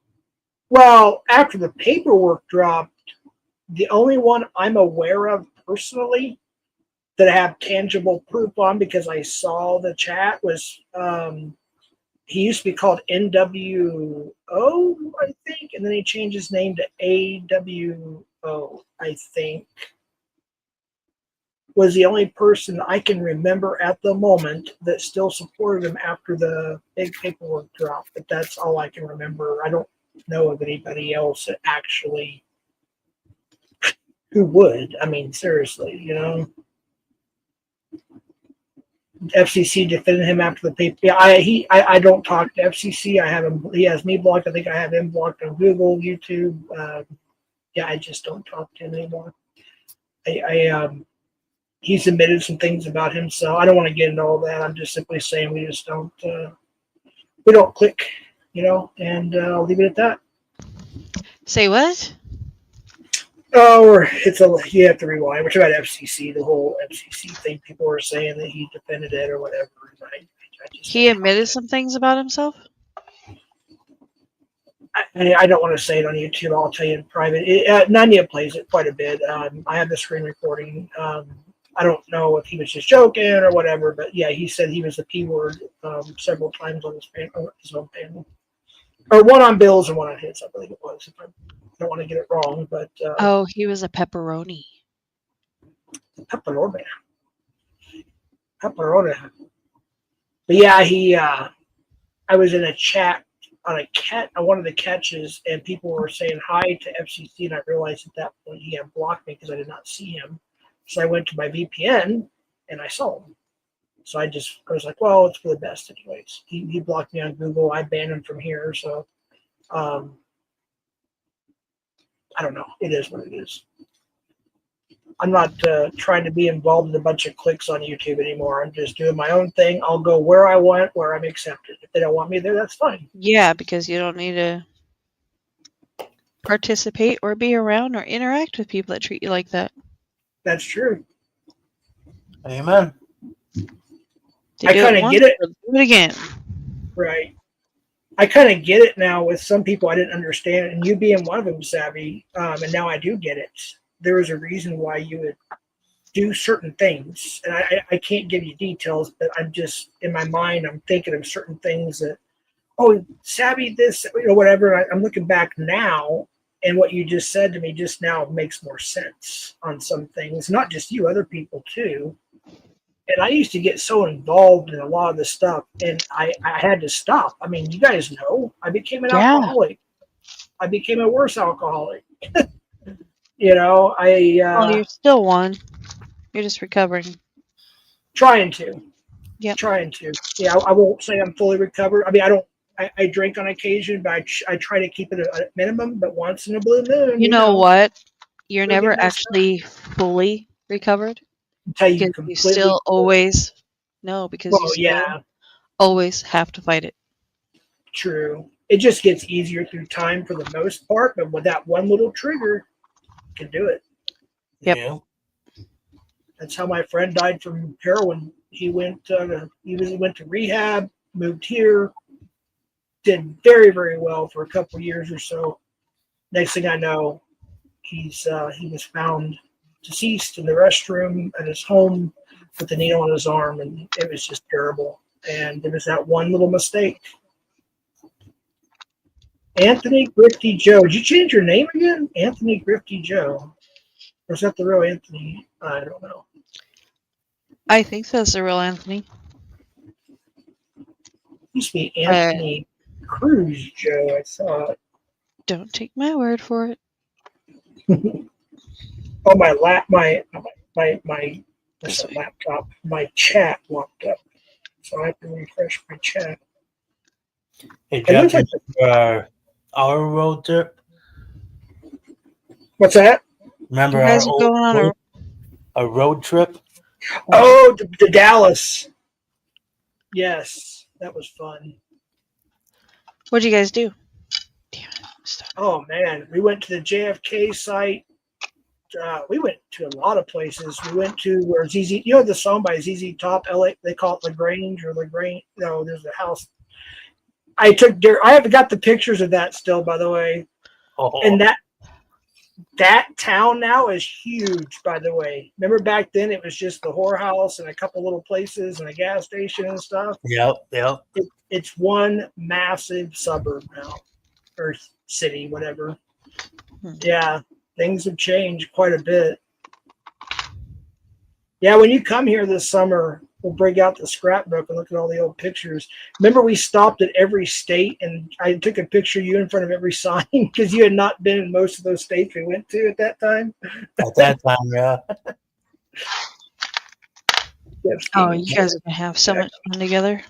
Well, after the paperwork dropped, the only one I'm aware of personally that I have tangible proof on because I saw the chat was he used to be called NWO, I think, and then he changed his name to AWO, I think. Was the only person I can remember at the moment that still supported him after the big paperwork drop. But that's all I can remember. I don't know of anybody else that actually who would. I mean, seriously, you know. FCC defended him after the paper. Yeah, I don't talk to FCC. I have him. He has me blocked. I think I have him blocked on Google, YouTube. Yeah, I just don't talk to him anymore. He's admitted some things about himself. I don't want to get into all that. I'm just simply saying we just don't click, you know, and I'll leave it at that. Say what? Oh, or you have to rewind. Which about FCC, the whole FCC thing. People were saying that he defended it or whatever. He admitted some things about himself? I don't want to say it on YouTube. I'll tell you in private. Nanya plays it quite a bit. I have the screen recording. I don't know if he was just joking or whatever, but yeah, he said he was the P word several times on his own panel. Or one on Bill's and one on his, I believe it was. If I don't want to get it wrong, but Oh, he was a pepperoni. Pepperoni. But yeah, I was in a chat on one of the catches, and people were saying hi to FCC, and I realized at that point he had blocked me because I did not see him. So I went to my VPN and I saw him. So I was like, well, it's for the best anyways. He blocked me on Google. I banned him from here. So I don't know. It is what it is. I'm not trying to be involved in a bunch of clicks on YouTube anymore. I'm just doing my own thing. I'll go where I want, where I'm accepted. If they don't want me there, that's fine. Yeah, because you don't need to participate or be around or interact with people that treat you like that. That's true. Amen. To I do kind of once, get it. they'll do it again. Right. I kind of get it now with some people I didn't understand, and you being one of them, Savvy, and now I do get it. There is a reason why you would do certain things, and I can't give you details, but I'm just, in my mind, I'm thinking of certain things that, oh, Savvy this, you know, whatever. I'm looking back now, and what you just said to me just now makes more sense on some things. Not just you, other people too. And I used to get so involved in a lot of this stuff, and I had to stop. I mean, you guys know, I became an alcoholic. I became a worse alcoholic. You know, Well, you're still one. You're just recovering. Trying to. Yeah. Trying to. Yeah, I won't say I'm fully recovered. I mean, I drink on occasion, but I try to keep it at a minimum, but once in a blue moon. You know what? You're Don't never get messed actually fully recovered. Until you Because completely. you still always, no, because you Well, still yeah. always have to fight it. True. It just gets easier through time for the most part, but with that one little trigger, you can do it. Yep. Yeah. That's how my friend died from heroin. He went to rehab, moved here, did very, very well for a couple of years or so. Next thing I know, he was found deceased in the restroom at his home with a needle in his arm, and it was just terrible. And it was that one little mistake. Anthony Grifty Joe. Did you change your name again? Anthony Grifty Joe. Or is that the real Anthony? I don't know. I think that's the real Anthony. Used to be Anthony Cruz Joe, I thought. Don't take my word for it. Oh, my what's that laptop? My chat locked up. So I have to refresh my chat. Hey, It looks Jeff, like our road trip. what's that? Remember You our guys are going on a road trip? Oh, to Dallas. Yes, that was fun. What'd you guys do? Damn it. Stop. Oh man, we went to the JFK site. We went to a lot of places. We went to where ZZ, you know the song by ZZ Top, LA, they call it LaGrange or LaGrange. No, there's a house. I haven't got the pictures of that still, by the way. Oh, And that town now is huge, by the way. Remember back then it was just the whorehouse and a couple little places and a gas station and stuff. yep. It's one massive suburb now, or city, whatever. Yeah, things have changed quite a bit. Yeah, when you come here this summer, we'll break out the scrapbook and look at all the old pictures. Remember, we stopped at every state, and I took a picture of you in front of every sign because you had not been in most of those states we went to at that time. At that time, yeah. Oh, you guys are going to have so much fun together.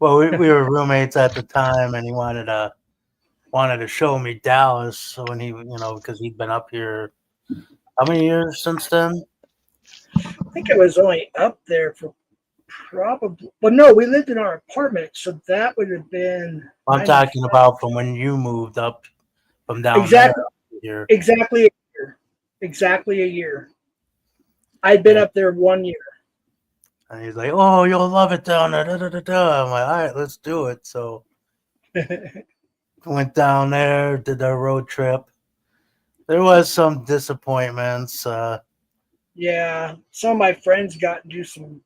Well, we were roommates at the time, and he wanted to show me Dallas. So when he, because he'd been up here, how many years since then? I think I was only up there for probably. Well, no, we lived in our apartment, so that would have been. I'm talking about from when you moved up from down exactly there. exactly a year. Exactly a year. I'd been up there 1 year. And he's like, "Oh, you'll love it down there." Da, da, da, da. I'm like, "All right, let's do it." So went down there, did our road trip. There was some disappointments. Yeah, some of my friends got into some.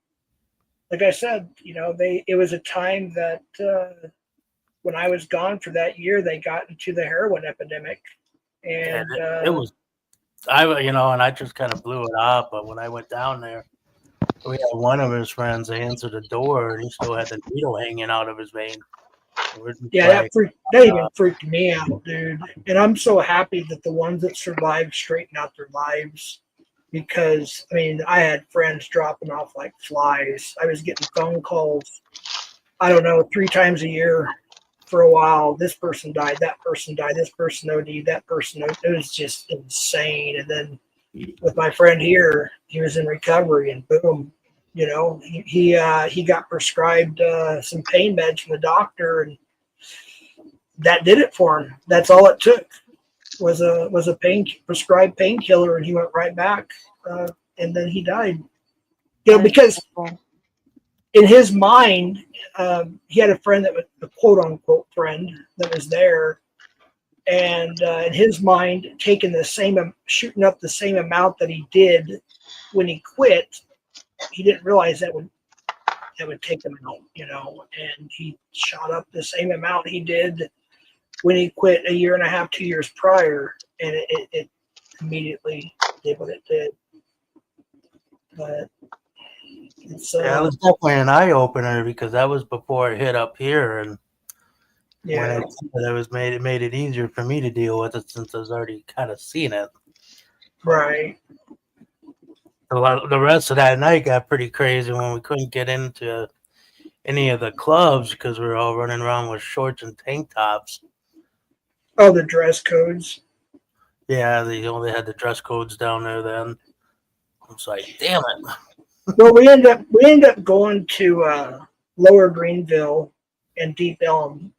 Like I said, it was a time that when I was gone for that year, they got into the heroin epidemic, and it was, and I just kind of blew it off. But when I went down there, we had one of his friends answer the door, and he still had the needle hanging out of his vein. Yeah, that even freaked me out, dude. And I'm so happy that the ones that survived straightened out their lives. Because, I had friends dropping off like flies. I was getting phone calls, 3 times a year for a while. This person died, that person died, this person OD'd, that person OD'd. It was just insane. And then with my friend here, he was in recovery, and boom, he got prescribed some pain meds from the doctor, and that did it for him. That's all it took. Was a prescribed painkiller, and he went right back, and then he died. Because in his mind, he had a friend that was a quote unquote friend that was there, and in his mind, shooting up the same amount that he did when he quit, he didn't realize that would take him out, and he shot up the same amount he did when he quit a year and a half, 2 years prior, and it immediately did what it did. But it's it was definitely an eye opener because that was before it hit up here, and when it made it easier for me to deal with it since I was already kind of seen it. Right. The rest of that night got pretty crazy when we couldn't get into any of the clubs because we were all running around with shorts and tank tops. Oh, the dress codes. Yeah, they only had the dress codes down there then. I was like, damn it. Well, we end up going to Lower Greenville, and Deep Elm,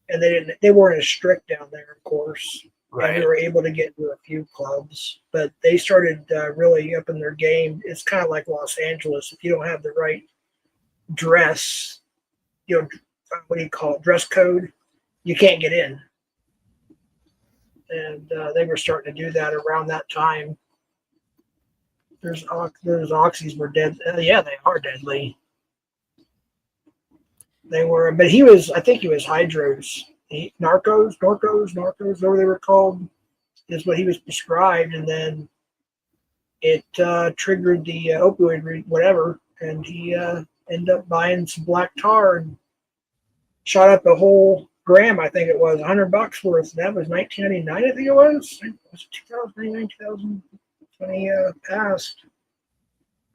and they weren't as strict down there, of course. And we were able to get into a few clubs, but they started really upping their game. It's kind of like Los Angeles. If you don't have the right dress, what do you call it, dress code, you can't get in. And they were starting to do that around that time. Those oxys were dead. Yeah, they are deadly. They were, but I think he was hydros. Narcos, whatever they were called, is what he was prescribed, and then it triggered the opioid whatever, and he ended up buying some black tar and shot up a whole gram. I think it was $100 worth. That was 1999. I think it was. It was 2099, 2000 when he passed.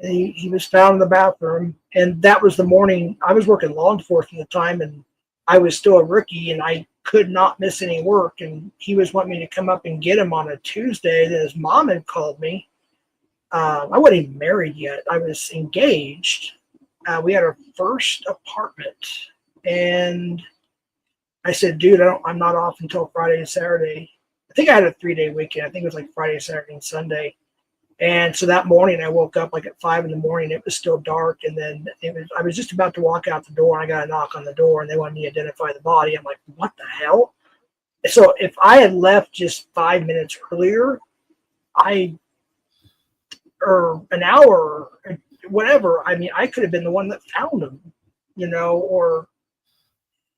And he was found in the bathroom, and that was the morning. I was working law enforcement at the time, and I was still a rookie, and I could not miss any work. And he was wanting me to come up and get him on a Tuesday. Then his mom had called me. I wasn't even married yet. I was engaged. We had our first apartment, and I said, dude, I'm not off until Friday and Saturday. I think I had a 3-day weekend. I think it was like Friday, Saturday, and Sunday. And so that morning I woke up like at 5 a.m. It was still dark. And then I was just about to walk out the door, and I got a knock on the door, and they wanted me to identify the body. I'm like, what the hell? So if I had left just 5 minutes earlier, or an hour, or whatever, I mean, I could have been the one that found him, or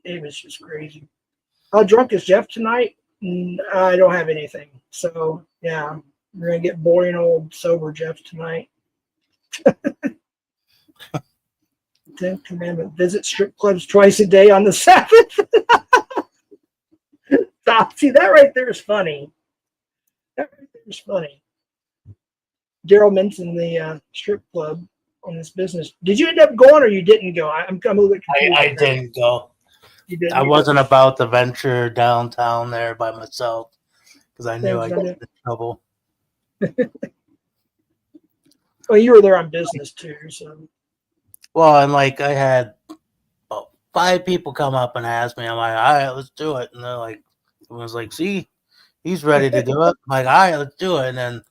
it was just crazy. How drunk is Jeff tonight? I don't have anything. So, yeah. We're going to get boring old sober Jeff tonight. 10th commandment, visit strip clubs twice a day on the Sabbath. See, that right there is funny. That right there is funny. Daryl mentioned the strip club on this business. Did you end up going, or you didn't go? I'm a little bit confused. I didn't go. You didn't I go? wasn't about to venture downtown there by myself because I knew I'd get in trouble. Well, you were there on business too, so. Well, and like I had 5 people come up and ask me. I'm like, all right, let's do it. And they're like, everyone's like, see, he's ready to do it. I'm like, all right, let's do it. And then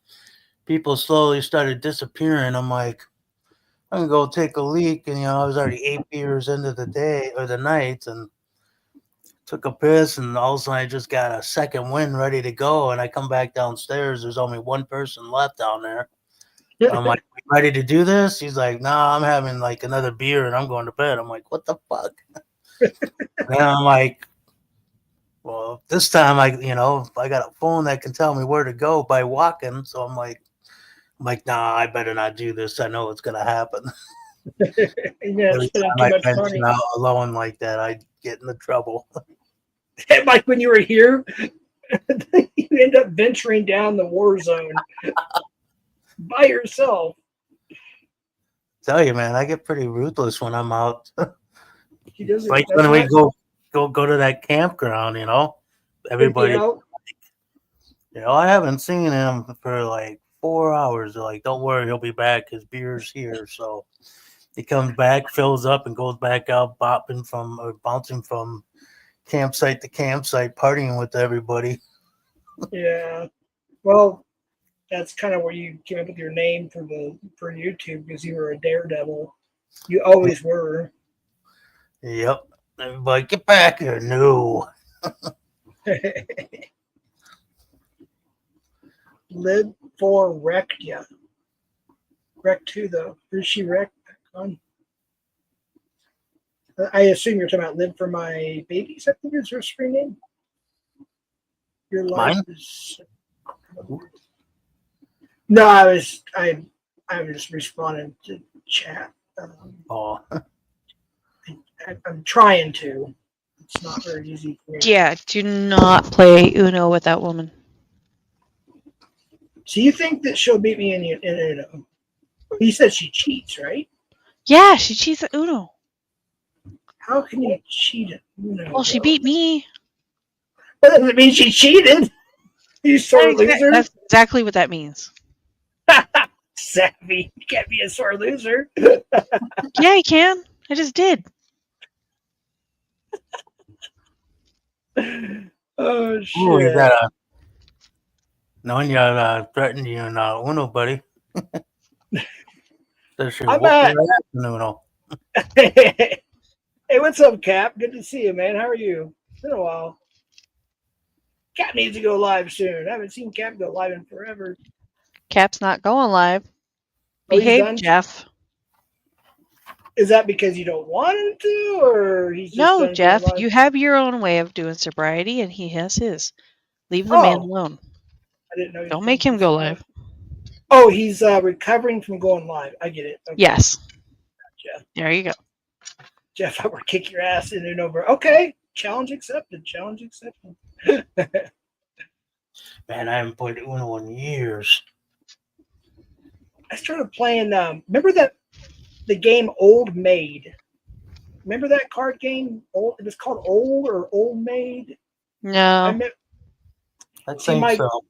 people slowly started disappearing. I'm like, I'm gonna go take a leak. And I was already 8 beers into the day or the night, and took a piss, and all of a sudden I just got a second wind ready to go. And I come back downstairs. There's only one person left down there. I'm like, ready to do this? He's like, nah, I'm having like another beer and I'm going to bed. I'm like, what the fuck? And I'm like, well, this time I got a phone that can tell me where to go by walking. So I'm like, nah, I better not do this. I know what's gonna happen. Yeah, Every time I venture out alone like that, I get into trouble. Like when you were here, you end up venturing down the war zone by yourself. Tell you, man, I get pretty ruthless when I'm out. Like when we go to that campground, everybody. I haven't seen him for like 4 hours. They're like, don't worry, he'll be back. His beer's here. So he comes back, fills up, and goes back out, bouncing from campsite to campsite, partying with everybody. Yeah. Well, that's kind of where you came up with your name for YouTube, because you were a daredevil. You always were. Yep. Everybody, get back here. No. Live for wrecked ya. Wrecked 2 though. Who's she wrecked back on? I assume you're talking about Live for My Babies, I think is her screen name. Your life is. No, I was just responding to chat. I'm trying to. It's not very easy for me. Yeah, do not play Uno with that woman. So you think that she'll beat me in Uno? He said she cheats, right? Yeah, she cheats at Uno. How can you cheat at Uno? Well, she beat me. That doesn't mean she cheated. You sore loser. That's exactly what that means. Savvy. You can't be a sore loser. Yeah, you can. I just did. Oh Ooh, you shit! got a Nonya threatened you in Uno, buddy. Says she I'm whoop at. your ass in Uno. Hey, what's up, Cap? Good to see you, man. How are you? It's been a while. Cap needs to go live soon. I haven't seen Cap go live in forever. Cap's not going live. Oh, he's Behave, done? Jeff. Is that because you don't want him to, or he's just No, done Jeff, going live? you have your own way of doing sobriety, and he has his. Leave the man Oh, alone. I didn't know. He was Don't make him done go this live. Oh, he's recovering from going live. I get it. Okay. Yes. Jeff. There you go. Jeff, I will kick your ass in and over. Okay. Challenge accepted. Challenge accepted. Man, I haven't played Uno in years. I started playing. Remember the game Old Maid? Remember that card game? It was called Old Maid. No. I think so.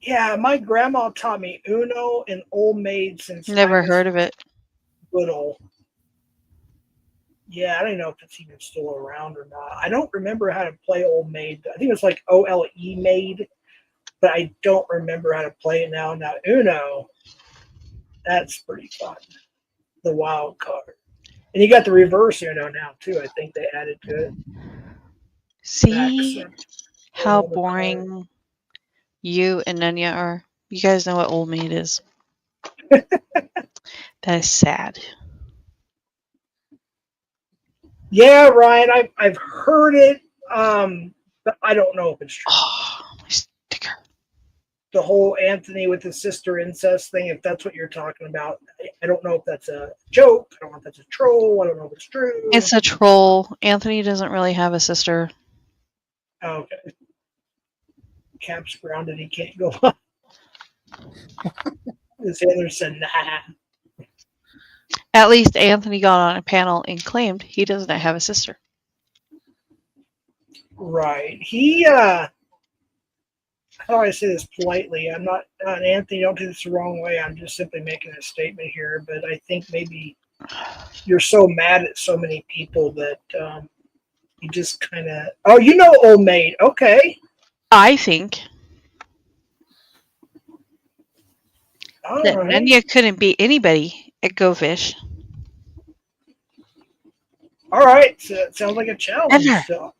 Yeah, my grandma taught me Uno and Old Maid since Never heard of it. little. Yeah, I don't know if it's even still around or not. I don't remember how to play Old Maid. I think it was like OLE Maid, but I don't remember how to play it now. Now Uno, that's pretty fun. The wild card. And you got the reverse Uno now too. I think they added to it. See how Another boring you and Nunya are? You guys know what Old Maid is. That is sad. Yeah, Ryan, I've heard it, but I don't know if it's true. Oh, my sticker. The whole Anthony with his sister incest thing, if that's what you're talking about, I don't know if that's a joke. I don't know if that's a troll. I don't know if it's true. It's a troll. Anthony doesn't really have a sister. Okay. Cap's grounded. He can't go on. His other said, nah. At least Anthony got on a panel and claimed he doesn't have a sister. Right. He, how do I say this politely? I'm not, Anthony, don't take this the wrong way. I'm just simply making a statement here, but I think maybe you're so mad at so many people that you just kind of, oh, you know Old Maid. Okay. I think All that right. Nunya couldn't beat anybody at Go Fish. All right. So it sounds like a challenge. Ever. So.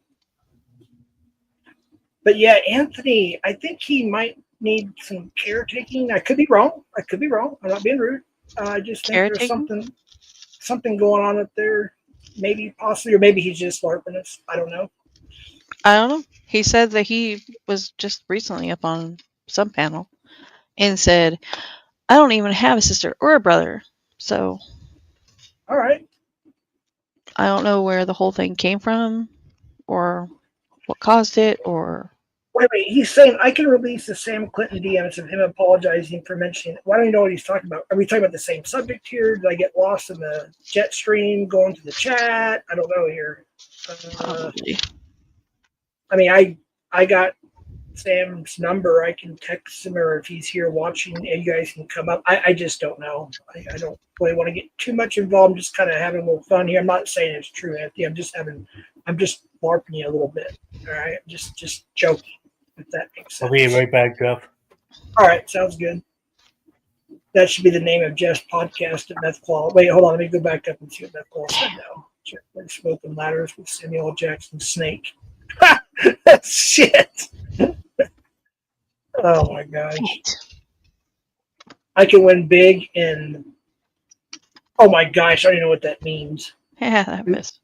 But yeah, Anthony, I think he might need some caretaking. I could be wrong. I'm not being rude. I just think there's something going on up there. Maybe, possibly, or maybe he's just LARPing us. I don't know. I don't know. He said that he was just recently up on some panel and said, I don't even have a sister or a brother. So All right. I don't know where the whole thing came from or what caused it or... Wait. He's saying I can release the Sam Clinton DMs of him apologizing for mentioning it. Well, I don't even know what he's talking about. Are we talking about the same subject here? Did I get lost in the jet stream going to the chat? I don't know here. Probably. I mean, I got Sam's number. I can text him, or if he's here watching, you guys can come up. I just don't know. I don't really want to get too much involved. I'm just kind of having a little fun here. I'm not saying it's true, Anthony. I'm just LARPing you a little bit. All right, just joking, if that makes sense. I'll be right back, Jeff. All right, sounds good. That should be the name of Jeff's podcast at Meth Claw. Wait, hold on. Let me go back up and see what Meth Claw said now. Check Smoking Ladders with Samuel Jackson Snake. Shit. Oh my gosh. I can win big in. Oh my gosh, I don't even know what that means. Yeah, that was.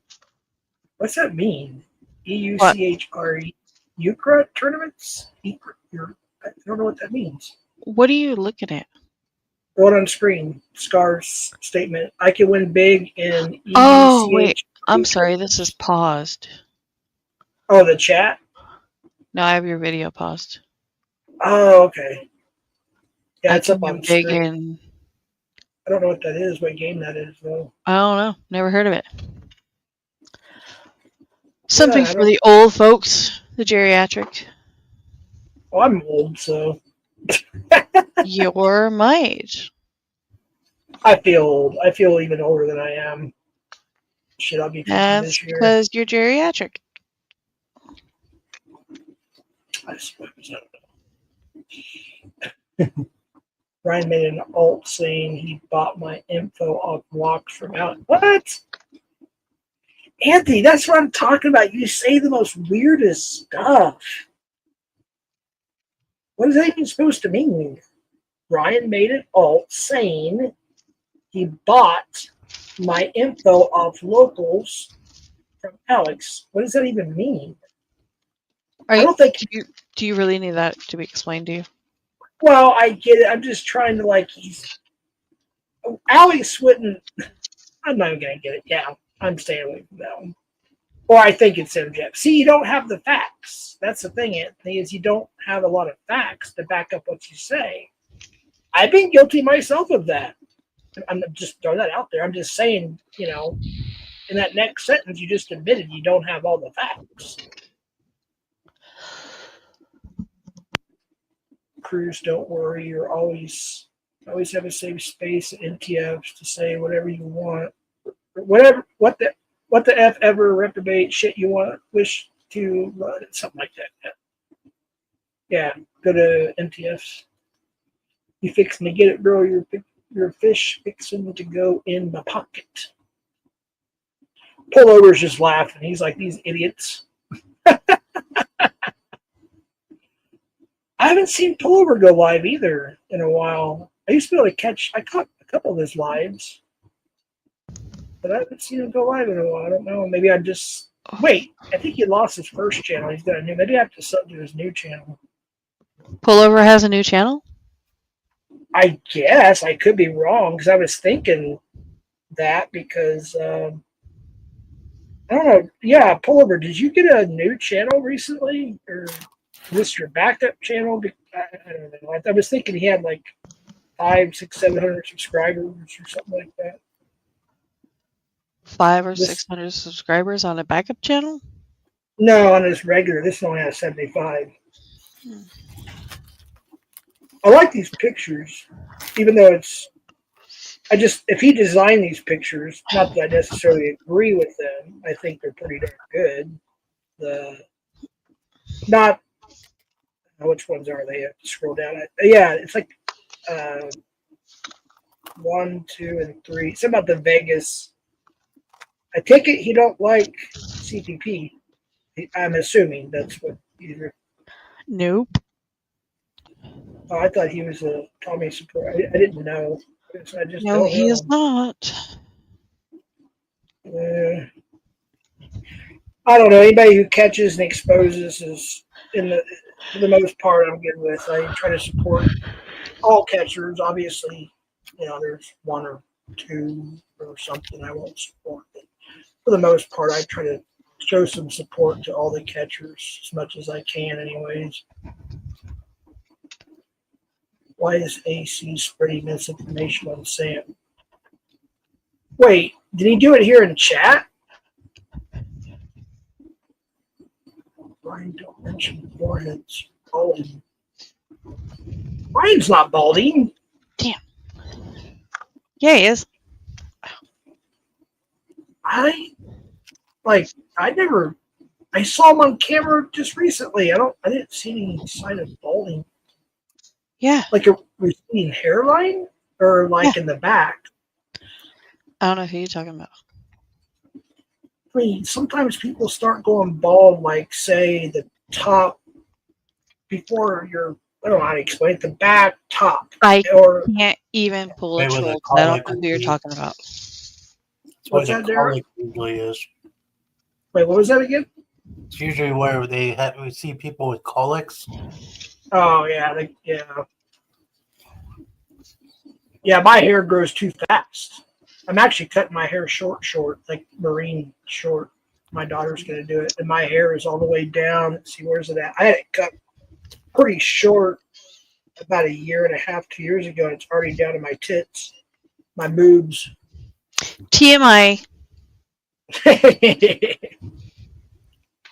What's that mean? EUCHRE Euchre tournaments? I don't know what that means. What are you looking at? Right on screen, Scar's statement. I can win big in EUCHRE. Oh, wait. I'm sorry. This is paused. Oh, the chat? No, I have your video paused. Oh, okay. Yeah, I it's up can on win big screen. in... I don't know what that is, what game that is, though. I don't know. Never heard of it. Something I for the old folks, the geriatric. Well, I'm old, so. You're my age. I feel old. I feel even older than I am. Shit, I'll be 50 That's this year. because you're geriatric. I suppose. I don't know. Ryan made an alt saying he bought my info off blocks from out. What? Anthony, that's what I'm talking about. You say the most weirdest stuff. What is that even supposed to mean? Ryan made an alt saying he bought my info off locals from Alex. What does that even mean? I don't think. Do you really need that to be explained to you? Well, I get it. I'm just trying to Alex wouldn't. I'm not even gonna get it. Yeah, I'm staying away from that one. Or I think it's MJ. See, you don't have the facts. That's the thing, Anthony, is you don't have a lot of facts to back up what you say. I've been guilty myself of that. I'm just throwing that out there. I'm just saying, in that next sentence, you just admitted you don't have all the facts. Cruz, don't worry. You're always have a safe space at NTFs to say whatever you want. What the F ever reprobate shit you wish to run, something like that. Yeah, go to NTFs. You fixing to get it, bro. Your fish fixing to go in my pocket. Pullover's just laughing. He's like, these idiots. I haven't seen Pullover go live either in a while. I used to be able to I caught a couple of his lives, but I haven't seen him go live in a while. I don't know. Maybe I think he lost his first channel. He's got a new, maybe I have to sub to his new channel. Pullover has a new channel? I guess. I could be wrong because I was thinking that because, I don't know. Yeah, Pullover, did you get a new channel recently? Or is this your backup channel? I don't know. I was thinking he had like 500, 600, 700 subscribers or something like that. 500 or 600 subscribers on a backup channel? No, on his regular. This one only has 75. I like these pictures, even though if he designed these pictures, not that I necessarily agree with them, I think they're pretty darn good. Which ones are they? I have to scroll down. Yeah, it's like 1, 2, and 3. It's about the Vegas. I take it he don't like CPP. I'm assuming that's what either. Nope. Oh, I thought he was a Tommy support. I didn't know. I just No, he is not. I don't know. Anybody who catches and exposes is, for the most part, I'm good with. I try to support all catchers. Obviously, there's one or two or something I won't support. But for the most part, I try to show some support to all the catchers as much as I can, anyways. Why is AC spreading misinformation on Sam? Wait, did he do it here in chat? Ryan, don't mention foreheads. Balding. Ryan's not balding. Damn. Yeah, he is. I saw him on camera just recently. I didn't see any sign of balding. Yeah. Like a receding hairline? Or in the back? I don't know who you're talking about. I mean, sometimes people start going bald, say the top before I don't know how to explain it, the back top. I can't even pull a troll. I don't know who you're talking about. What's that, Derek? Usually is. Wait, what was that again? It's usually where we see people with colics. Oh, yeah. Yeah, my hair grows too fast. I'm actually cutting my hair short, like marine short. My daughter's going to do it. And my hair is all the way down. Let's see, where's it at? I had it cut pretty short about 1.5 years, 2 years ago. And it's already down to my tits, my boobs. TMI.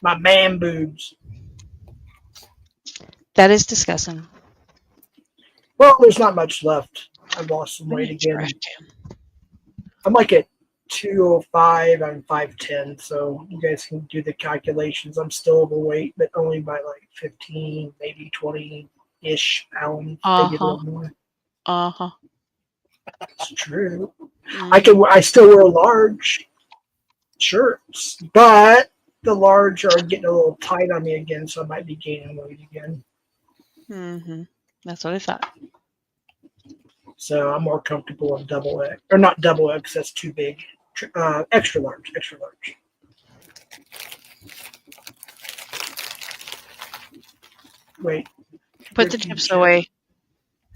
My man boobs. That is disgusting. Well, there's not much left. I've lost some weight again. I'm like at 205. I'm 5'10", so you guys can do the calculations. I'm still overweight, but only by like 15, maybe 20-ish pounds, maybe a little more. Uh-huh. It's true. Mm. I still wear large shirts, but the large are getting a little tight on me again, so I might be gaining weight again. Mm-hmm. That's what I thought. So I'm more comfortable in double X, or not double X. That's too big. Extra large. Extra large. Wait. Put the Ricky chips Chip. away.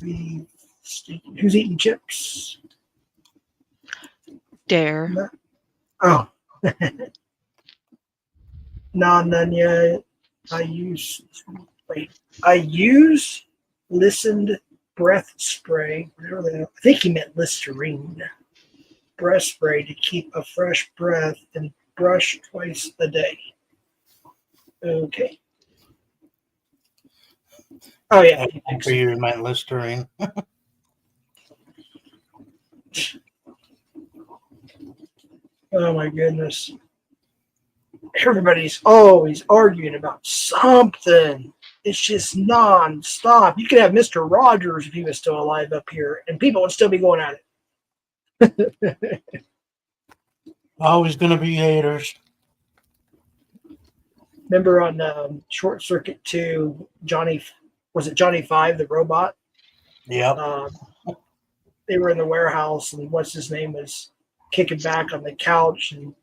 Who's eating chips? Dare. No. Oh. No, none yet. I use listened breath spray. I think he meant Listerine. Breath spray to keep a fresh breath and brush twice a day. Okay. Oh yeah. For you, meant Listerine. Oh my goodness. Everybody's always arguing about something. It's just non-stop. You could have Mr. Rogers if he was still alive up here, and people would still be going at it. Always gonna be haters. Remember on Short Circuit 2, was it Johnny 5, the robot? Yep. They were in the warehouse, and what's his name was kicking back on the couch, and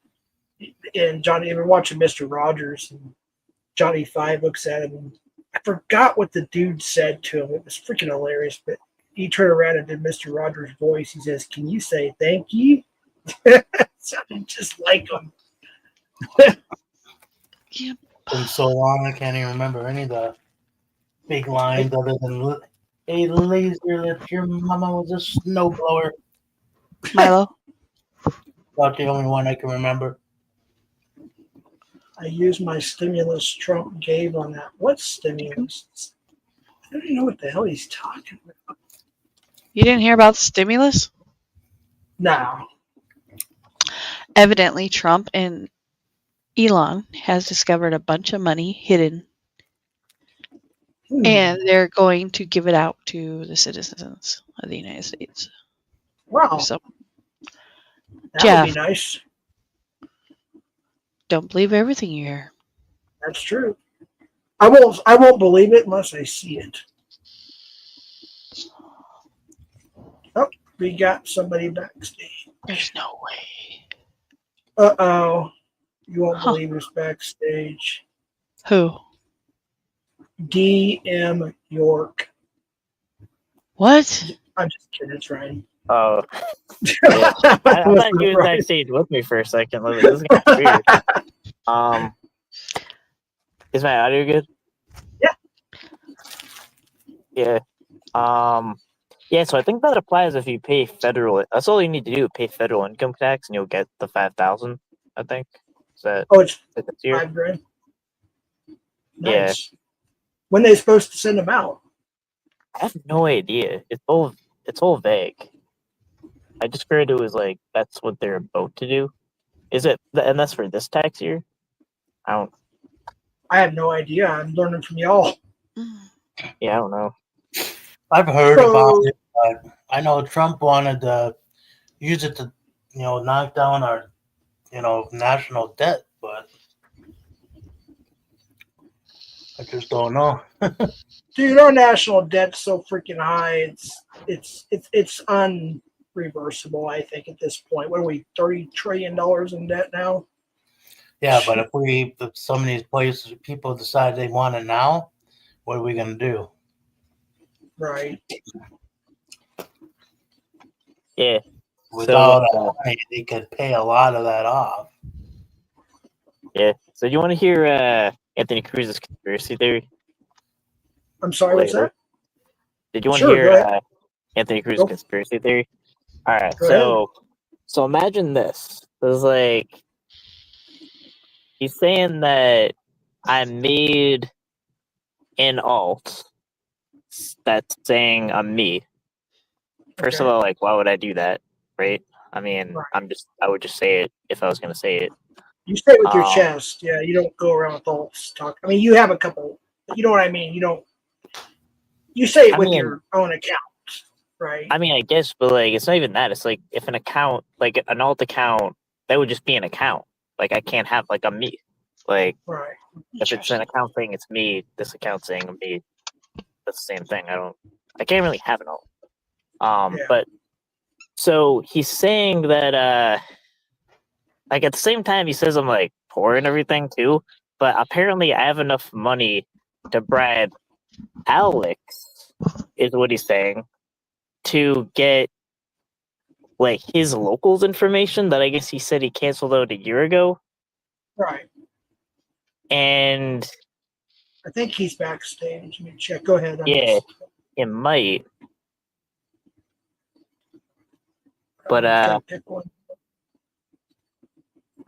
Johnny, they were watching Mr. Rogers, and Johnny 5 looks at him, and I forgot what the dude said to him. It was freaking hilarious, but he turned around and did Mr. Rogers' voice. He says, "Can you say thank you?" Sounded just like him. Yep. Been so long, I can't even remember any of the big lines other than "Hey, laser, that your mama was a snowblower." Milo. About the only one I can remember. I used my stimulus Trump gave on that. What stimulus? I don't even know what the hell he's talking about. You didn't hear about the stimulus? No. Evidently, Trump and Elon has discovered a bunch of money hidden, and they're going to give it out to the citizens of the United States. Wow. So, That Jeff, would be nice. don't believe everything you hear. That's true. I won't believe it unless I see it. Oh, we got somebody backstage. There's no way. Uh-oh. You won't believe who's backstage. Who? DM York. What? I'm just kidding. It's Ryan. Oh, yeah. I thought you was backstage with me for a second. Like, this is kind of weird. Is my audio good? Yeah. Yeah. Yeah. So I think that applies if you pay federal. That's all you need to do: pay federal income tax, and you'll get the 5,000. I think. Is that? Oh, it's this year? $5,000. Yeah. Nice. When they supposed to send them out? I have no idea. It's all vague. I just heard it was like that's what they're about to do. Is it? And that's for this tax year? I have no idea. I'm learning from y'all. Yeah, I don't know. I've heard about it, but I know Trump wanted to use it to, knock down our, national debt, but I just don't know. Dude, our national debt's so freaking high. It's unreversible, I think, at this point. What are we, $30 trillion in debt now? Yeah, but if some of these places, people decide they want it now, what are we going to do? Right. Yeah. Without money, they could pay a lot of that off. Yeah. So do you want to hear Anthony Cruz's conspiracy theory? I'm sorry, what's that? Did you want to hear Anthony Cruz's conspiracy theory? All right. So imagine this. There's like he's saying that I made an alt that's saying I'm me. First of all, like, why would I do that, right? I mean, Right. I would just say it if I was going to say it. You say it with your Um, chest. Yeah, you don't go around with all this talk. I mean, you have a couple. You know what I mean? You don't. You say it I with mean, your own account, right? I mean, I guess, but like, it's not even that. It's like if an account, like an alt account, that would just be an account. Like I can't have like a me. Like Right. if it's an account saying it's me, this account saying me, that's the same thing. I can't really have an alt. Yeah. But so he's saying that like at the same time he says I'm like poor and everything too, but apparently I have enough money to bribe Alex, is what he's saying, to get like his locals information that I guess he said he canceled out a year ago. Right. And I think he's backstage. Let me check. Go ahead. yeah, it might. But try to pick one.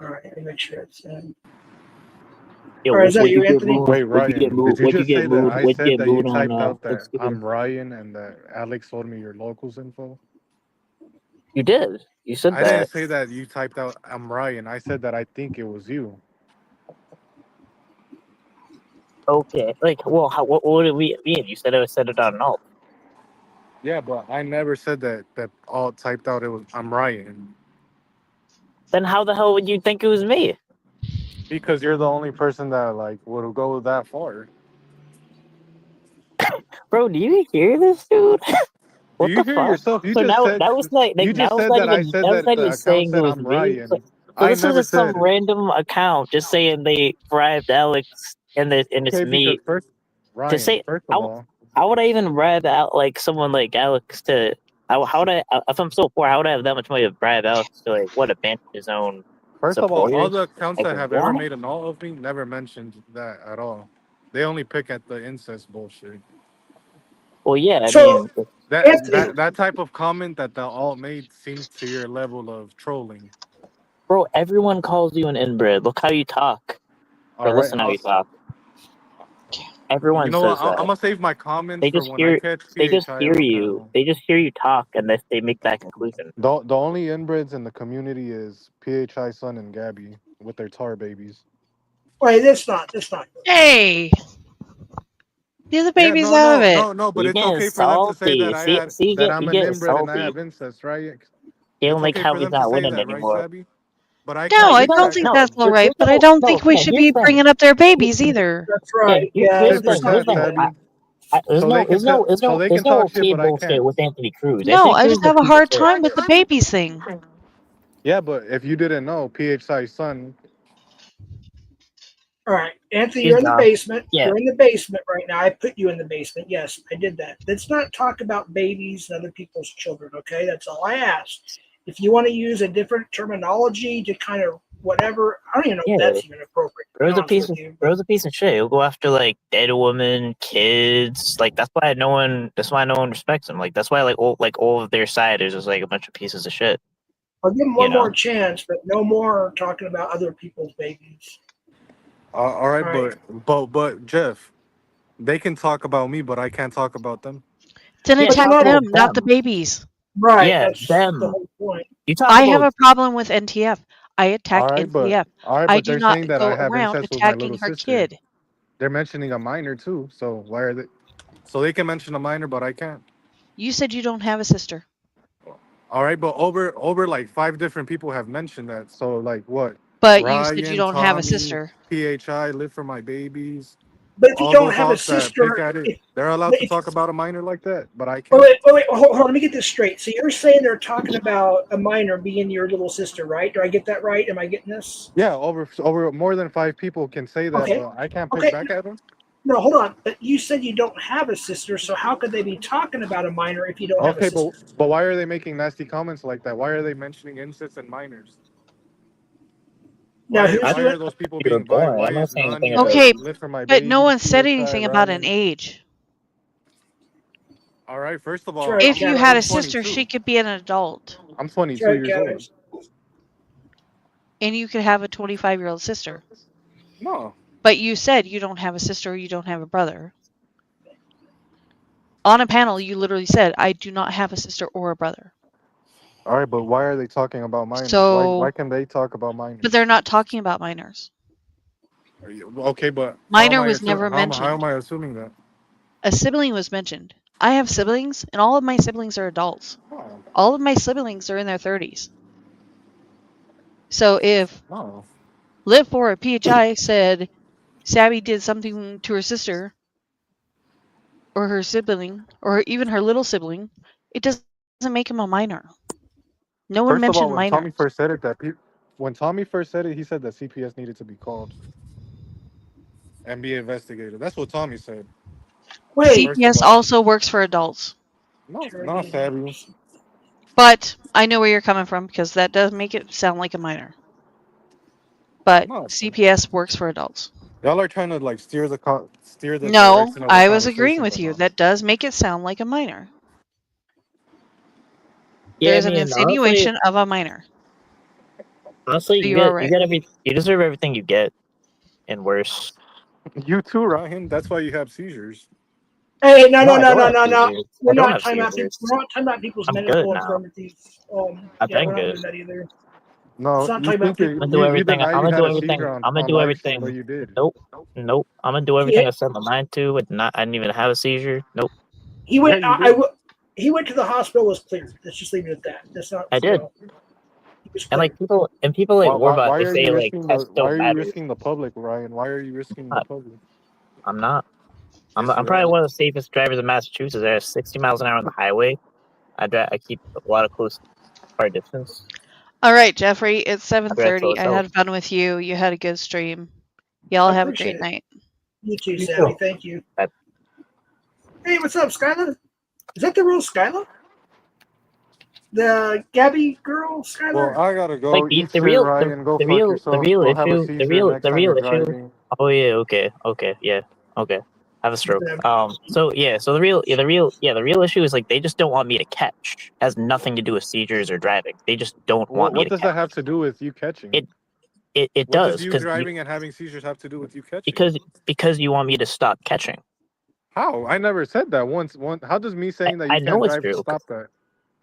All right, let me make sure it's in. yo, Or is that would you, you get Anthony? moved? Wait, Would you get Ryan, moved? did you Would you just get say that moved? I Would you said get that you moved on typed out that Thanksgiving? I'm Ryan and that Alex told me your locals info? You did. You said I that. didn't say that you typed out I'm Ryan. I said that I think it was you. Okay. Like, well, what would it mean? You said I said it on alt. Yeah, but I never said that all typed out it was I'm Ryan. Then how the hell would you think it was me? Because you're the only person that like would go that far. Bro, do you hear this, dude? Do What you the hear fuck? yourself? You So just now said that was like you now just it's said not that I even said that was that not the even account saying it said was I'm me. Ryan. So I this is never just some said random account just saying they bribed Alex and it's okay because me first to Ryan, say first of all, how would I even bribe out like someone like Alex to how would I if I'm so poor how would I have that much money to bribe Alex to like what abandon his own all supporters? the accounts Like that have ever what? made an alt of me never mentioned that at all. They only pick at the incest bullshit. Well, yeah, I So, mean, Anthony, That type of comment that the alt made seems to your level of trolling. bro, everyone calls you an inbred. Look how you talk, All or right, listen how you talk. you Everyone know what? says I'm that. gonna save my comments They for just when I hear catch they just PHI hear on you. panel. They just hear you talk, and they make that conclusion. The only inbreds in the community is PHI Son and Gabby with their tar babies. wait, that's not. Hey, get the Yeah, babies out of it. but You it's getting okay for them to say salty. that See, that you I'm an getting inbred and I salty. have incest, right? Feeling It's like okay how for he's them to not say winning that, right, anymore. Sabby? But I No, can't I pick don't back think at No, that's them. all right, but I no, don't no, think we no. should Here's be the thing. bringing up their babies either. That's Yeah, right. Yeah, here's Tit the for thing. Here's tat, the thing. disrespectful. Sabby. There's So they can so they can no talk shit, okay but I bullshit can't. with Anthony Cruz. No, Anthony I Cruz just is a have a piece of hard shit. time with the babies thing. Yeah, but if you didn't know, PHI Son. All right, Anthony, He's you're in the dumb. basement. Yeah, You're in the basement right now. I put you in the basement. Yes, I did that. Let's not talk about babies and other people's children, okay? That's all I asked. If you want to use a different terminology to kind of whatever, I don't even know if yeah. that's even appropriate, to be honest with you. Bro's a piece of shit. He'll go after like dead women, kids. Like that's why no one respects him. Like that's why all of their side is just like a bunch of pieces of shit. I'll give him You one more know. chance, but no more talking about other people's babies. All right, All right. but Jeff, they can talk about me, but I can't talk about them. Then Yeah, But attack you're talk not them, about not the them. babies. right. Yeah, That's the them. whole point. You talk I have about a problem with NTF. I attack NTF. All right, I but do they're not saying that I go have around incest with my little attacking her sister. kid. They're mentioning a minor too, so why are they? So they can mention a minor, but I can't. You said you don't have a sister. All right, but over like 5 different people have mentioned that. So like what? But you said you Ryan, don't have a Tommy, sister. PHI, live for my babies. But if you All don't those have a alts that pick sister, at it, if, they're allowed to if talk about a minor like that, but I can't. wait, hold on, let me get this straight. So you're saying they're talking about a minor being your little sister, right? Do I get that right? Am I getting this? Yeah, over more than 5 people can say that, Okay. but I can't pick Okay. back at them. No, hold on. But you said you don't have a sister, so how could they be talking about a minor if you don't have a Okay, sister? but why are they making nasty comments like that? Why are they mentioning incest and minors? Now who's Why doing? are those people you're being bribed? boring. Why I'm not is saying anything Nani about Okay, that you. live for my but no babies, one said PHI, anything about an Ryan? age. All right, first of That's all, right, If you Kevin. had I'm a sister, 22. she could be an adult. I'm That's 22 right, years Kevin. old. And you could have a 25-year-old sister. No. But you said you don't have a sister or you don't have a brother. On a panel, you literally said, I do not have a sister or a brother. All right, but why are they talking about minors? So- why can they talk about minors? But they're not talking about minors. Okay, but Minor was never how am mentioned. I assuming that? A sibling was mentioned. I have siblings, and all of my siblings are adults. Oh, All of my siblings are in their 30s. So if oh. Lit for a PHI said Sabby did something to her sister, or her sibling, or even her little sibling, it doesn't make him a minor. No one First of all, mentioned when minor. Tommy first said it, when Tommy first said it, he said that CPS needed to be called and be investigated. That's what Tommy said. Wait, First of CPS all, also works for adults. no, not Sabby. But I know where you're coming from because that does make it sound like a minor. But No. CPS works for adults. Y'all are trying to like steer the No, direction of the I was agreeing conversation, with but you. no. That does make it sound like a minor. Yeah, There's I an mean, insinuation of a minor. honestly, You are right. you deserve everything you get, and worse. You too, Ryan. That's why you have seizures. hey, no. I don't have seizures. We're I don't not have talking about seizures. we're not talking about people's I'm good medical now. infirmities. I've Yeah, been we're not good. doing that either. No, It's not you talking about think people. I'm gonna do you everything. deny I'm you gonna had do a everything. seizure I'm gonna on do live stream, everything. but you did. Nope. I'm gonna do everything I set my mind to. I didn't even have a seizure. Nope. He went. Yeah, you did. He went to the hospital. Was cleared. Let's just leave it at that. That's not. I did. He was And cleared. like people like Warbot, Why they are say you like risking tests why don't are you matter. risking the public, Ryan? Why are you risking the public? I'm not. I'm Yes, you probably are. one of the safest drivers in Massachusetts. I have 60 miles an hour on the highway. I keep a lot of close car distance. All right, Jeffrey, it's I drive 7:30. I slow. had fun with you. You had a good stream. Y'all I have a appreciate great it. night. You too, You Sammy. too. Thank you. Bye. Hey, what's up, Skylar? Is that the real Skylar? The Gabby girl, Skylar? Well, I gotta go. Like Eat the shit, real Ryan. Go the fuck real the yourself. real Go have a issue seizure next the time you're real issue. driving. Oh yeah, okay, yeah, okay. Have a stroke. So the real issue is like they just don't want me to catch. It has nothing to do with seizures or driving. They just don't want me What to does catch. that have to do with you catching? It What does does you driving and having seizures have to do with you catching? because you want me to stop catching. How? I never said that once. How does me saying that I you know can't it's drive true. stop that?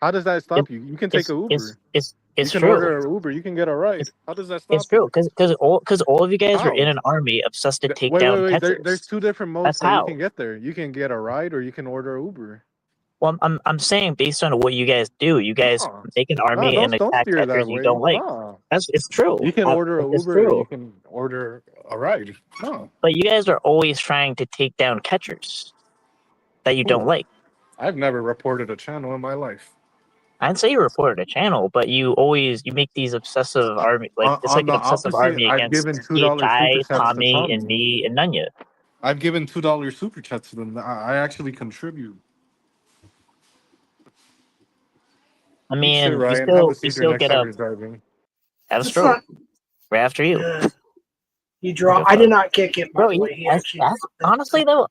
How does that stop you? You can take an Uber. It's You can true. order an Uber. You can get a ride. How does that stop It's true you? because all of you guys are How? in an army obsessed to take Wait. down There's catchers. two different modes That's that you how. can get there. You can get a ride or you can order an Uber. Well, I'm saying based on what you guys do, you guys No. make an army No, and don't attack steer catchers that you way. don't like. No. It's true. You can order an It's Uber or you true. can order a ride. No. But you guys are always trying to take down catchers that you don't Cool. like. I've never reported a channel in my life. I'd say you reported a channel, but you make these obsessive army it's On like the an obsessive opposite, army I've against given $2 super PHI, chats to Tommy, and Tommy. me and Nunya. I've given $2 super chats to them. I actually contribute. I Eat shit, mean, Ryan. Have a you seizure still next get time a you're driving. have a It's stroke not. right after you. He draw. I did not kick him, by Bro, the way. He actually. honestly though,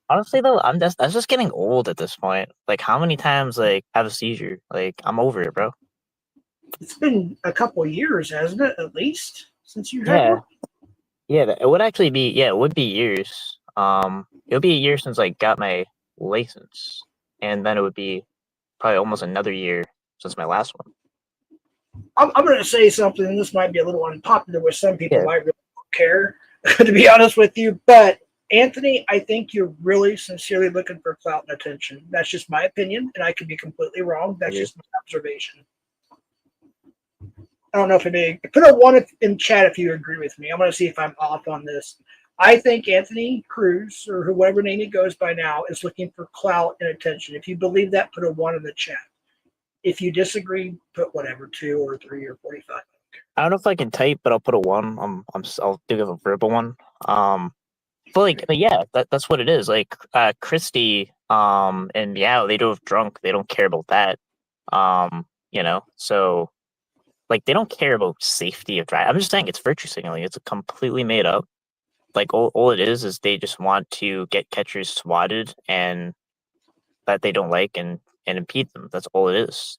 that's just getting old at this point. Like, how many times like have a seizure? Like, I'm over it, bro. It's been a couple of years, hasn't it? At least since you had Yeah, one. yeah. It would actually be it would be years. It would be a year since I got my license, and then it would be probably almost another year since my last one. I'm going to say something. And this might be a little unpopular with some people. Yeah. Might really don't care, to be honest with you. But Anthony, I think you're really sincerely looking for clout and attention. That's just my opinion, and I could be completely wrong. That's just my observation. I don't know if it put a 1 in chat if you agree with me. I'm going to see if I'm off on this. I think Anthony Cruz, or whoever name he goes by now, is looking for clout and attention. If you believe that, put a 1 in the chat. If you disagree, put whatever, 2 or 3 or 45. I don't know if I can type, but I'll put a 1. I'll do a verbal one. But yeah, that's what it is. Like Christy, and Meow, they drove drunk. They don't care about that. So like they don't care about safety of driving. I'm just saying it's virtue signaling. It's completely made up. Like all it is they just want to get catchers swatted and that they don't like and impede them. That's all it is.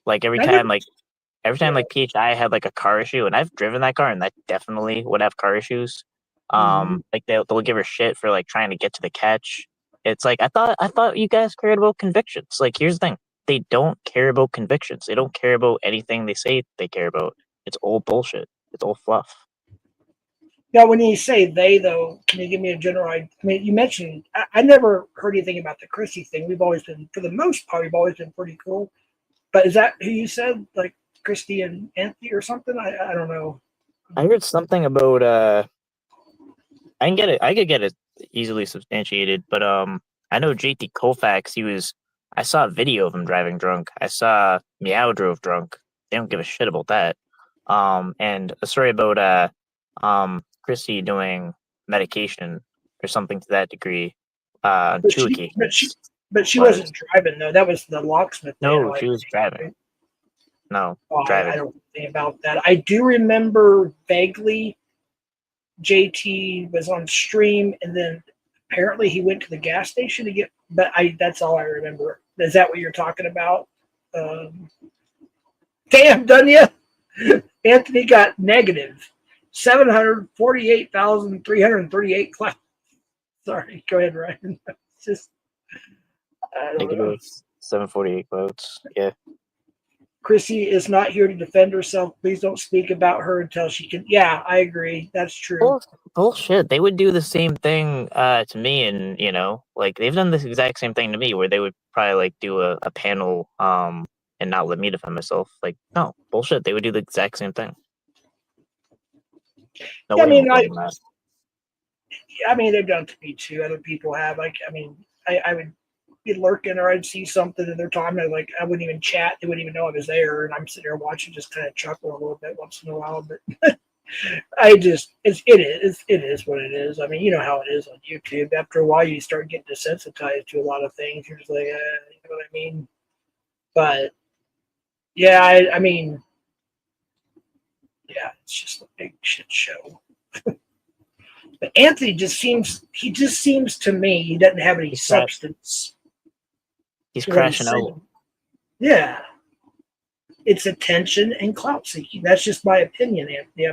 Like every time PHI had like a car issue, and I've driven that car, and that definitely would have car issues. Like they'll give her shit for like trying to get to the catch. It's like I thought you guys cared about convictions. Like here's the thing: they don't care about convictions. They don't care about anything they say they care about. It's all bullshit. It's all fluff. Now, when you say they, though, can you give me a general idea? I mean, you mentioned, I never heard anything about the Chrissy thing. We've always been, for the most part, we've always been pretty cool. But is that who you said? Like Christy and Anthony or something? I don't know. I heard something about, I could get it easily substantiated, but I know JT Colfax, I saw a video of him driving drunk. I saw Meow drove drunk. They don't give a shit about that. And a story about Chrissy doing medication or something to that degree on two occasions. But she wasn't driving, though. That was the locksmith. No, she was driving. No, driving. I don't know anything about that. I do remember vaguely JT was on stream, and then apparently he went to the gas station to get, but that's all I remember. Is that what you're talking about? Damn, done ya? Anthony got negative 748,338 claps. Sorry, go ahead, Ryan. It's just negative 748 votes. Yeah. Chrissy is not here to defend herself. Please don't speak about her until she can. Yeah, I agree. That's true. Bullshit. They would do the same thing to me, and like they've done this exact same thing to me, where they would probably like do a panel and not let me defend myself. Like, no, bullshit. They would do the exact same thing. No, yeah, I mean, they've done it to me too. Other people have. Like, I mean, I would be lurking, or I'd see something in their time, and I wouldn't even chat. They wouldn't even know I was there, and I'm sitting there watching, just kind of chuckle a little bit once in a while. But it is what it is. I mean, you know how it is on YouTube. After a while, you start getting desensitized to a lot of things. You're just like, you know what I mean? But yeah, I mean, yeah, it's just a big shit show. But Anthony just seems to me, he doesn't have any substance. He's crashing out. Yeah. It's attention and clout seeking. That's just my opinion, Anthony.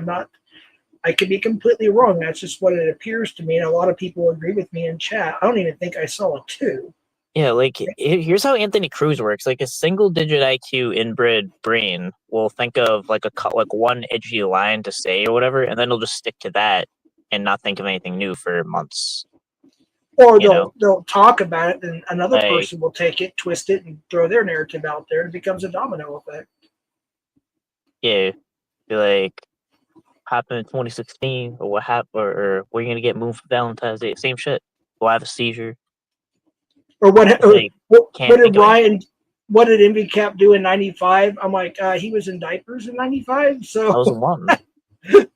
I could be completely wrong. That's just what it appears to me. And a lot of people agree with me in chat. I don't even think I saw it too. Yeah, like here's how Anthony Cruz works. Like a single-digit IQ inbred brain will think of like one edgy line to say or whatever, and then it'll just stick to that and not think of anything new for months. Or they'll talk about it, and another person will take it, twist it, and throw their narrative out there, and it becomes a domino effect. Yeah, be like, happened in 2016, or what happened, or we're gonna get moved for Valentine's Day. Same shit. Well, I have a seizure. Or what did Envy Cap do in '95? I'm like, he was in diapers in '95, so I was one.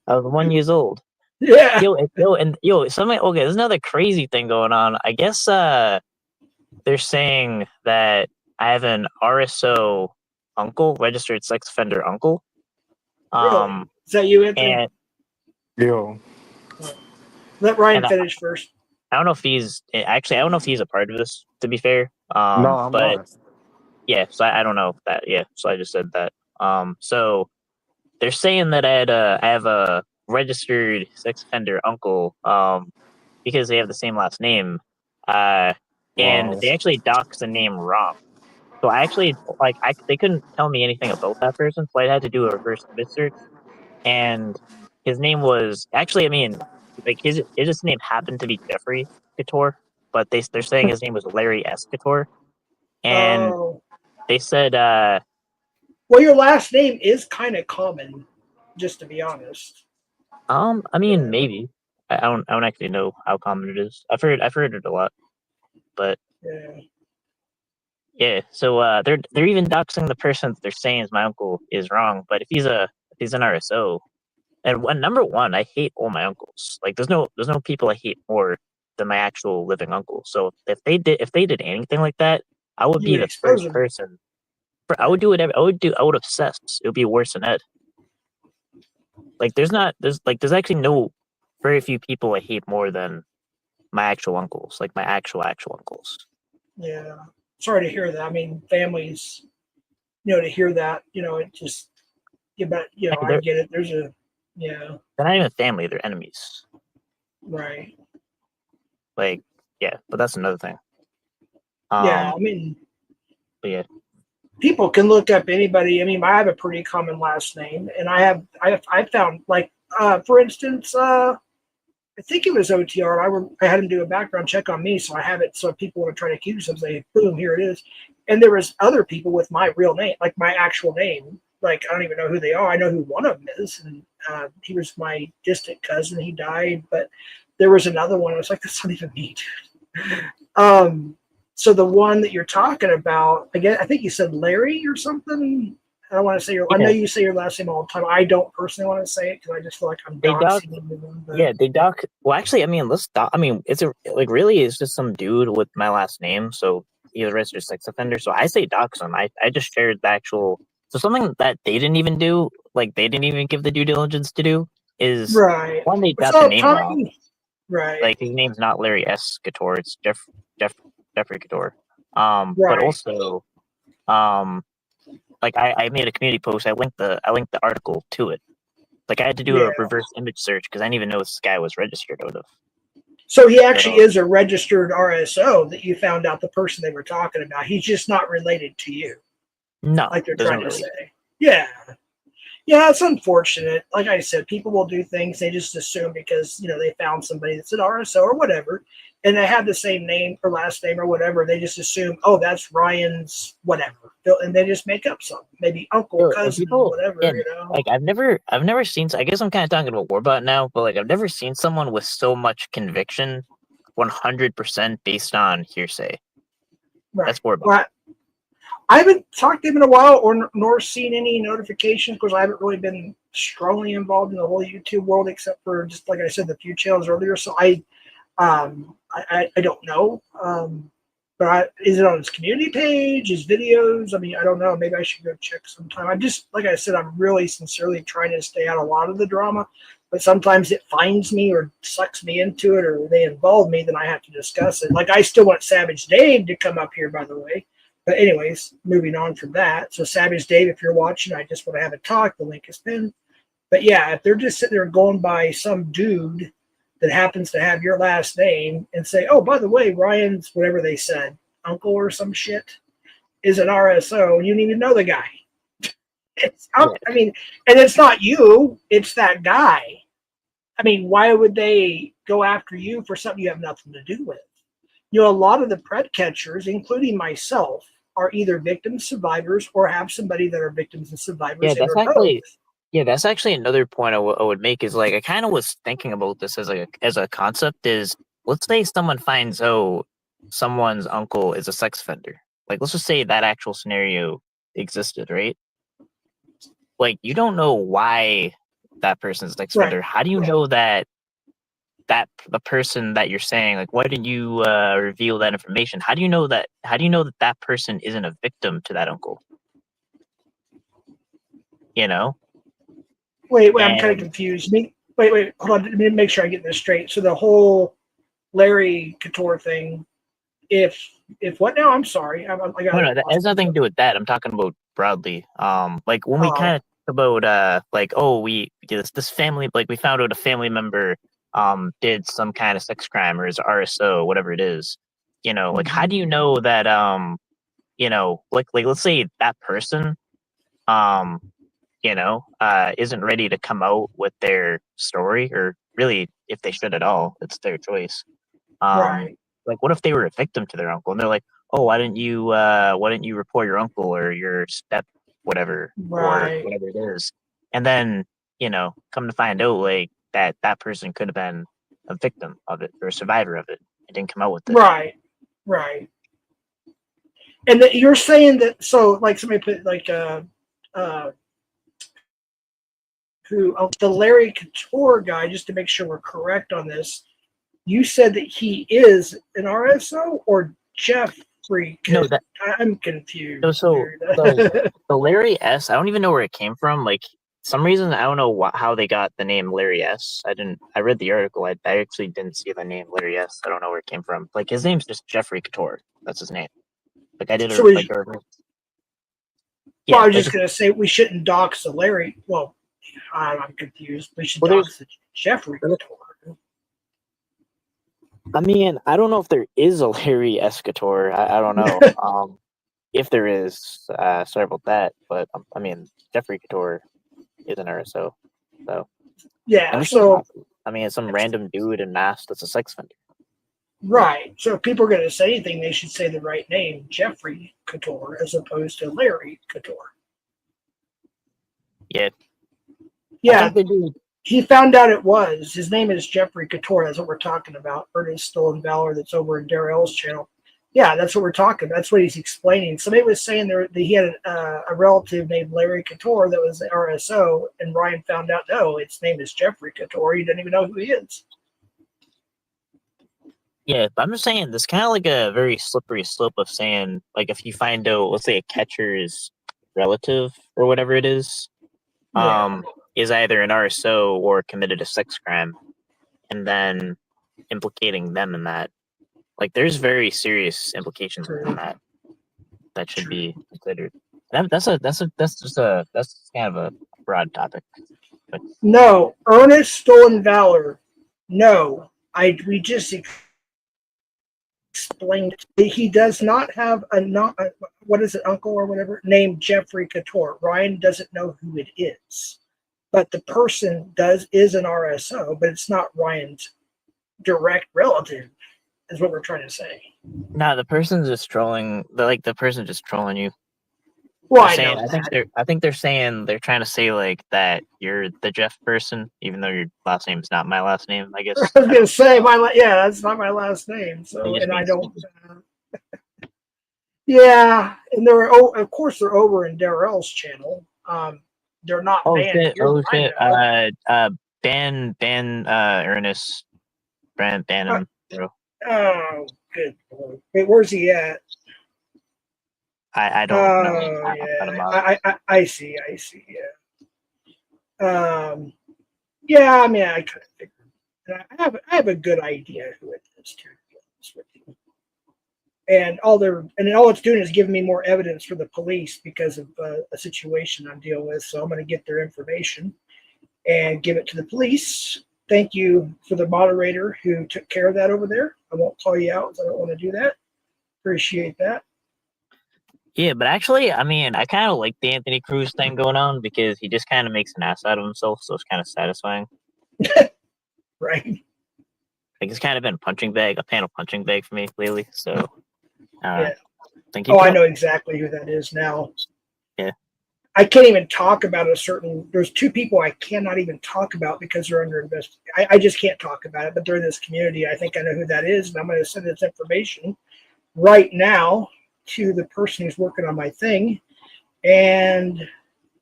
I was 1 year old. Yeah. Something. Okay, there's another crazy thing going on. I guess they're saying that I have an RSO uncle, registered sex offender uncle. Really? Is that you, Anthony? Yo. Let Ryan finish first. I don't know if he's a part of this, to be fair. No, I'm not. Yeah, so I don't know if that. Yeah, so I just said that. So they're saying that I have a registered sex offender uncle, because they have the same last name, and they actually doxed the name wrong. So I actually they couldn't tell me anything about that person, so I had to do a reverse image search, and his name was actually, his name happened to be Jeffrey Couture, but they're saying his name was Larry S. Couture, and they said, well, your last name is kind of common, just to be honest. Maybe. I don't actually know how common it is. I've heard it a lot, but yeah. So they're even doxing the person that they're saying is my uncle is wrong. But if he's an RSO, and number one, I hate all my uncles. Like there's no people I hate more than my actual living uncle. So if they did anything like that, I would be the first person. I would do whatever. I would obsess. It would be worse than Ed. Like there's actually very few people I hate more than my actual uncles, like my actual uncles. Yeah. Sorry to hear that. I mean, families, to hear that, it just, I get it. There's they're not even family, they're enemies. Right. Like, yeah, but that's another thing. But yeah. people can look up anybody. I mean, I have a pretty common last name, and I found, like, for instance, I think it was OTR. I had him do a background check on me, so I have it. So if people want to try to accuse them, say, boom, here it is. And there was other people with my real name, like my actual name. Like, I don't even know who they are. I know who one of them is, and he was my distant cousin. He died, but there was another one. I was like, that's not even me, dude. So the one that you're talking about, again, I think you said Larry or something. I don't want to say your. I know you say your last name all the time. I don't personally want to say it because I just feel like I'm doxing them. Yeah, they doc. Well, actually, I mean, it's really it's just some dude with my last name. So he's a registered sex offender. So I say dox him. I just shared the actual. So something that they didn't even do, like they didn't even give the due diligence to do, is right. one, they got What's the up, name Tommy? wrong. Right. Like his name's not Larry S. Couture. It's Jeffrey Couture. Right. But also, like I made a community post. I linked the article to it. Like I had to do a reverse image search because I didn't even know this guy was registered out of. So he actually is a registered RSO that you found out the person they were talking about. He's just not related to you. No, like they're trying to really. say. Yeah. Yeah, it's unfortunate. Like I said, people will do things they just assume because, they found somebody that's an RSO or whatever, and they have the same name or last name or whatever. They just assume, oh, that's Ryan's whatever, and they just make up something, maybe uncle, cousin, whatever. Like I've never seen. I guess I'm kind of talking about Warbot now, but like I've never seen someone with so much conviction, 100% based on hearsay. Right. That's Warbot. Well, I haven't talked to him in a while, nor seen any notifications because I haven't really been strongly involved in the whole YouTube world, except for just like I said, the few channels earlier. So I don't know. But is it on his community page, his videos? I mean, I don't know. Maybe I should go check sometime. I'm just, like I said, I'm really sincerely trying to stay out of a lot of the drama. But sometimes it finds me or sucks me into it, or they involve me, then I have to discuss it. Like I still want Savage Dave to come up here, by the way. But anyways, moving on from that. So Savage Dave, if you're watching, I just want to have a talk. The link is pinned. But yeah, if they're just sitting there going by some dude that happens to have your last name and say, oh, by the way, Ryan's whatever they said, uncle or some shit, is an RSO, you don't even know the guy. I mean, and it's not you, it's that guy. I mean, why would they go after you for something you have nothing to do with? A lot of the pred catchers, including myself, are either victims, survivors, or have somebody that are victims and survivors. Yeah, that's actually another point I would make is like I kind of was thinking about this as a concept is let's say someone finds someone's uncle is a sex offender. Like let's just say that actual scenario existed, right? Like you don't know why that person's a sex offender. How do you know that the person that you're saying, like, why didn't you reveal that information? How do you know that that person isn't a victim to that uncle? Wait, I'm kind of confused. Wait, hold on. Let me make sure I get this straight. So the whole Larry Couture thing, if what now? I'm sorry. No, that has nothing to do with that. I'm talking about broadly. Like when we kind of talk about this family, like we found out a family member did some kind of sex crime or is RSO, whatever it is, like how do you know that like let's say that person isn't ready to come out with their story, or really if they should at all, it's their choice. Like what if they were a victim to their uncle and they're like, oh, why didn't you report your uncle or your step whatever or whatever it is, and then come to find out like that person could have been a victim of it or a survivor of it and didn't come out with it. Right. And you're saying that, so like somebody put like the Larry Couture guy, just to make sure we're correct on this, you said that he is an RSO or Jeffrey? No, I'm confused. So the Larry S, I don't even know where it came from. Like some reason I don't know how they got the name Larry S. I read the article. I actually didn't see the name Larry S. I don't know where it came from. Like his name's just Jeffrey Couture. That's his name. Like I did it. Yeah, I was just gonna say we shouldn't dox the Larry. Well, I'm confused. We should dox the Jeffrey Couture. I mean, I don't know if there is a Larry S. Couture. I don't know. if there is, sorry about that. But I mean, Jeffrey Couture is an RSO, so Yeah, and it's so not, I mean, it's some random dude in mask that's a sex offender. right. So if people are going to say anything, they should say the right name, Jeffrey Couture, as opposed to Larry Couture. Yeah, I Yeah, think they do. he found out it was. His name is Jeffrey Couture. That's what we're talking about. Ernest Stolen Valor that's over in Darrell's channel. Yeah, that's what we're talking about. That's what he's explaining. Somebody was saying that he had a relative named Larry Couture that was the RSO, and Ryan found out, no, its name is Jeffrey Couture. He didn't even know who he is. Yeah, but I'm just saying, there's kind of like a very slippery slope of saying, like, if you find out, let's say, a catcher's relative or whatever it is either an RSO or committed a sex crime, and then implicating them in that. Like, there's very serious implications in that should be considered. That's kind of a broad topic. But No, Ernest Stolen Valor. No, we just explained he does not have what is it, uncle or whatever, named Jeffrey Couture. Ryan doesn't know who it is, but the person is an RSO, but it's not Ryan's direct relative, is what we're trying to say. no, the person's just trolling. The person's just trolling you. Well, I think they're saying, they're trying to say like that you're the Jeff person, even though your last name is not my last name. I guess I was gonna say that's not my last name. So, and I don't. Yeah, and of course they're over in Darrell's channel. They're not banned. Ban Ernest, ban him, bro. Oh, good boy. Wait, where's he at? I don't know. I see. Yeah. Yeah. I mean, I kind of figured. I have a good idea who it is, to be honest with you. And all it's doing is giving me more evidence for the police because of a situation I'm dealing with. So I'm going to get their information and give it to the police. Thank you for the moderator who took care of that over there. I won't call you out, so I don't want to do that. Appreciate that. Yeah, but actually, I mean, I kind of like the Anthony Cruz thing going on because he just kind of makes an ass out of himself, so it's kind of satisfying. Right. Like, it's kind of been a panel punching bag for me lately, so. Yeah. Thank you. I know exactly who that is now. Yeah. I can't even talk about there's two people I cannot even talk about because they're under investigation. I just can't talk about it, but they're in this community. I think I know who that is, and I'm going to send this information right now to the person who's working on my thing, and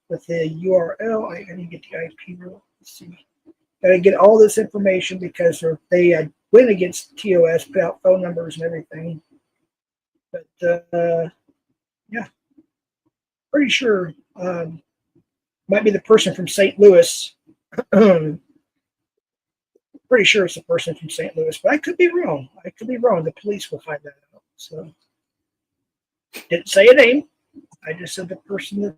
with the URL, I need to get the IP. Let's see. Got to get all this information because they went against TOS, put out phone numbers and everything. But yeah, pretty sure might be the person from St. Louis. Pretty sure it's the person from St. Louis, but I could be wrong. The police will find that out. So didn't say a name. I just said the person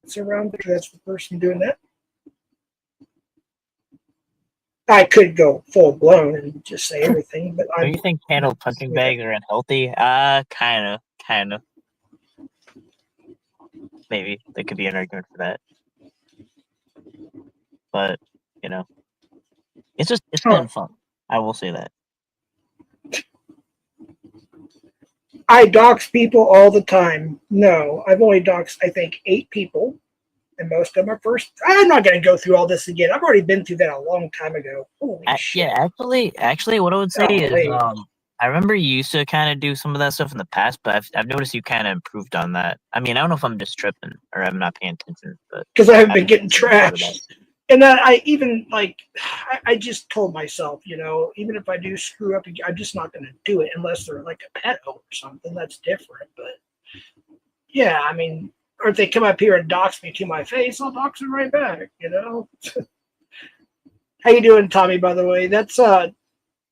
that's around there. That's the person doing that. I could go full blown and just say everything, but do you think panel punching bags are unhealthy? Kind of. Maybe there could be an argument for that, but it's been fun. I will say that. I dox people all the time. No, I've only doxed, I think, 8 people, and most of them are first. I'm not going to go through all this again. I've already been through that a long time ago. Holy shit. Yeah, actually, what I would say is, I remember you used to kind of do some of that stuff in the past, but I've noticed you kind of improved on that. I mean, I don't know if I'm just tripping or I'm not paying attention, but because I haven't been getting trashed. And I even I just told myself, even if I do screw up, I'm just not going to do it unless they're like a pedo or something. That's different. But yeah, I mean, or if they come up here and dox me to my face, I'll dox them right back. How you doing, Tommy? By the way, that's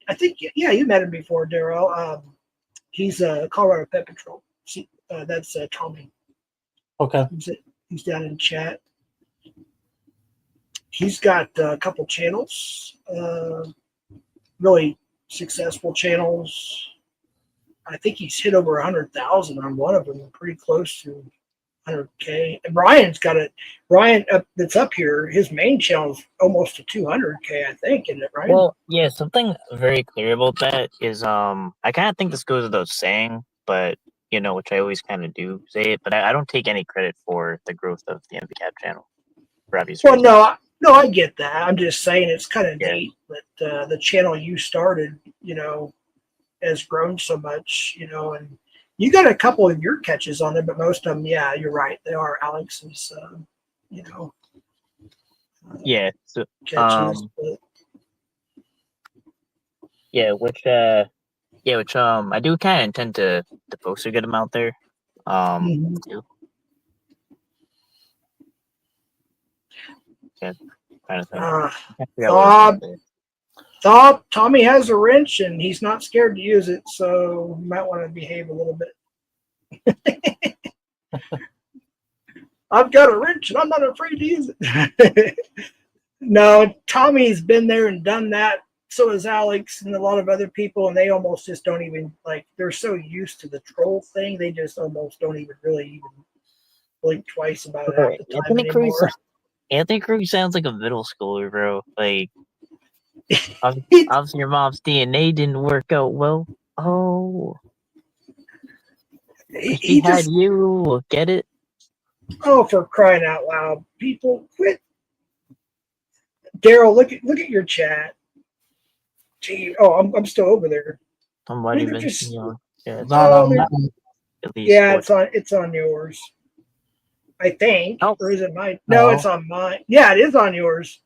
I think you met him before, Darrell. He's Colorado Pet Patrol. That's Tommy. Okay. He's down in chat. He's got a couple channels, really successful channels. I think he's hit over 100,000 on one of them, pretty close to 100K. And Brian's got it. Brian that's up here, his main channel is almost to 200K, I think, isn't it, right? Well, yeah, something very clear about that is I kind of think this goes without saying, but which I always kind of do say it, but I don't take any credit for the growth of the MVCap channel for obvious Well, reasons. no, I get that. I'm just saying it's kind of Yeah. neat that the channel you started, has grown so much, and you got a couple of your catches on there, but most of them, yeah, you're right. They are Alex's, Yeah. So, catches. But which I do kind of intend to post a good amount there. Mhm. Too. Yeah, kind of thing. I forgot what I was gonna say. Tommy has a wrench and he's not scared to use it, so you might want to behave a little bit. I've got a wrench and I'm not afraid to use it. No, Tommy's been there and done that. So has Alex and a lot of other people, and they almost just don't even they're so used to the troll thing, they just almost don't even really even blink twice about it half the time anymore. Anthony Cruz sounds like a middle schooler, bro. Like, obviously your mom's DNA didn't work out well. Oh, he had just, you. Get it? oh, for crying out loud! People, quit. Daryl, look at your chat. Gee, oh, I'm still over there. Somebody They're mentioned just- you. Yeah, it's Not on at mine. least Yeah, 14. it's on yours. I think. Oh. Or is it mine? No, No. it's on mine. Yeah, it is on yours.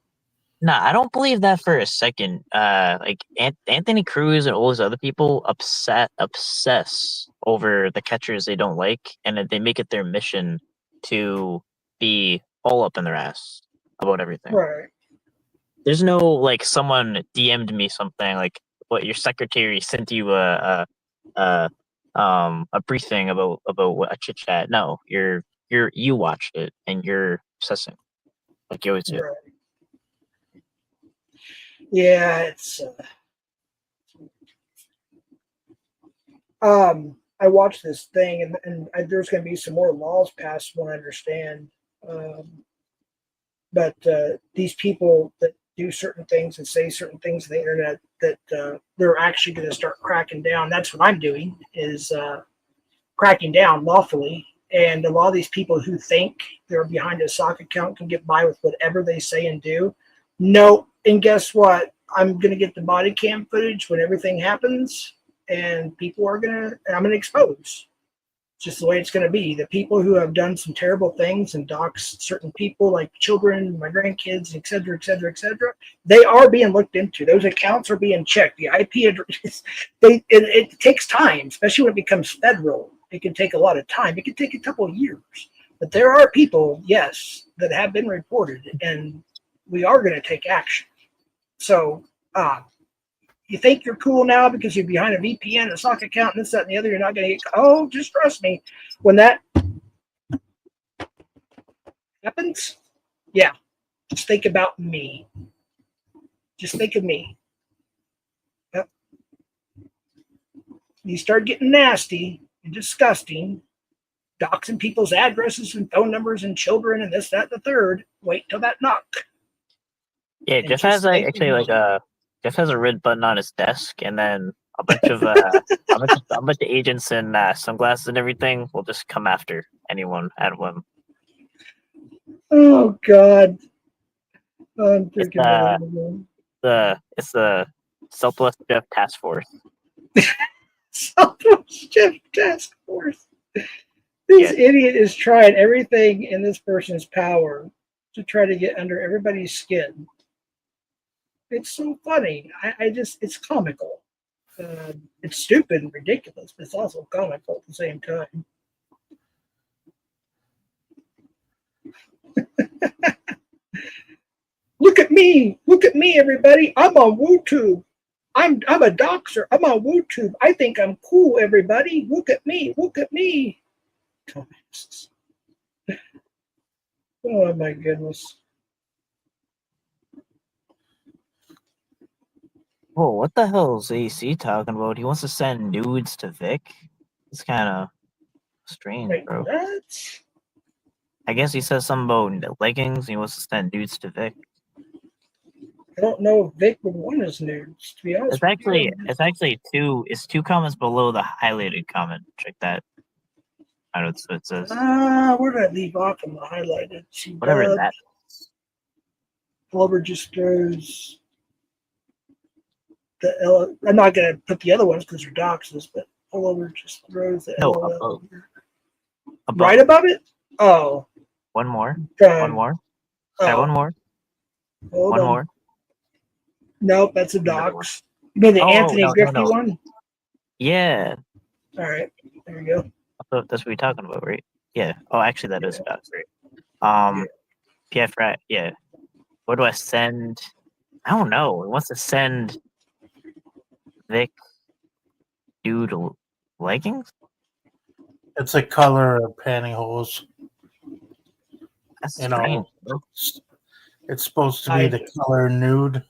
Nah, I don't believe that for a second. Like Anthony Cruz and all those other people obsess over the catchers they don't like, and that they make it their mission to be all up in their ass about everything. Right. There's no someone DM'd me something like what your secretary sent you a briefing about what a chit chat. No, you watched it and you're obsessing like you always do. Right. Yeah, it's. I watched this thing, and there's going to be some more laws passed, from what I understand. But these people that do certain things and say certain things on the internet, that they're actually going to start cracking down. That's what I'm doing, is cracking down lawfully. And a lot of these people who think they're behind a sock account can get by with whatever they say and do. No, and guess what? I'm going to get the body cam footage when everything happens, and I'm going to expose. It's just the way it's going to be. The people who have done some terrible things and doxed certain people, like children, my grandkids, et cetera, et cetera, et cetera, they are being looked into. Those accounts are being checked. The IP address, it takes time, especially when it becomes federal. It can take a lot of time. It can take a couple of years. But there are people, yes, that have been reported, and we are going to take action. So you think you're cool now because you're behind a VPN, a sock account, and this, that, and the other. You're not going to get. Oh, just trust me. When that happens, yeah, just think about me. Just think of me. Yep. You start getting nasty and disgusting, doxing people's addresses and phone numbers and children and this, that, and the third. Wait till that knock. Yeah, And Jeff just has think actually of me. Jeff has a red button on his desk, and then a bunch of a bunch of agents in sunglasses and everything will just come after anyone at whim. Oh God. I'm It's freaking it's the Southwest Jeff Task Force. Southwest Jeff Task Force. This idiot is trying everything in this person's power to try to get under everybody's skin. It's so funny. It's comical. It's stupid and ridiculous, but it's also comical at the same time. Look at me, everybody. I'm on WooTube. I'm a doxer. I'm on WooTube. I think I'm cool, everybody. Look at me. Oh my goodness. Whoa, what the hell is AC talking about? He wants to send nudes to Vic? It's kind of strange, Wait, bro. what? I guess he says something about leggings and he wants to send nudes to Vic. I don't know if Vic would want his nudes, to be honest. It's actually two comments below the highlighted comment. Check that. I don't know what it says. Where did I leave off on the highlighted? Whatever that. Pullover just throws the L. I'm not gonna put the other ones because they're doxes, but pullover just throws the No, LOL. above. Right above it? Oh. One more. Okay. One more. Sorry, one more. Hold One on. more. Nope, that's a dox. You mean the Anthony Griffey one? Yeah. All right. There you go. I thought that's what we're talking about, right? Yeah. Oh, actually, that is dox, right? PF, right? Yeah. What do I send? I don't know. He wants to send Vic dude leggings? It's a color of pantyhose. That's You strange. know, it's supposed to be the color nude.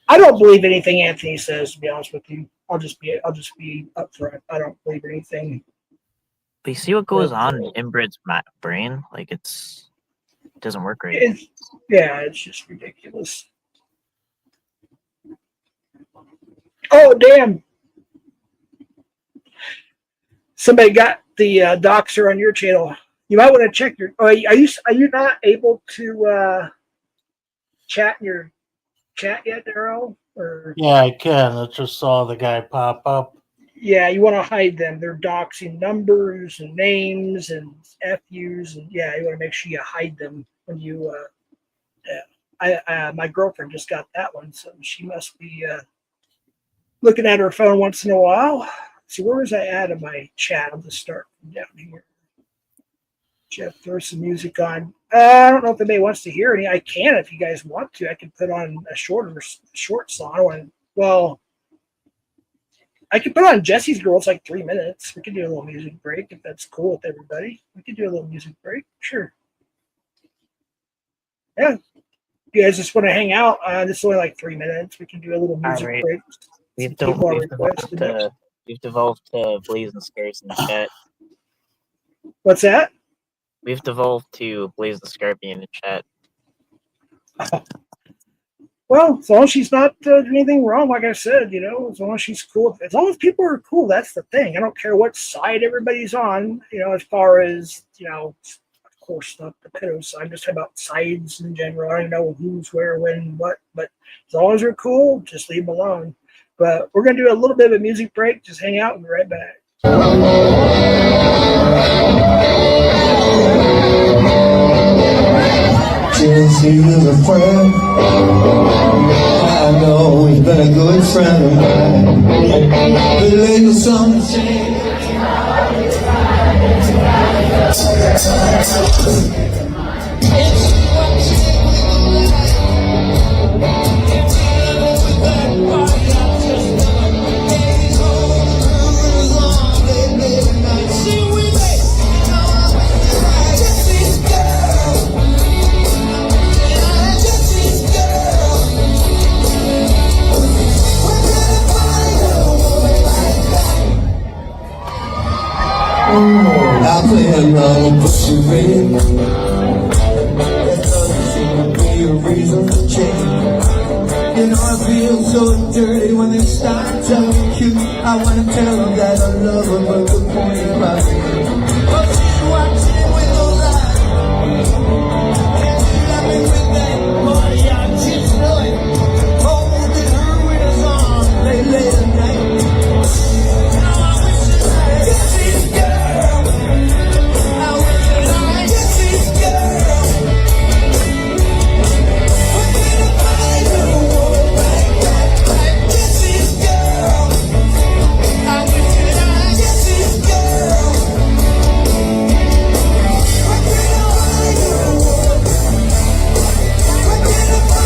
I don't believe anything Anthony says, to be honest with you. I'll just be upfront. I don't believe anything. But you see what goes on in Inbred's brain? Like it doesn't work right. It's just ridiculous. Oh damn! Somebody got the doxer on your channel. You might want to check your. Are you not able to chat in your chat yet, Daryl? Or yeah, I can. I just saw the guy pop up. Yeah, you want to hide them. They're doxing numbers and names and FUs, and yeah, you want to make sure you hide them when you. My girlfriend just got that one, so she must be looking at her phone once in a while. See, where was I at in my chat? I'll just start from down here. Jeff, throw some music on. I don't know if anybody wants to hear any. I can if you guys want to. I can put on a short song. Well, I could put on Jesse's Girl. It's like 3 minutes. We could do a little music break if that's cool with everybody. We could do a little music break. Sure. Yeah. You guys just want to hang out? This is only like 3 minutes. We can do a little music break. We've devolved to Blazing Skirts in the chat. What's that? We've devolved to Blazing Scorpion in the chat. Well, as long as she's not doing anything wrong, like I said, as long as she's cool. As long as people are cool, that's the thing. I don't care what side everybody's on, as far as, of course, not the pedo side. I'm just talking about sides in general. I don't know who's where, when, what, but as long as they're cool, just leave them alone. But we're going to do a little bit of a music break. Just hang out and be right back. Jesse is a friend. I know he's been a good friend of mine. But lately something changed. I play along, but you ready? That doesn't seem to be a reason to change. I feel so dirty when they start talking cute. I wanna tell them that I love them, but the point is probably but she's watching with those eyes, and she's laughing with that body. I just know it. Holding her with his arms late at night. Now I wish that I could see this girl. I wish that I could see this girl. What can I find in a world like that? I could see this girl. I wish that I could see this girl. What can I find in a world? What can I find?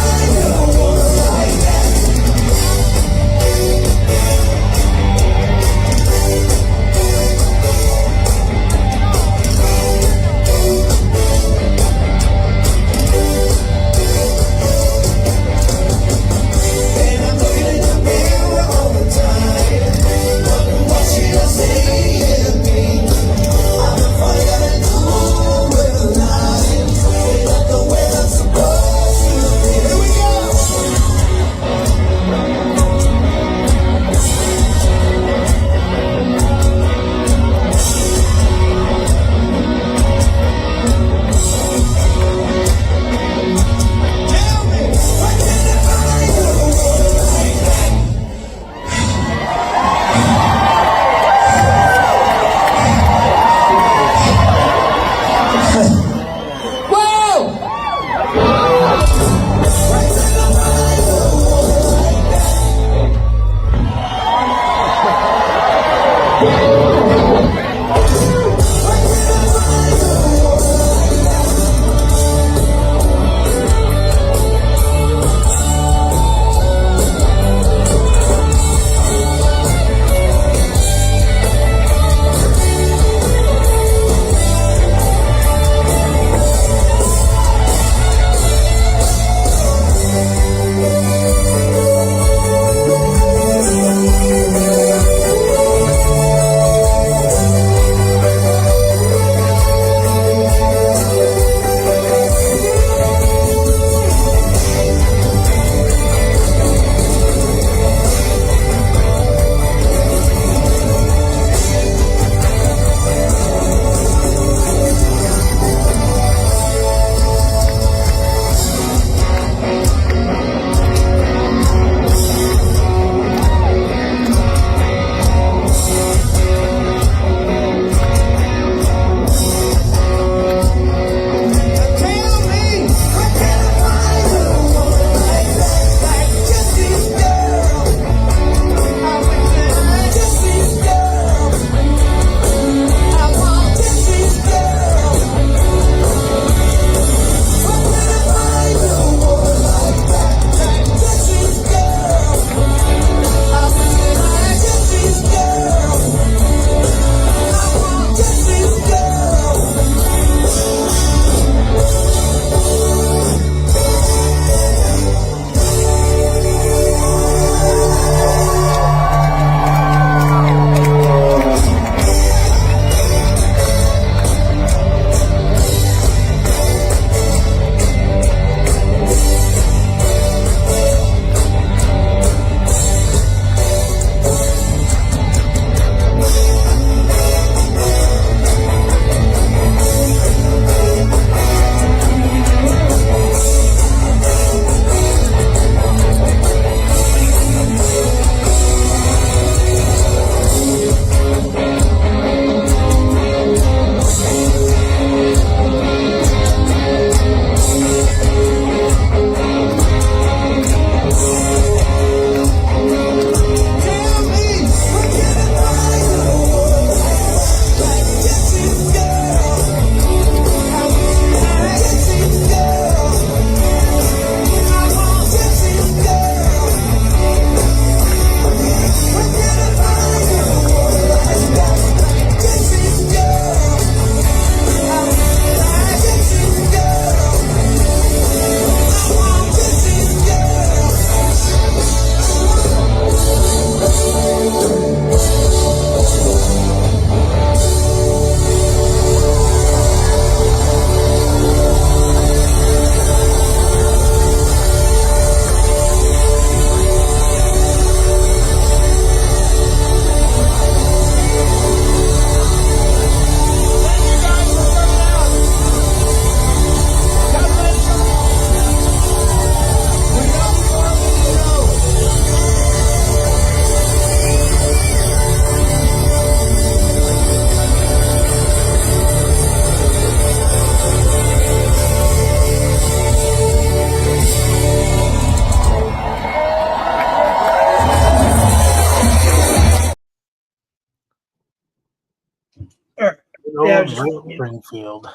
Yeah, old just a Rick little music. Springfield.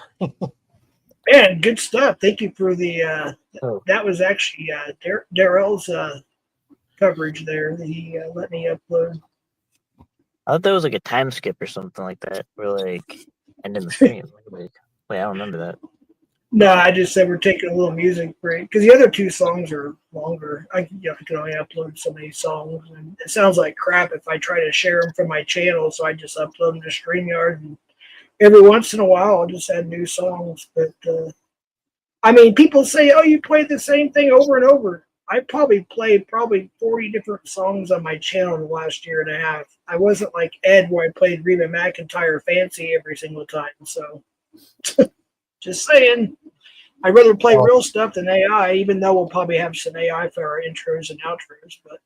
Man, good stuff. Thank you for the. Oh. That was actually Darrell's coverage there that he let me upload. I thought there was like a time skip or something like that. Where like ending the stream. Like, wait, I don't remember that. No, I just said we're taking a little music break because the other two songs are longer. I can only upload so many songs, and it sounds like crap if I try to share them from my channel. So I just upload them to Streamyard, and every once in a while I'll just add new songs. But I mean, people say, "Oh, you played the same thing over and over." I probably played 40 different songs on my channel in the last year and a half. I wasn't like Ed where I played Reba McEntire Fancy every single time. So just saying. I'd rather play real stuff than AI, even though we'll probably have some AI for our intros and outros. But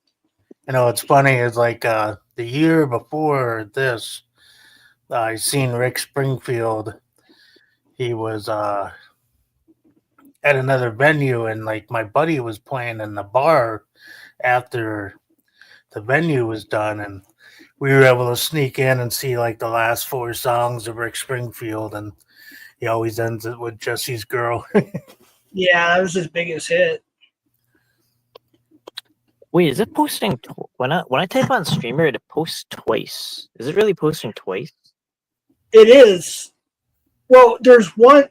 You know, what's funny is like the year before this, I seen Rick Springfield. He was at another venue, and like my buddy was playing in the bar after the venue was done, and we were able to sneak in and see like the last 4 songs of Rick Springfield, and he always ends it with Jesse's Girl. yeah, that was his biggest hit. Wait, is it posting when I type on Streamer, it posts twice? Is it really posting twice? It is. Well, there's one.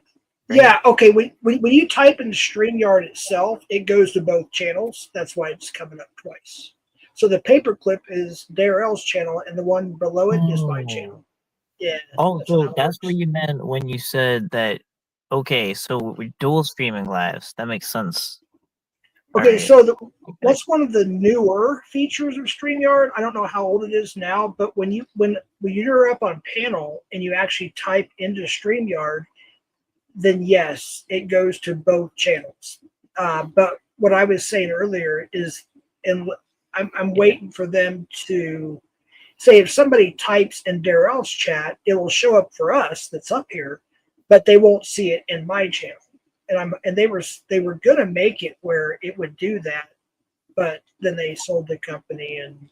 Yeah, okay. When you type in Streamyard itself, it goes to both channels. That's why it's coming up twice. So the paperclip is Darrell's channel, and the one below it is my channel. Yeah. Oh, so that's what you meant when you said that. Okay, so we're dual streaming lives. That makes sense. Okay, Right. so that's one of the newer features of StreamYard. I don't know how old it is now, but when you're up on panel and you actually type into StreamYard, then yes, it goes to both channels. But what I was saying earlier is, and I'm waiting for them to say if somebody types in Darrell's chat, it will show up for us that's up here, but they won't see it in my channel. And they were gonna make it where it would do that, but then they sold the company, and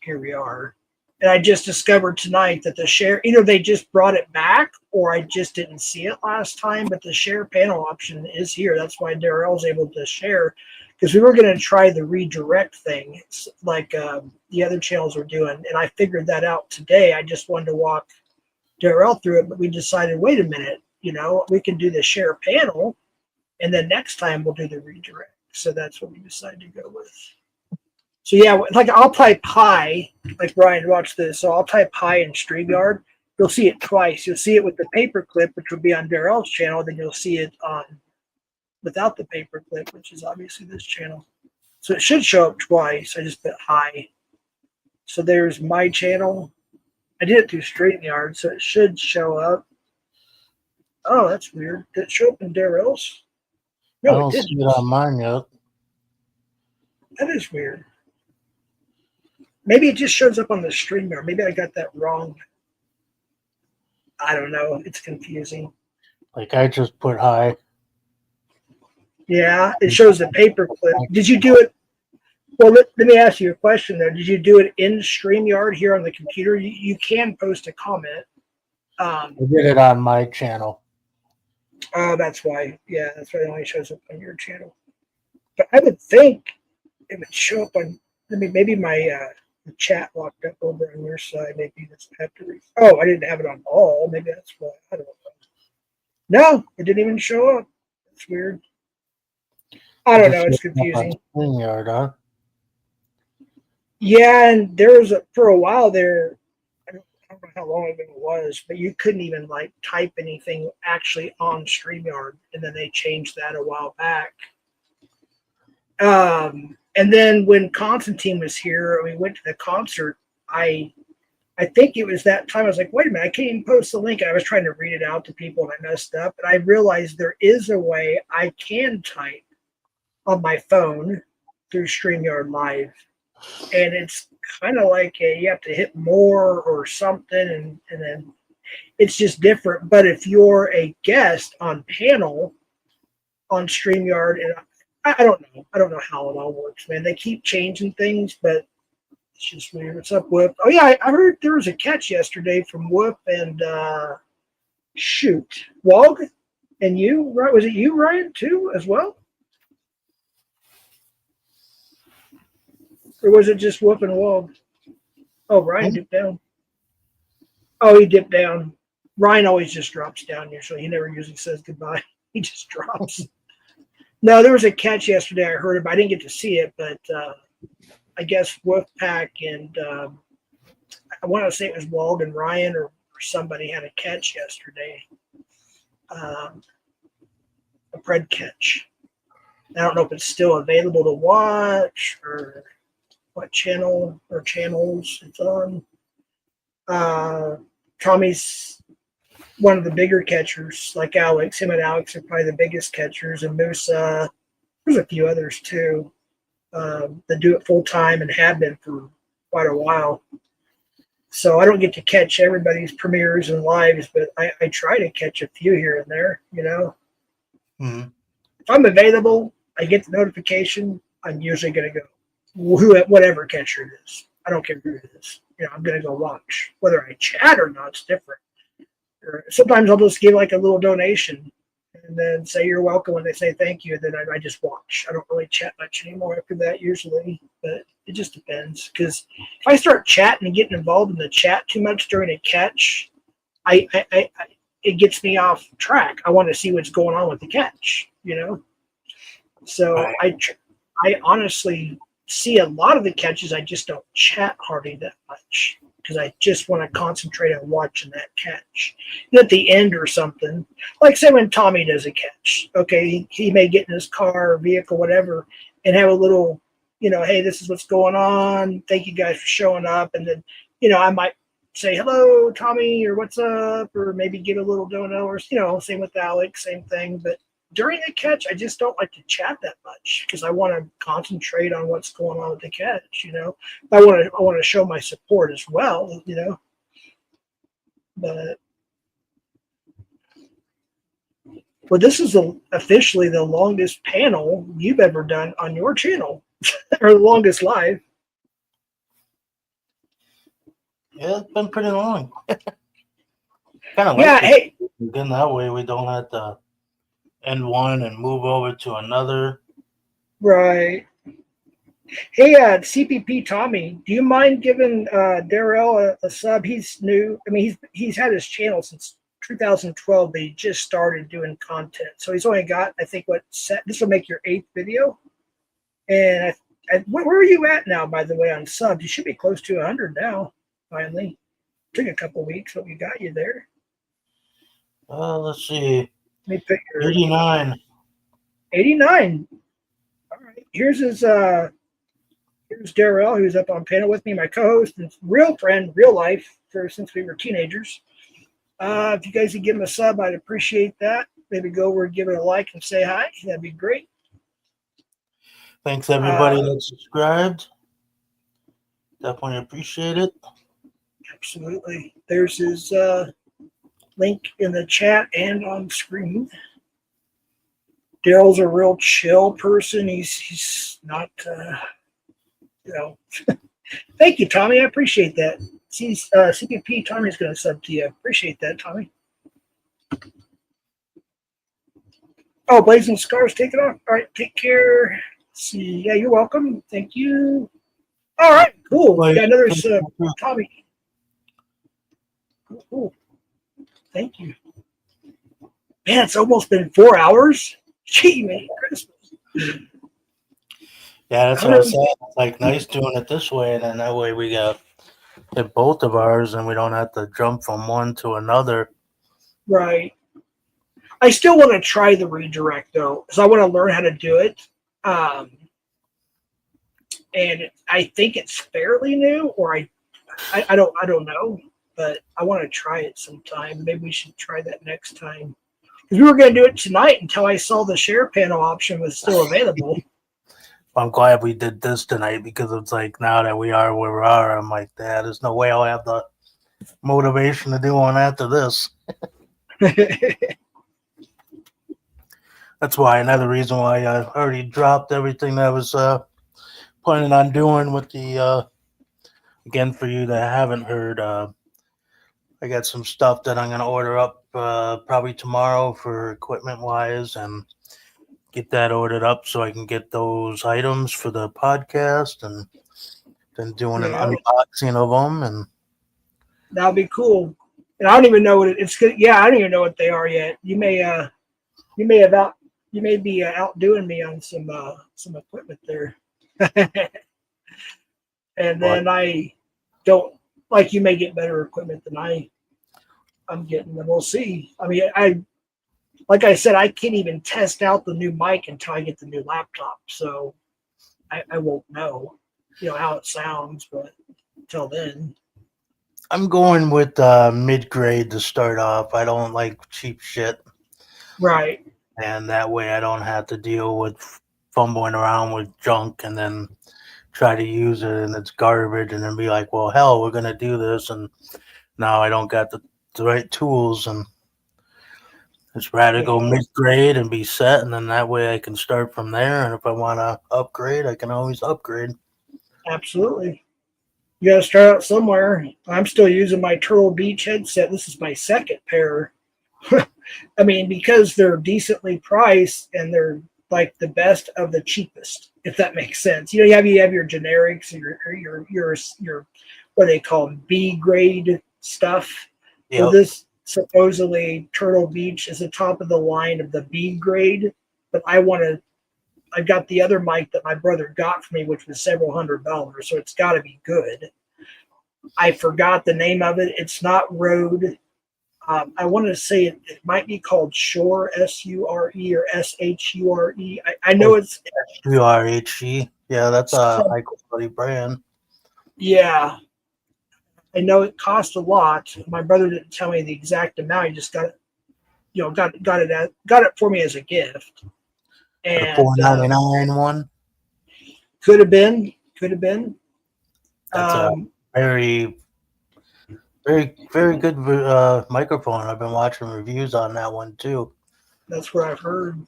here we are. And I just discovered tonight that the share, either they just brought it back or I just didn't see it last time, but the share panel option is here. That's why Darrell's able to share, because we were going to try the redirect thing like the other channels were doing. And I figured that out today. I just wanted to walk Darrell through it, but we decided, wait a minute, we can do the share panel, and then next time we'll do the redirect. So that's what we decided to go with. So yeah, like I'll type hi, like Ryan, watch this. So I'll type hi in StreamYard. You'll see it twice. You'll see it with the paperclip, which will be on Darrell's channel. Then you'll see it on without the paperclip, which is obviously this channel. So it should show up twice. I just put hi. So there's my channel. I did it through StreamYard, so it should show up. Oh, that's weird. Did it show up in Darrell's? I No, don't it see didn't. it on mine yet. That is weird. Maybe it just shows up on the streamer. Maybe I got that wrong. I don't know. It's confusing. Like I just put hi. Yeah, it shows the paperclip. Did you do it? Well, let me ask you a question there. Did you do it in StreamYard here on the computer? You can post a comment. I did it on my channel. Oh, that's why. Yeah, that's why it only shows up on your channel. But I would think it would show up on. Maybe my the chat locked up over on your side. Maybe that's after. Oh, I didn't have it on all. Maybe that's why. I don't know. No, it didn't even show up. It's weird. I don't know. It's confusing. StreamYard, huh? Yeah, and there was for a while there. I don't know how long ago it was, but you couldn't even like type anything actually on StreamYard, and then they changed that a while back. And then when Constantine was here, we went to the concert. I think it was that time I was like, wait a minute, I can't even post the link. And I was trying to read it out to people, and I messed up. And I realized there is a way I can type on my phone through StreamYard Live. And it's kind of like you have to hit more or something, and then it's just different. But if you're a guest on panel on StreamYard, and I don't know. I don't know how it all works, man. They keep changing things, but it's just weird. What's up, Whoop? Oh, yeah, I heard there was a catch yesterday from Whoop and Shoot. Wog? And you, right? Was it you, Ryan, too, as well? Or was it just Whoop and Wog? Oh, Ryan dipped down. Oh, he dipped down. Ryan always just drops down usually. He never usually says goodbye. He just drops. No, there was a catch yesterday I heard about. I didn't get to see it, but I guess Wolfpack and I want to say it was Wog and Ryan or somebody had a catch yesterday. A Pred catch. I don't know if it's still available to watch or what channel or channels it's on. Tommy's one of the bigger catchers, like Alex. Him and Alex are probably the biggest catchers, and Musa. There's a few others too that do it full time and have been for quite a while. So I don't get to catch everybody's premieres and lives, but I try to catch a few here and there. Mm-hmm. If I'm available, I get the notification. I'm usually going to go, whatever catcher it is. I don't care who it is. I'm going to go watch. Whether I chat or not, it's different. Or sometimes I'll just give like a little donation and then say you're welcome when they say thank you. And then I just watch. I don't really chat much anymore after that usually, but it just depends. Because if I start chatting and getting involved in the chat too much during a catch, it gets me off track. I want to see what's going on with the catch, So I honestly see a lot of the catches. I just don't chat hardly that much because I just want to concentrate on watching that catch. And at the end or something, like say when Tommy does a catch, okay, he may get in his car or vehicle, whatever, and have a little, hey, this is what's going on. Thank you guys for showing up. And then, I might say, hello, Tommy, or what's up, or maybe give a little dono, or, same with Alex, same thing. But during the catch, I just don't like to chat that much because I want to concentrate on what's going on with the catch, I want to show my support as well, But this is officially the longest panel you've ever done on your channel, or the longest live. Yeah, it's been pretty long. Kind of Yeah, like hey. Then that way we don't have to end one and move over to another. Right. Hey, CPP Tommy, do you mind giving Darrell a sub? He's new. I mean, he's had his channel since 2012, but he just started doing content. So he's only got, I think, this will make your 8th video. And where are you at now, by the way, on subs? You should be close to 100 now, finally. Took a couple weeks, but we got you there. Let's see. Let me pick your 89. 89. All right. Here's Darrell, who's up on panel with me, my co-host and real friend, real life, since we were teenagers. If you guys could give him a sub, I'd appreciate that. Maybe go over and give it a like and say hi. That'd be great. Thanks everybody that subscribed. Definitely appreciate it. Absolutely. There's his link in the chat and on screen. Daryl's a real chill person. He's not, Thank you, Tommy. I appreciate that. CPP Tommy's going to sub to you. Appreciate that, Tommy. Oh, Blazing Scars taking off. All right, take care. Let's see. Yeah, you're welcome. Thank you. All right, cool. Got another Tommy. Cool. Thank you. Man, it's almost been 4 hours. Gee, man, Christmas. Yeah, that's what I said. It's like nice doing it this way, and then that way we get both of ours, and we don't have to jump from one to another. Right. I still want to try the redirect though, because I want to learn how to do it. And I think it's fairly new, or I don't know, but I want to try it sometime. Maybe we should try that next time. Because we were going to do it tonight until I saw the share panel option was still available. I'm glad we did this tonight because it's like now that we are where we are, I'm like, there's no way I'll have the motivation to do one after this. That's why another reason why I already dropped everything that I was planning on doing with the again for you that haven't heard I got some stuff that I'm gonna order up probably tomorrow for equipment wise, and get that ordered up so I can get those items for the podcast, and then doing an Yeah. unboxing of them. And That'll be cool. And I don't even know what it's good. Yeah, I don't even know what they are yet. You may be outdoing me on some equipment there. And then I don't like, you may get better equipment than I'm getting, and we'll see. I mean, like I said, I can't even test out the new mic until I get the new laptop, so I won't know, how it sounds. But until then, I'm going with mid-grade to start off. I don't like cheap shit, right? and that way I don't have to deal with fumbling around with junk and then try to use it and it's garbage, and then be like, well, hell, we're gonna do this, and now I don't got the right tools, and it's rather go mid-grade and be set, and then that way I can start from there, and if I want to upgrade, I can always upgrade. Absolutely. You got to start out somewhere. I'm still using my Turtle Beach headset. This is my second pair. I mean, because they're decently priced and they're like the best of the cheapest, if that makes sense. You have your generics, your what they call them, B grade stuff. Yep. Well, this supposedly Turtle Beach is the top of the line of the B grade, but I got the other mic that my brother got for me, which was several $100s, so it's got to be good. I forgot the name of it. It's not Rode. I want to say it might be called Shure, S-U-R-E, or S-H-U-R-E. I know it's URHE. Yeah, that's a high quality brand. Yeah. I know it cost a lot. My brother didn't tell me the exact amount. He just got it, got it for me as a gift. And the $4.99 one. Could have been. That's a very, very, very good microphone. I've been watching reviews on that one too. That's what I've heard.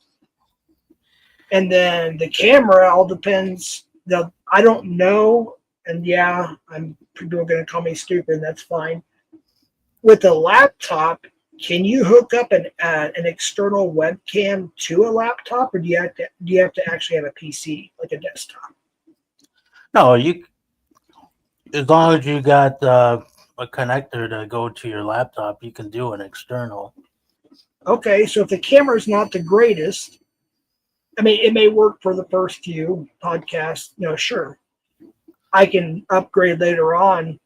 And then the camera all depends. I don't know. And yeah, people are going to call me stupid, and that's fine. With a laptop, can you hook up an external webcam to a laptop, or do you have to actually have a PC, like a desktop? No, as long as you got a connector to go to your laptop, you can do an external. Okay, so if the camera's not the greatest, I mean, it may work for the first few podcasts. Sure, I can upgrade later on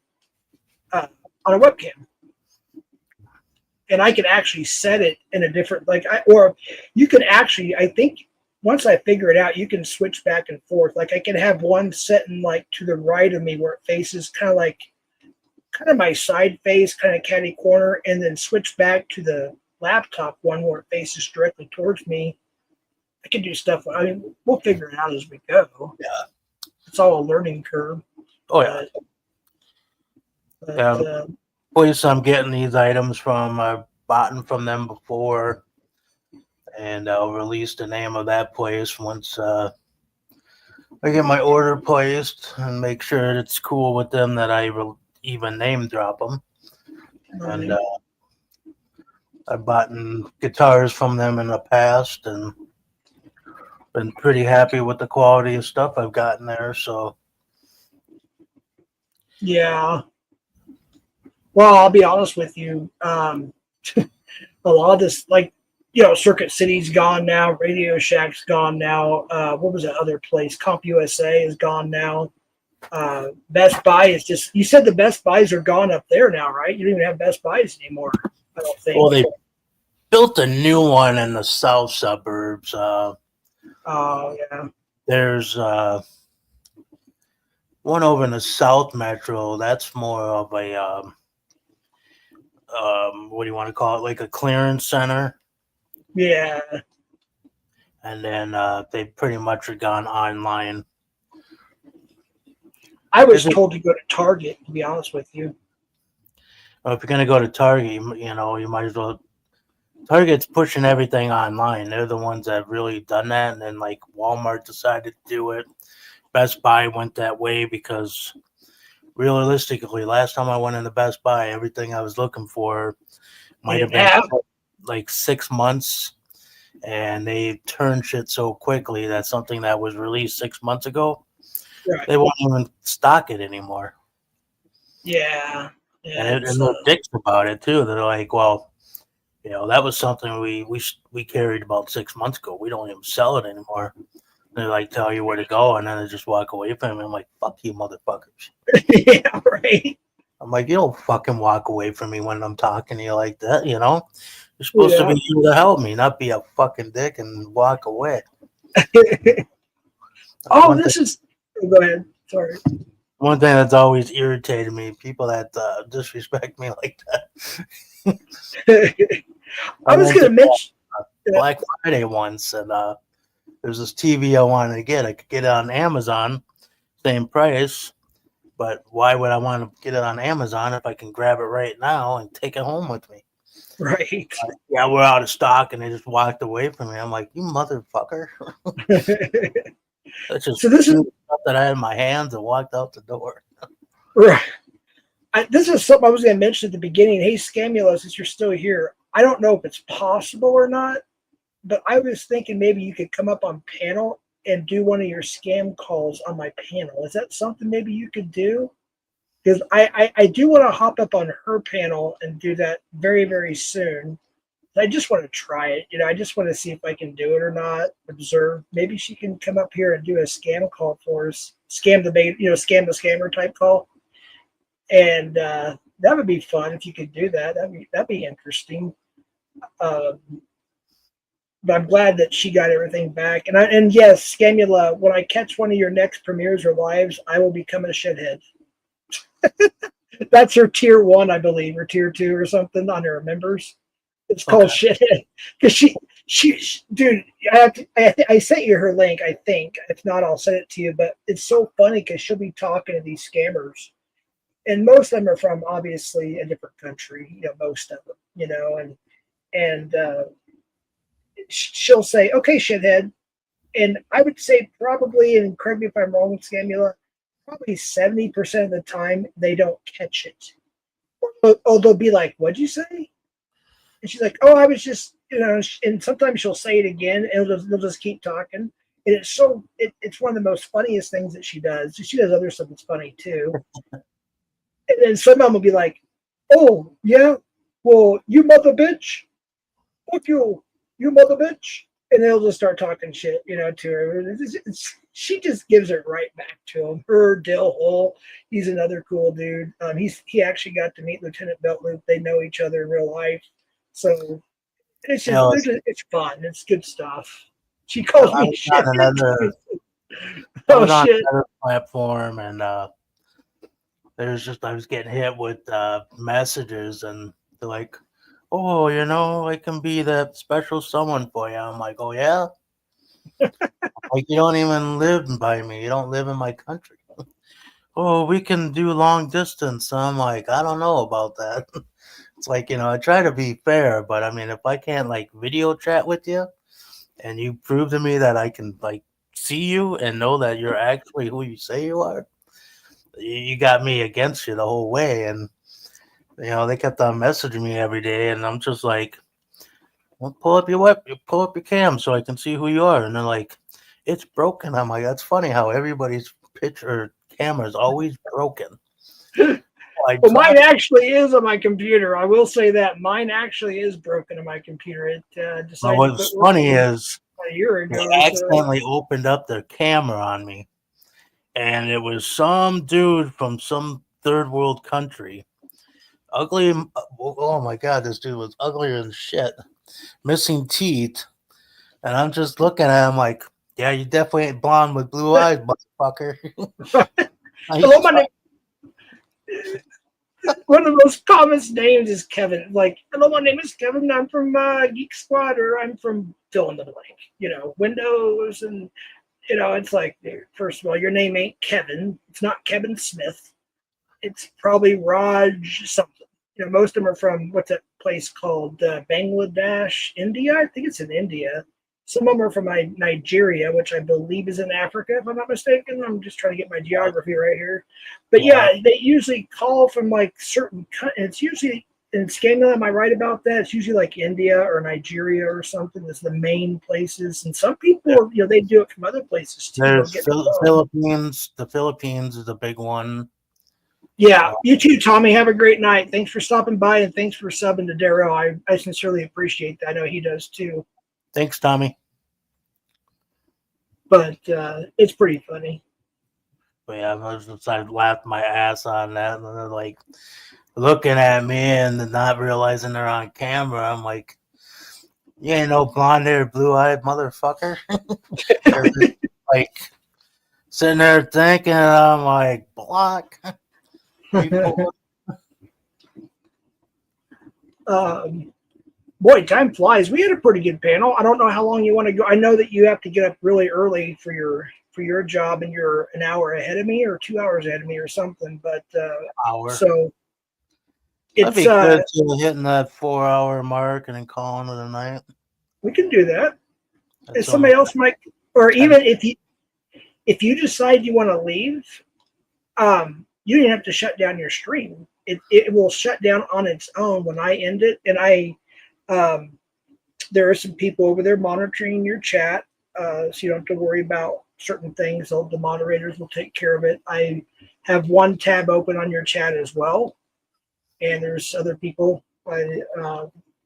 a webcam. And I can actually set it in a different, or you can actually, I think once I figure it out, you can switch back and forth. Like I can have one setting to the right of me where it faces kind of my side face, kind of catty corner, and then switch back to the laptop one where it faces directly towards me. I can do stuff. I mean, we'll figure it out as we go. Yeah. It's all a learning curve. Oh, yeah. Place I'm getting these items from, I've bought them from them before, and I'll release the name of that place once I get my order placed and make sure it's cool with them that I even name drop them. Right. And I've bought guitars from them in the past and been pretty happy with the quality of stuff I've gotten there. So yeah. Well, I'll be honest with you. A lot of this, Circuit City's gone now. Radio Shack's gone now. What was that other place? CompUSA is gone now. Best Buy is just, you said the Best Buys are gone up there now, right? You don't even have Best Buys anymore, I don't think. Well, they built a new one in the south suburbs. Oh, yeah. There's one over in the South Metro. That's more of a what do you want to call it? Like a clearance center. Yeah. And then they pretty much are gone online. I was told to go to Target, to be honest with you. Well, if you're going to go to Target, you might as well. Target's pushing everything online. They're the ones that have really done that. And then Walmart decided to do it. Best Buy went that way because realistically, last time I went into Best Buy, everything I was looking for might have didn't been have? like 6 months, and they turned shit so quickly that something that was released 6 months ago, Right. they won't even stock it anymore. Yeah. And they're dicks about it too. They're like, well, that was something we carried about 6 months ago. We don't even sell it anymore. They like tell you where to go, and then they just walk away from me. I'm like, fuck you, motherfuckers. Yeah, right. I'm like, you don't fucking walk away from me when I'm talking to you like that, You're supposed to be here to help me, not be a fucking dick and walk away. Oh, this is. Go ahead. Sorry. One thing that's always irritated me, people that disrespect me like that. I was going to mention Black Friday once, and there's this TV I wanted to get. I could get it on Amazon, same price, but why would I want to get it on Amazon if I can grab it right now and take it home with me? Right. Yeah, we're out of stock, and they just walked away from me. I'm like, you motherfucker. That's just So this is stuff that I had in my hands and walked out the door. right. This is something I was going to mention at the beginning. Hey, Scamula, since you're still here, I don't know if it's possible or not, but I was thinking maybe you could come up on panel and do one of your scam calls on my panel. Is that something maybe you could do? Because I do want to hop up on her panel and do that very, very soon. I just want to try it. I just want to see if I can do it or not. Observe. Maybe she can come up here and do a scam call for us. Scam the scammer type call. And that would be fun if you could do that. That'd be interesting. But I'm glad that she got everything back. And yes, Scamula, when I catch one of your next premieres or lives, I will become a shithead. That's her tier 1, I believe, or tier 2 or something on her members. It's called shithead because she, dude. I sent you her link. I think if not, I'll send it to you. But it's so funny because she'll be talking to these scammers, and most of them are from obviously a different country. Most of them. And she'll say, "Okay, shithead," and I would say probably, and correct me if I'm wrong, Scamula, probably 70% of the time they don't catch it. Or they'll be like, "What'd you say?" And she's like, "Oh, I was just, and sometimes she'll say it again, and they'll just keep talking. And it's it's one of the most funniest things that she does. She does other stuff that's funny too. And then some of them will be like, "Oh, yeah, well, you mother bitch. Fuck you, you mother bitch." And they'll just start talking shit, to her. She just gives it right back to him. Her Dill Hole, he's another cool dude. He actually got to meet Lieutenant Beltloop. They know each other in real life. So it's just, it's fun. It's good stuff. She calls me shit. I was on another platform, and I was getting hit with messages, and they're like, "Oh, I can be that special someone for you." I'm like, "Oh yeah." Like, you don't even live by me. You don't live in my country. Oh, we can do long distance. I'm like, I don't know about that. It's like, I try to be fair, but I mean, if I can't video chat with you and you prove to me that I can see you and know that you're actually who you say you are, you got me against you the whole way. And, they kept on messaging me every day, and I'm just like, well, pull up your cam so I can see who you are. And they're like, it's broken. I'm like, that's funny how everybody's picture camera is always broken. Well, mine actually is on my computer. I will say that mine actually is broken on my computer. It decided. Well, what's funny is a year ago, they accidentally opened up their camera on me, and it was some dude from some third world country, ugly. Oh my god, this dude was uglier than shit, missing teeth, and I'm just looking at him like, yeah, you definitely ain't blonde with blue eyes, motherfucker. Hello, my name. One of the most common names is Kevin. Like, hello, my name is Kevin. I'm from Geek Squad, or I'm from fill in the blank. Windows, and it's like, first of all, your name ain't Kevin. It's not Kevin Smith. It's probably Raj something. Most of them are from what's that place called Bangladesh, India. I think it's in India. Some of them are from Nigeria, which I believe is in Africa, if I'm not mistaken. I'm just trying to get my geography right here. But yeah, they usually call from like certain. It's usually in Scandinavia. Am I right about that? It's usually like India or Nigeria or something. Is the main places, and some people, they do it from other places too. There's Philippines. The Philippines is a big one. Yeah, you too, Tommy. Have a great night. Thanks for stopping by and thanks for subbing to Darrow. I sincerely appreciate that. I know he does too. Thanks, Tommy. But it's pretty funny. But yeah, I laughed my ass on that, and they're like looking at me and not realizing they're on camera. I'm like, you ain't no blonde-haired, blue-eyed motherfucker. Like sitting there thinking, I'm like, block. Boy, time flies. We had a pretty good panel. I don't know how long you want to go. I know that you have to get up really early for your job, and you're an hour ahead of me or 2 hours ahead of me or something. But hour. So That'd be good to hitting that 4 hour mark and then calling it a night. We can do that. If somebody else might, or even if you decide you want to leave, you don't have to shut down your stream. It will shut down on its own when I end it. And there are some people over there monitoring your chat, so you don't have to worry about certain things. The moderators will take care of it. I have one tab open on your chat as well, and there's other people.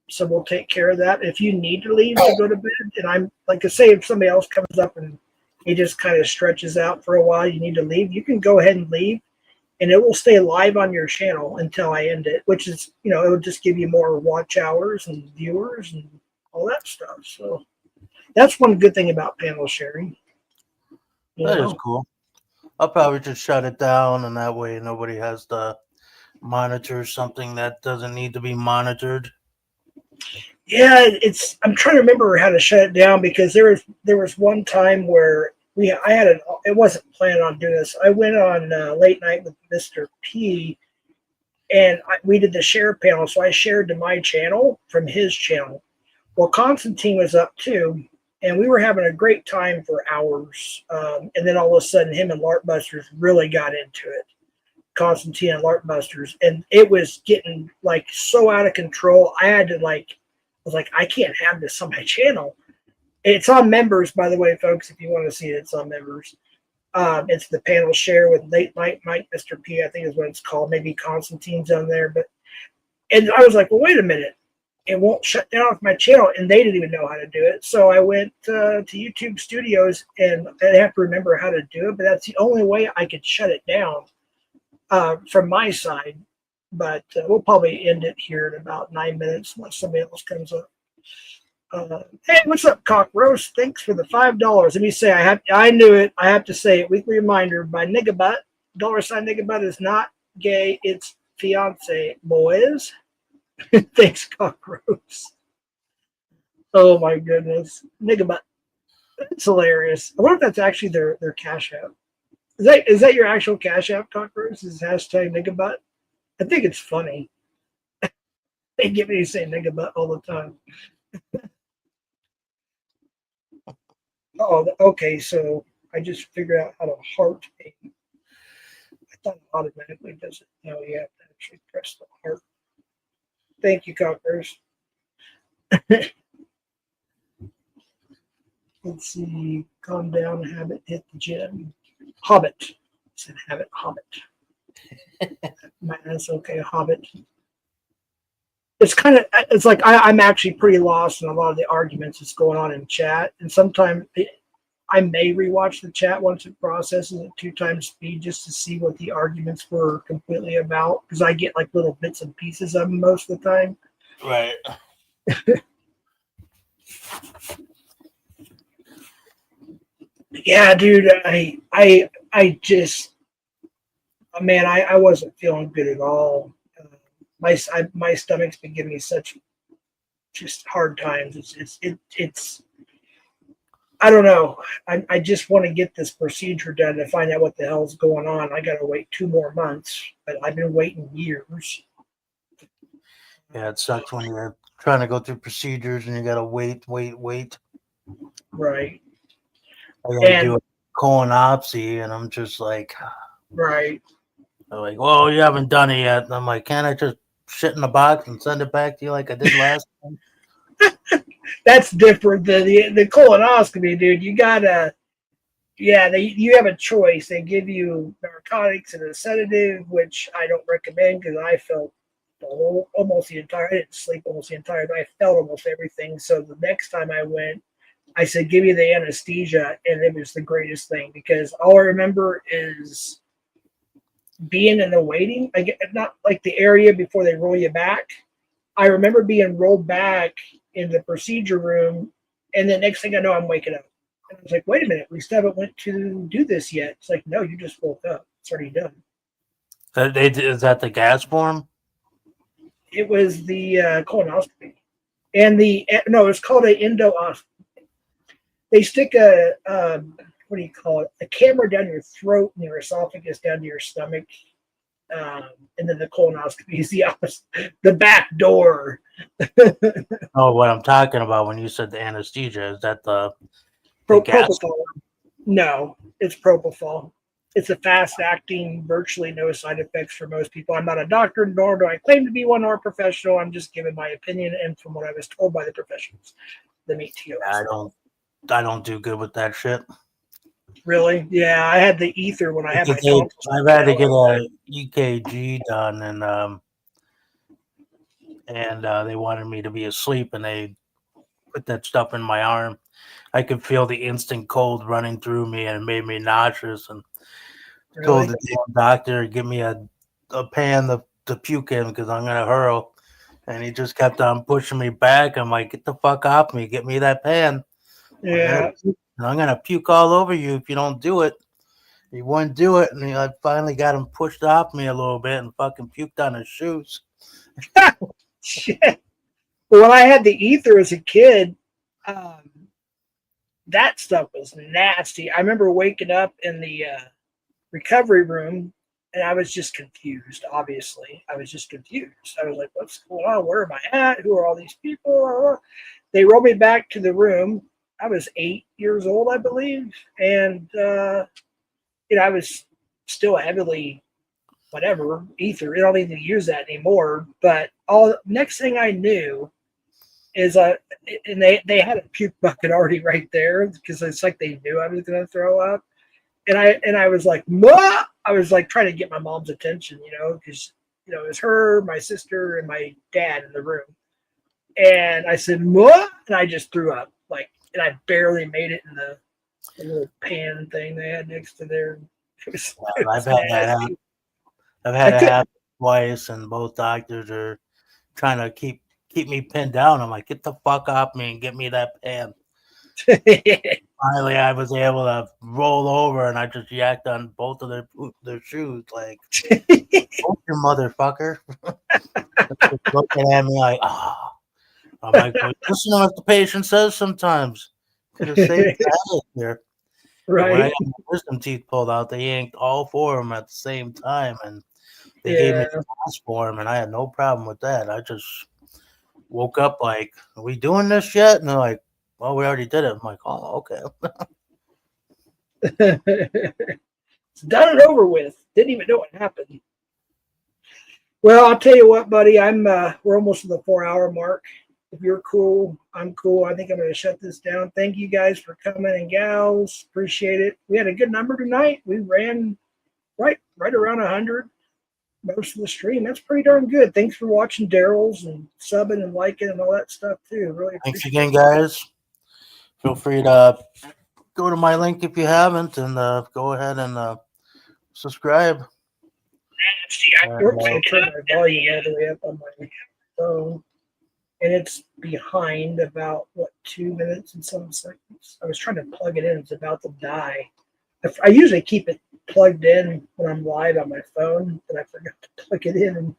So we'll take care of that. If you need to leave to go to bed, and I'm like I say, if somebody else comes up and he just kind of stretches out for a while, you need to leave, you can go ahead and leave, and it will stay live on your channel until I end it, which is, it'll just give you more watch hours and viewers and all that stuff. So that's one good thing about panel sharing. That is cool. I'll probably just shut it down, and that way nobody has to monitor something that doesn't need to be monitored. Yeah, I'm trying to remember how to shut it down, because there was one time where it wasn't planned on doing this. I went on late night with Mr. P, and we did the share panel. So I shared to my channel from his channel. Well, Constantine was up too, and we were having a great time for hours. And then all of a sudden, him and Larkbusters really got into it. Constantine and Larkbusters, and it was getting like so out of control. I had to I was like, I can't have this on my channel. It's on members, by the way, folks. If you want to see it, it's on members. It's the panel share with Late Night Mike, Mr. P, I think is what it's called. Maybe Constantine's on there, and I was like, well, wait a minute, it won't shut down off my channel, and they didn't even know how to do it. So I went to YouTube Studios, and I have to remember how to do it, but that's the only way I could shut it down from my side. But we'll probably end it here in about 9 minutes unless somebody else comes up. Hey, what's up, Cock Roast? Thanks for the $5. Let me say, I knew it. I have to say it. Weekly reminder by Niggabutt. $sign Niggabutt is not gay. It's fiance, boys. Thanks, Cock Roast. Oh my goodness, Niggabutt. It's hilarious. I wonder if that's actually their Cash App. Is that your actual Cash App, Cock Roast? Is hashtag Niggabutt? I think it's funny. They get me to say Niggabutt all the time. Oh, okay. So I just figured out how to heart a. I thought it automatically does it. No, you have to actually press the heart. Thank you, Cockers. Let's see. Calm down, habit, hit the gym. Hobbit. I said habit, Hobbit. That's okay, Hobbit. It's like I'm actually pretty lost in a lot of the arguments that's going on in chat, and sometimes I may rewatch the chat once it processes at 2 times speed just to see what the arguments were completely about, because I get like little bits and pieces of them most of the time. Right. Yeah, dude, I just, man, I wasn't feeling good at all. My stomach's been giving me such just hard times. It's I don't know. I just want to get this procedure done to find out what the hell's going on. I got to wait 2 more months, but I've been waiting years. Yeah, it sucks when you're trying to go through procedures and you got to wait. Right. I gotta And- do a colonoscopy, and I'm just like, Right. they're like, well, you haven't done it yet. And I'm like, can't I just shit in the box and send it back to you like I did last time? That's different than the colonoscopy, dude. You gotta, yeah, you have a choice. They give you narcotics and a sedative, which I don't recommend because I felt almost the entire. I didn't sleep almost the entire night. I felt almost everything. So the next time I went, I said, "Give me the anesthesia," and it was the greatest thing because all I remember is being in the waiting, not like the area before they roll you back. I remember being rolled back in the procedure room, and the next thing I know, I'm waking up. And I was like, wait a minute, we still haven't went to do this yet. It's like, no, you just woke up. It's already done. Is that the gas form? It was the colonoscopy. And no, it's called an endoscopy. They stick what do you call it? A camera down your throat and your esophagus down to your stomach. And then the colonoscopy is the opposite, the back door. Oh, what I'm talking about when you said the anesthesia, is that the gas? Propofol. No, it's propofol. It's a fast-acting, virtually no side effects for most people. I'm not a doctor, nor do I claim to be one or a professional. I'm just giving my opinion and from what I was told by the professionals. The meat to I don't do good with that shit. Really? Yeah, I had the ether when I had my tonsils. I've had to get a EKG done, and they wanted me to be asleep, and they put that stuff in my arm. I could feel the instant cold running through me, and it made me nauseous. And told the damn doctor to give me a pan to puke in because I'm gonna hurl. And he just kept on pushing me back. I'm like, get the fuck off me, get me that pan. Yeah. I'm gonna puke all over you if you don't do it. He wouldn't do it, and I finally got him pushed off me a little bit and fucking puked on his shoes. Shit. Well, when I had the ether as a kid, that stuff was nasty. I remember waking up in the recovery room, and I was just confused. Obviously, I was just confused. I was like, "What's going on? Where am I at? Who are all these people?" They rolled me back to the room. I was 8 years old, I believe, and I was still heavily whatever ether. I don't even use that anymore. But next thing I knew is and they had a puke bucket already right there because it's like they knew I was going to throw up, and I was like, "Ma!" I was like trying to get my mom's attention, because it was her, my sister, and my dad in the room, and I said, "Ma!" and I just threw up and I barely made it in the little pan thing they had next to there. I've had that happen twice, and both doctors are trying to keep me pinned down. I'm like, get the fuck off me and get me that pan. Finally, I was able to roll over, and I just yacked on both of their shoes, like, "Oh, you motherfucker!" Looking at me like, "Ah." I'm like, well, listen to what the patient says sometimes. Could have saved the here. Right. When I got my wisdom teeth pulled out, they yanked all four of them at the same time, and they gave me the gas form, and I had no problem with that. I just woke up like, "Are we doing this yet?" And they're like, "Well, we already did it." I'm like, "Oh, okay." It's done and over with. Didn't even know what happened. Well, I'll tell you what, buddy. We're almost to the 4-hour mark. If you're cool, I'm cool. I think I'm going to shut this down. Thank you guys for coming and gals. Appreciate it. We had a good number tonight. We ran right around 100 most of the stream. That's pretty darn good. Thanks for watching Daryl's and subbing and liking and all that stuff too. Really Thanks again, guys. Feel free to go to my link if you haven't, and go ahead and subscribe. I turn my volume all the way up on my phone, and it's behind about 2 minutes and some seconds. I was trying to plug it in. It's about to die. I usually keep it plugged in when I'm live on my phone, but I forgot to plug it in.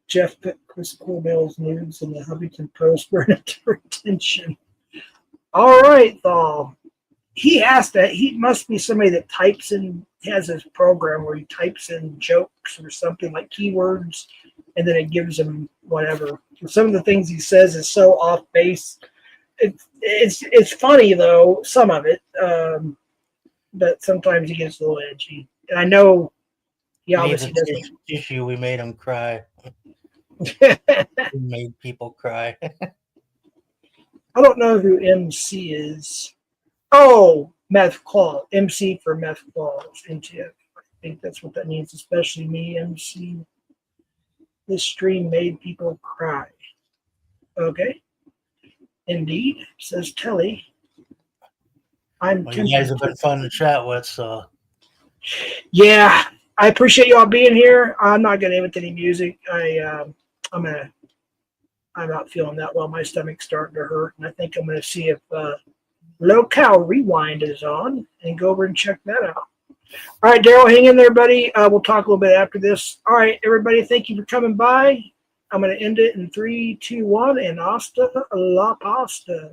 Jeff put Chris Coolmill's nudes in the Huffington Post for attention. All right, though. He must be somebody that types in, has this program where he types in jokes or something like keywords and then it gives him whatever. Some of the things he says is so off base. It's funny though, some of it, but sometimes he gets a little edgy. And I know he obviously doesn't. Issue we made him cry. We made people cry. I don't know who MC is. Oh, Meth Claw. MC for Meth Claws. MTF. I think that's what that means, especially me, MC. This stream made people cry. Okay. Indeed, says Telly. Well, you guys have been fun to chat with, so. Yeah, I appreciate y'all being here. I'm not getting into any music. I'm not feeling that well. My stomach's starting to hurt, and I think I'm gonna see if Low-Cal Rewind is on and go over and check that out. All right, Daryl, hang in there, buddy. We'll talk a little bit after this. All right, everybody, thank you for coming by. I'm going to end it in 3, 2, 1, and hasta la pasta.